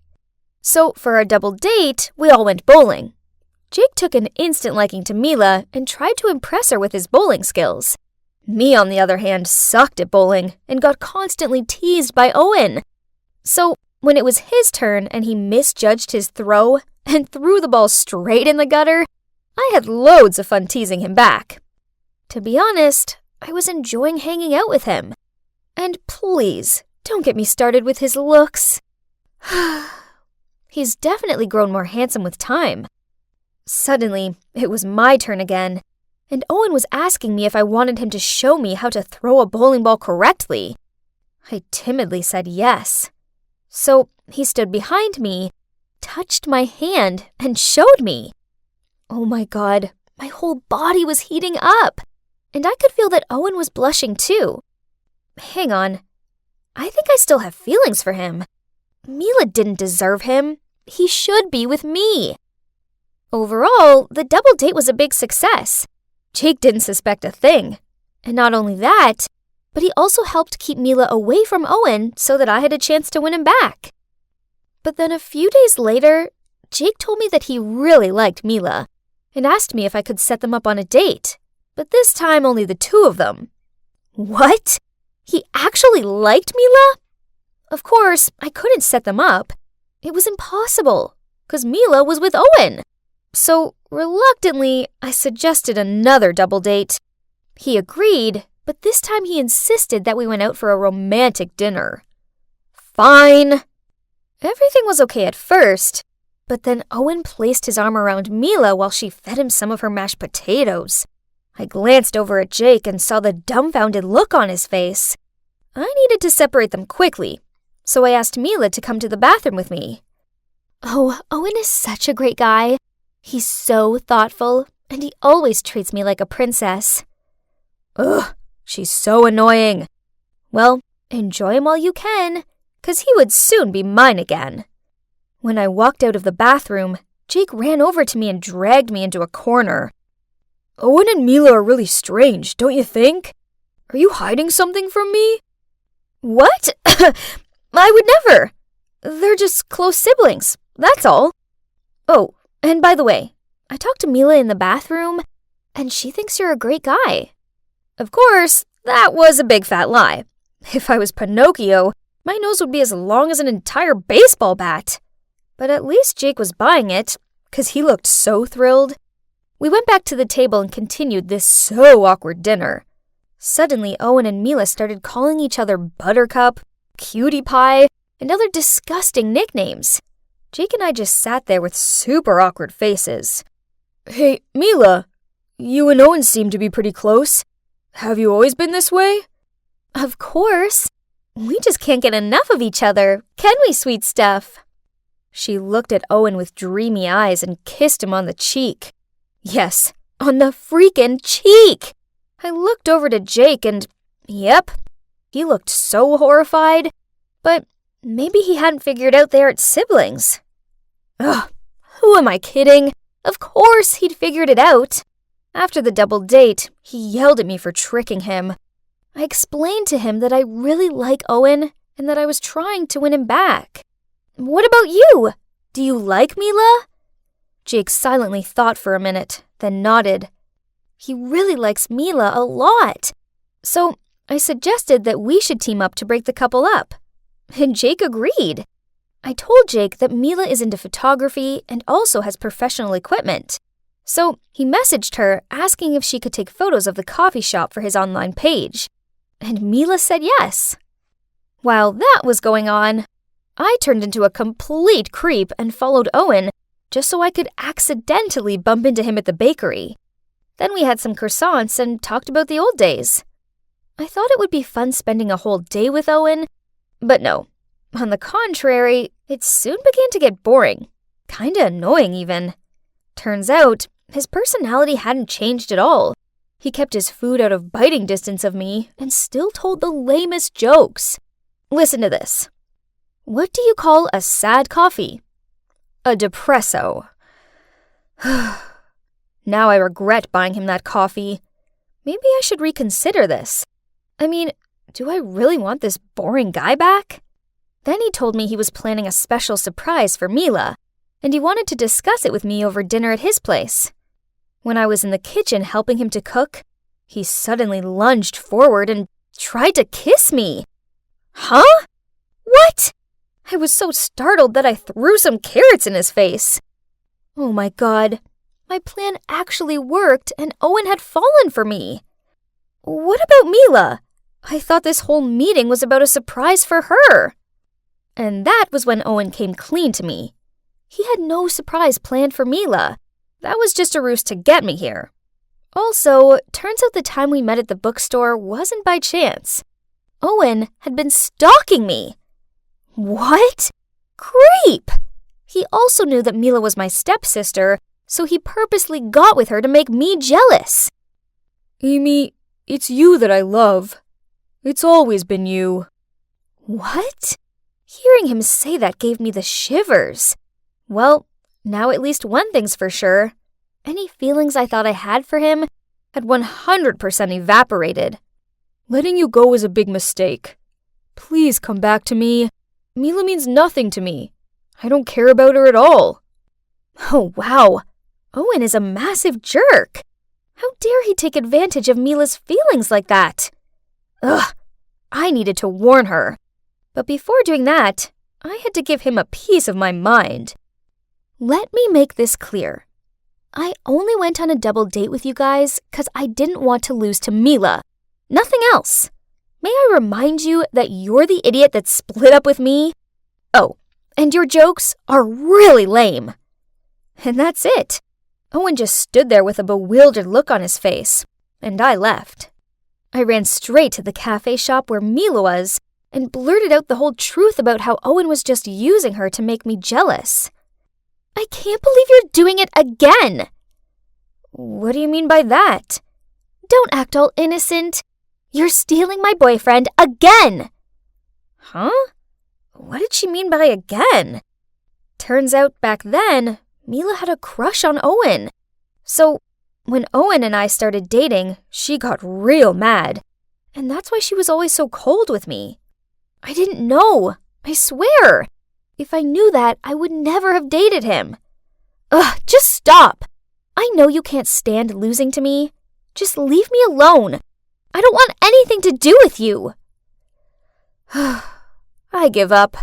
So for our double date, we all went bowling. Jake took an instant liking to Mila and tried to impress her with his bowling skills. Me, on the other hand, sucked at bowling and got constantly teased by Owen. So when it was his turn and he misjudged his throw and threw the ball straight in the gutter, I had loads of fun teasing him back. To be honest, I was enjoying hanging out with him. And please, don't get me started with his looks. He's definitely grown more handsome with time. Suddenly, it was my turn again, and Owen was asking me if I wanted him to show me how to throw a bowling ball correctly. I timidly said yes. So he stood behind me, touched my hand, and showed me. Oh my God, my whole body was heating up, and I could feel that Owen was blushing too. Hang on, I think I still have feelings for him. Mila didn't deserve him. He should be with me. Overall, the double date was a big success. Jake didn't suspect a thing. And not only that, but he also helped keep Mila away from Owen so that I had a chance to win him back. But then a few days later, Jake told me that he really liked Mila and asked me if I could set them up on a date, but this time only the two of them. What? He actually liked Mila? Of course, I couldn't set them up. It was impossible, because Mila was with Owen. So, reluctantly, I suggested another double date. He agreed, but this time he insisted that we went out for a romantic dinner. Fine. Everything was okay at first, but then Owen placed his arm around Mila while she fed him some of her mashed potatoes. I glanced over at Jake and saw the dumbfounded look on his face. I needed to separate them quickly, so I asked Mila to come to the bathroom with me. Oh, Owen is such a great guy. He's so thoughtful, and he always treats me like a princess. Ugh, she's so annoying. Well, enjoy him while you can, 'cause he would soon be mine again. When I walked out of the bathroom, Jake ran over to me and dragged me into a corner. Owen and Mila are really strange, don't you think? Are you hiding something from me? What? I would never. They're just close siblings, that's all. Oh, and by the way, I talked to Mila in the bathroom, and she thinks you're a great guy. Of course, That was a big fat lie. If I was Pinocchio, my nose would be as long as an entire baseball bat. But at least Jake was buying it, 'cause he looked so thrilled. We went back to the table and continued this so awkward dinner. Suddenly, Owen and Mila started calling each other Buttercup, Cutie Pie, and other disgusting nicknames. Jake and I just sat there with super awkward faces. Hey, Mila, you and Owen seem to be pretty close. Have you always been this way? Of course. We just can't get enough of each other, can we, sweet stuff? She looked at Owen with dreamy eyes and kissed him on the cheek. Yes, on the freaking cheek! I looked over to Jake and, yep, he looked so horrified, but maybe he hadn't figured out they aren't siblings. Ugh, who am I kidding? Of course he'd figured it out. After the double date, he yelled at me for tricking him. I explained to him that I really like Owen and that I was trying to win him back. What about you? Do you like Mila? Jake silently thought for a minute, then nodded. He really likes Mila a lot. So I suggested that we should team up to break the couple up. And Jake agreed. I told Jake that Mila is into photography and also has professional equipment. So he messaged her asking if she could take photos of the coffee shop for his online page. And Mila said yes. While that was going on, I turned into a complete creep and followed Owen just so I could accidentally bump into him at the bakery. Then we had some croissants and talked about the old days. I thought it would be fun spending a whole day with Owen, but no. On the contrary, it soon began to get boring. Kinda annoying even. Turns out, his personality hadn't changed at all. He kept his food out of biting distance of me and still told the lamest jokes. Listen to this. What do you call a sad coffee? A depresso. Now I regret buying him that coffee. Maybe I should reconsider this. I mean, do I really want this boring guy back? Then he told me he was planning a special surprise for Mila, and he wanted to discuss it with me over dinner at his place. When I was in the kitchen helping him to cook, he suddenly lunged forward and tried to kiss me. Huh? What? I was so startled that I threw some carrots in his face. Oh my God. My plan actually worked and Owen had fallen for me. What about Mila? I thought this whole meeting was about a surprise for her. And that was when Owen came clean to me. He had no surprise planned for Mila. That was just a ruse to get me here. Also, turns out the time we met at the bookstore wasn't by chance. Owen had been stalking me. What? Creep! He also knew that Mila was my stepsister, so he purposely got with her to make me jealous. Amy, it's you that I love. It's always been you. What? Hearing him say that gave me the shivers. Well, now at least one thing's for sure. Any feelings I thought I had for him had 100% evaporated. Letting you go was a big mistake. Please come back to me. Mila means nothing to me. I don't care about her at all. Oh, wow. Owen is a massive jerk. How dare he take advantage of Mila's feelings like that? Ugh, I needed to warn her. But before doing that, I had to give him a piece of my mind. Let me make this clear. I only went on a double date with you guys because I didn't want to lose to Mila. Nothing else. May I remind you that you're the idiot that split up with me? Oh, and your jokes are really lame. And that's it. Owen just stood there with a bewildered look on his face, and I left. I ran straight to the cafe shop where Mila was and blurted out the whole truth about how Owen was just using her to make me jealous. I can't believe you're doing it again. What do you mean by that? Don't act all innocent. You're stealing my boyfriend again. Huh? What did she mean by again? Turns out back then, Mila had a crush on Owen. So when Owen and I started dating, she got real mad. And that's why she was always so cold with me. I didn't know. I swear. If I knew that, I would never have dated him. Ugh, just stop. I know you can't stand losing to me. Just leave me alone. I don't want anything to do with you. I give up.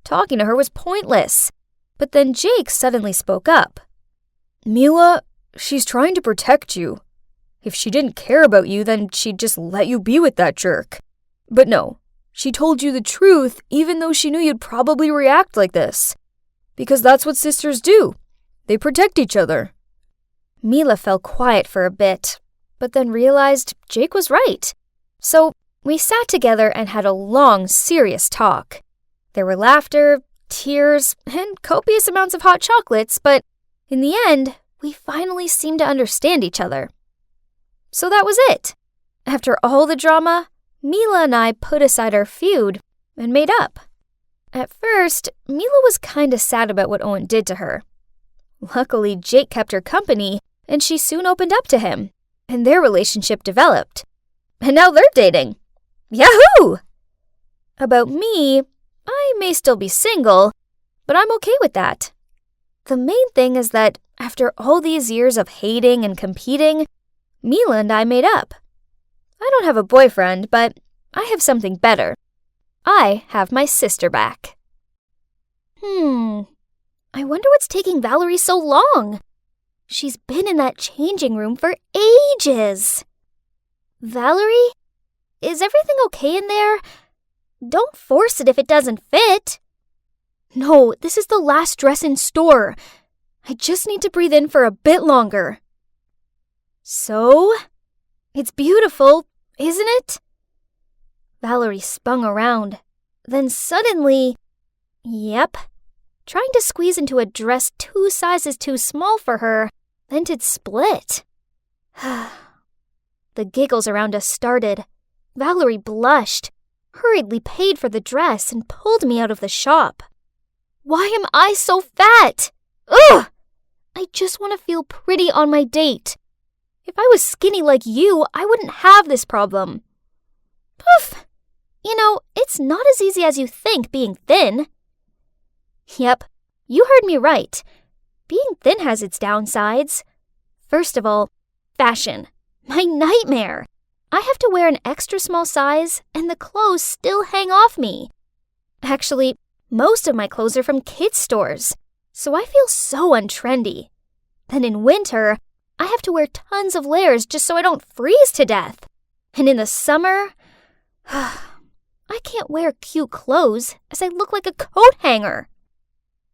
Talking to her was pointless. But then Jake suddenly spoke up. Mila, she's trying to protect you. If she didn't care about you, then she'd just let you be with that jerk. But no, she told you the truth even though she knew you'd probably react like this. Because that's what sisters do. They protect each other. Mila fell quiet for a bit, but then realized Jake was right. So we sat together and had a long, serious talk. There were laughter, tears, and copious amounts of hot chocolates, but in the end, we finally seemed to understand each other. So that was it. After all the drama, Mila and I put aside our feud and made up. At first, Mila was kinda sad about what Owen did to her. Luckily, Jake kept her company, and she soon opened up to him, and their relationship developed. And now they're dating. Yahoo! About me, I may still be single, but I'm okay with that. The main thing is that after all these years of hating and competing, Mila and I made up. I don't have a boyfriend, but I have something better. I have my sister back. I wonder what's taking Valerie so long. She's been in that changing room for ages. Valerie? Is everything okay in there? Don't force it if it doesn't fit. No, this is the last dress in store. I just need to breathe in for a bit longer. So? It's beautiful, isn't it? Valerie spun around. Then suddenly, yep, trying to squeeze into a dress 2 sizes too small for her, then it'd split. The giggles around us started. Valerie blushed, hurriedly paid for the dress, and pulled me out of the shop. Why am I so fat? Ugh! I just want to feel pretty on my date. If I was skinny like you, I wouldn't have this problem. Poof! You know, it's not as easy as you think being thin. Yep, you heard me right. Being thin has its downsides. First of all, fashion. My nightmare. I have to wear an extra small size, and the clothes still hang off me. Actually, most of my clothes are from kids' stores, so I feel so untrendy. Then in winter, I have to wear tons of layers just so I don't freeze to death. And in the summer, I can't wear cute clothes as I look like a coat hanger.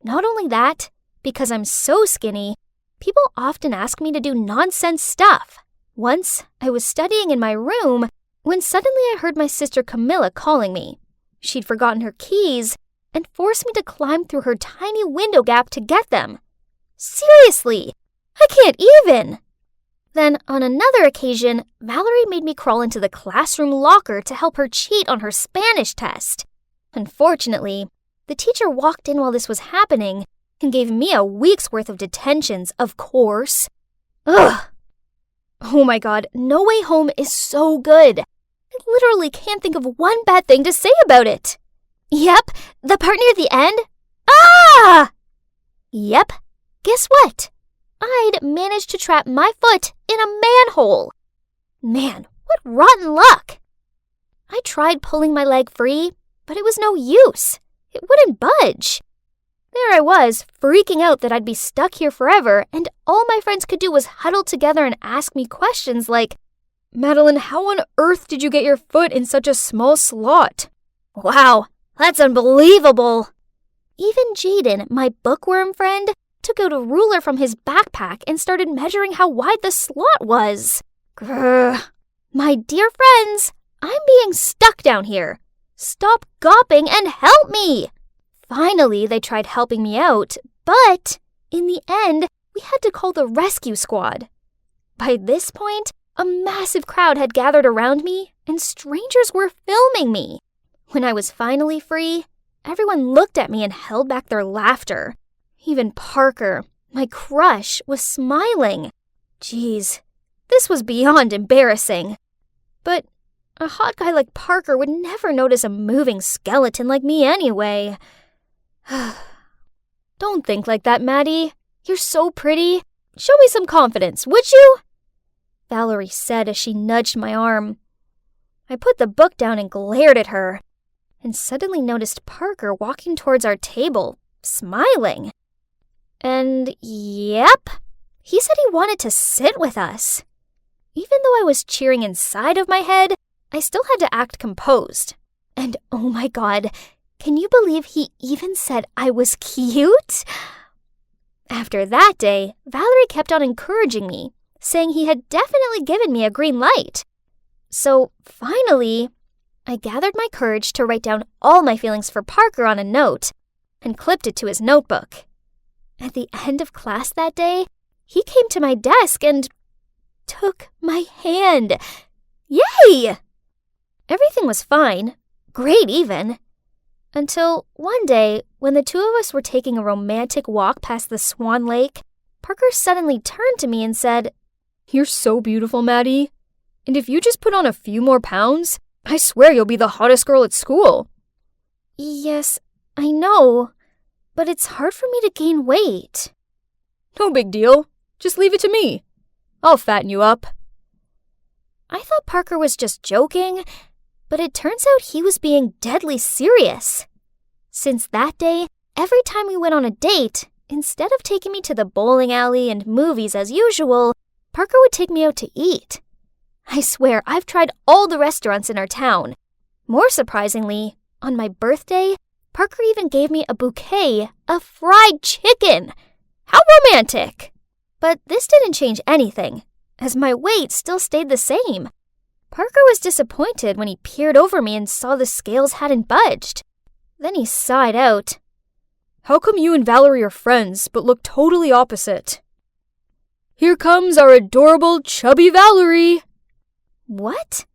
Not only that, because I'm so skinny, people often ask me to do nonsense stuff. Once, I was studying in my room when suddenly I heard my sister Camilla calling me. She'd forgotten her keys and forced me to climb through her tiny window gap to get them. Seriously, I can't even. Then, on another occasion, Valerie made me crawl into the classroom locker to help her cheat on her Spanish test. Unfortunately, the teacher walked in while this was happening and gave me a week's worth of detentions, of course. Ugh! Oh my god, No Way Home is so good. I literally can't think of one bad thing to say about it. Yep, the part near the end. Ah! Yep, guess what? I'd managed to trap my foot in a manhole. Man, what rotten luck. I tried pulling my leg free, but it was no use. It wouldn't budge. There I was, freaking out that I'd be stuck here forever, and all my friends could do was huddle together and ask me questions like, Madeline, how on earth did you get your foot in such a small slot? Wow, that's unbelievable. Even Jaden, my bookworm friend, took out a ruler from his backpack and started measuring how wide the slot was. Grr. My dear friends, I'm being stuck down here. Stop gawping and help me. Finally, they tried helping me out, but in the end, we had to call the rescue squad. By this point, a massive crowd had gathered around me, and strangers were filming me. When I was finally free, everyone looked at me and held back their laughter. Even Parker, my crush, was smiling. Geez, this was beyond embarrassing. But a hot guy like Parker would never notice a moving skeleton like me anyway. Don't think like that, Maddie. You're so pretty. Show me some confidence, would you? Valerie said as she nudged my arm. I put the book down and glared at her, and suddenly noticed Parker walking towards our table, smiling. And yep, he said he wanted to sit with us. Even though I was cheering inside of my head, I still had to act composed. And oh my god, can you believe he even said I was cute? After that day, Valerie kept on encouraging me, saying he had definitely given me a green light. So finally, I gathered my courage to write down all my feelings for Parker on a note and clipped it to his notebook. At the end of class that day, he came to my desk and took my hand. Yay! Everything was fine, great even, until one day when the two of us were taking a romantic walk past the Swan Lake, Parker suddenly turned to me and said, "You're so beautiful, Maddie. And if you just put on a few more pounds, I swear you'll be the hottest girl at school." "Yes, I know, but it's hard for me to gain weight." "No big deal. Just leave it to me. I'll fatten you up." I thought Parker was just joking, but it turns out he was being deadly serious. Since that day, every time we went on a date, instead of taking me to the bowling alley and movies as usual, Parker would take me out to eat. I swear, I've tried all the restaurants in our town. More surprisingly, on my birthday, Parker even gave me a bouquet of fried chicken. How romantic! But this didn't change anything, as my weight still stayed the same. Parker was disappointed when he peered over me and saw the scales hadn't budged. Then he sighed out. "How come you and Valerie are friends, but look totally opposite? Here comes our adorable, chubby Valerie." What?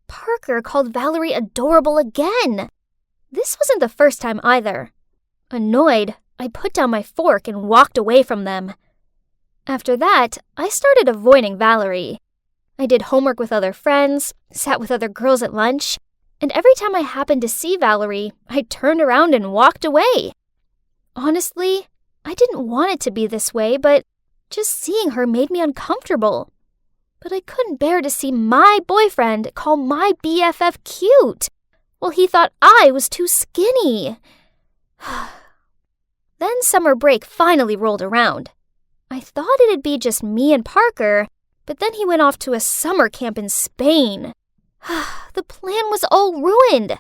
Parker called Valerie adorable again. This wasn't the first time either. Annoyed, I put down my fork and walked away from them. After that, I started avoiding Valerie. I did homework with other friends, sat with other girls at lunch, and every time I happened to see Valerie, I turned around and walked away. Honestly, I didn't want it to be this way, but just seeing her made me uncomfortable. But I couldn't bear to see my boyfriend call my BFF cute. Well, he thought I was too skinny. Then summer break finally rolled around. I thought it'd be just me and Parker, but then he went off to a summer camp in Spain. The plan was all ruined.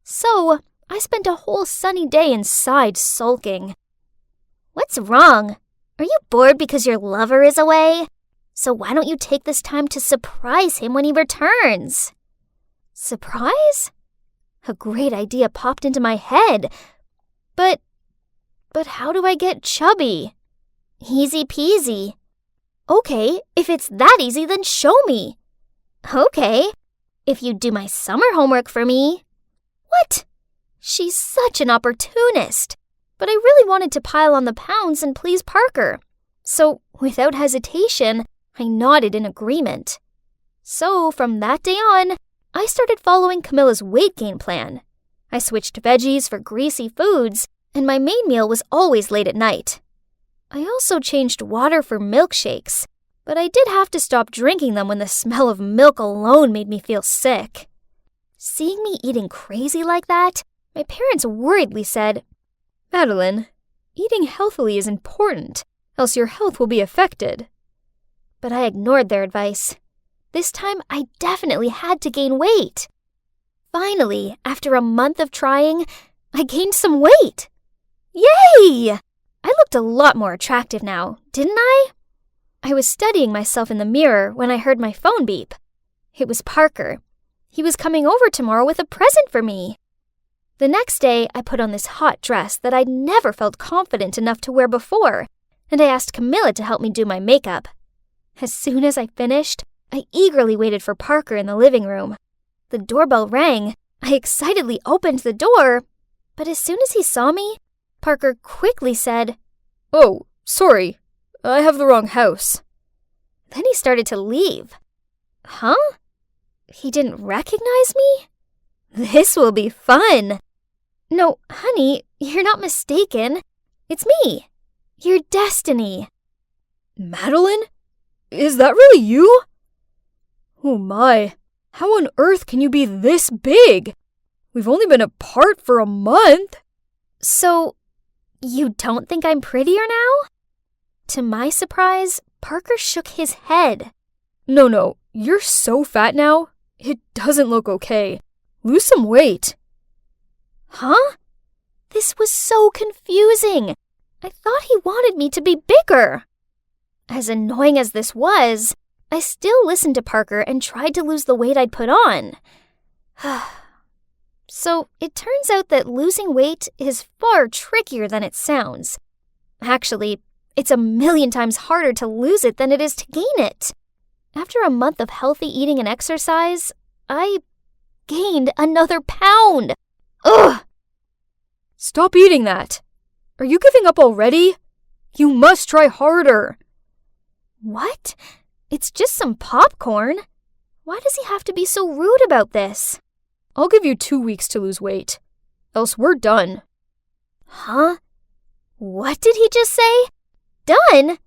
So I spent a whole sunny day inside sulking. What's wrong? Are you bored because your lover is away? So why don't you take this time to surprise him when he returns? Surprise? A great idea popped into my head. But how do I get chubby? Easy peasy. Okay, if it's that easy, then show me. Okay, if you do my summer homework for me. What? She's such an opportunist. But I really wanted to pile on the pounds and please Parker. So, without hesitation, I nodded in agreement. So, from that day on, I started following Camilla's weight gain plan. I switched veggies for greasy foods, and my main meal was always late at night. I also changed water for milkshakes, but I did have to stop drinking them when the smell of milk alone made me feel sick. Seeing me eating crazy like that, my parents worriedly said, "Madeline, eating healthily is important, else your health will be affected." But I ignored their advice. This time, I definitely had to gain weight. Finally, after a month of trying, I gained some weight. Yay! I looked a lot more attractive now, didn't I? I was studying myself in the mirror when I heard my phone beep. It was Parker. He was coming over tomorrow with a present for me. The next day, I put on this hot dress that I'd never felt confident enough to wear before, and I asked Camilla to help me do my makeup. As soon as I finished, I eagerly waited for Parker in the living room. The doorbell rang. I excitedly opened the door, but as soon as he saw me, Parker quickly said, "Oh, sorry. I have the wrong house." Then he started to leave. Huh? He didn't recognize me? This will be fun. No, honey, you're not mistaken. It's me, your destiny. "Madeline? Is that really you?" "Oh my, How on earth can you be this big? We've only been apart for a month. So, you don't think I'm prettier now? To my surprise, Parker shook his head. No, you're so fat now. It doesn't look okay. Lose some weight. Huh? This was so confusing. I thought he wanted me to be bigger. As annoying as this was, I still listened to Parker and tried to lose the weight I'd put on. So it turns out that losing weight is far trickier than it sounds. Actually, it's 1,000,000 times harder to lose it than it is to gain it. After a month of healthy eating and exercise, I gained another pound. Ugh! Stop eating that. Are you giving up already? You must try harder. What? It's just some popcorn. Why does he have to be so rude about this? I'll give you 2 weeks to lose weight. Else we're done. Huh? What did he just say? Done?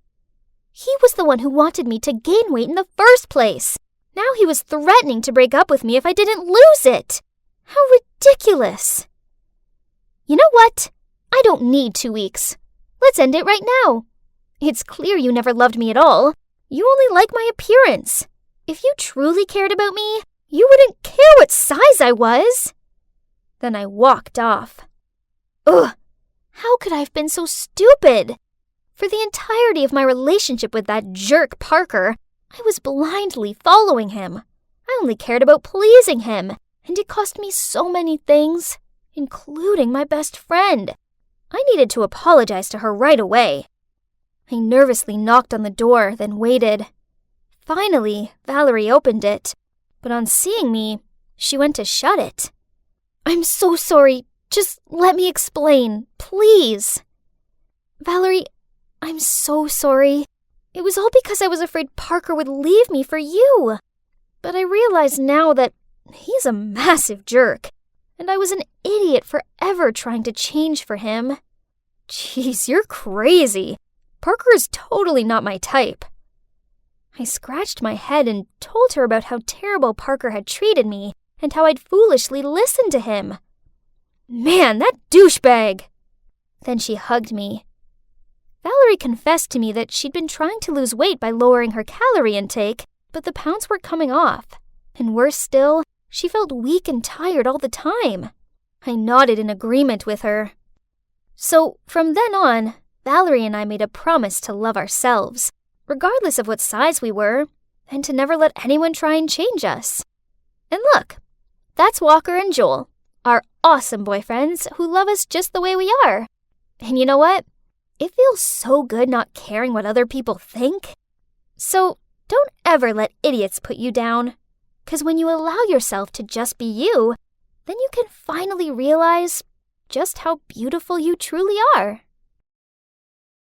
He was the one who wanted me to gain weight in the first place. Now he was threatening to break up with me if I didn't lose it. How ridiculous. You know what? I don't need 2 weeks. Let's end it right now. It's clear you never loved me at all. You only like my appearance. If you truly cared about me, you wouldn't care what size I was. Then I walked off. Ugh! How could I have been so stupid? For the entirety of my relationship with that jerk Parker, I was blindly following him. I only cared about pleasing him, and it cost me so many things, including my best friend. I needed to apologize to her right away. I nervously knocked on the door, then waited. Finally, Valerie opened it, but on seeing me, she went to shut it. I'm so sorry. Just let me explain, please. Valerie, I'm so sorry. It was all because I was afraid Parker would leave me for you. But I realize now that he's a massive jerk, and I was an idiot for ever trying to change for him. Jeez, you're crazy. Parker is totally not my type. I scratched my head and told her about how terrible Parker had treated me and how I'd foolishly listened to him. Man, that douchebag! Then she hugged me. Valerie confessed to me that she'd been trying to lose weight by lowering her calorie intake, but the pounds weren't coming off. And worse still, she felt weak and tired all the time. I nodded in agreement with her. So, from then on, Valerie and I made a promise to love ourselves, regardless of what size we were, and to never let anyone try and change us. And look, that's Walker and Joel, our awesome boyfriends who love us just the way we are. And you know what? It feels so good not caring what other people think. So, don't ever let idiots put you down. 'Cause when you allow yourself to just be you, then you can finally realize just how beautiful you truly are.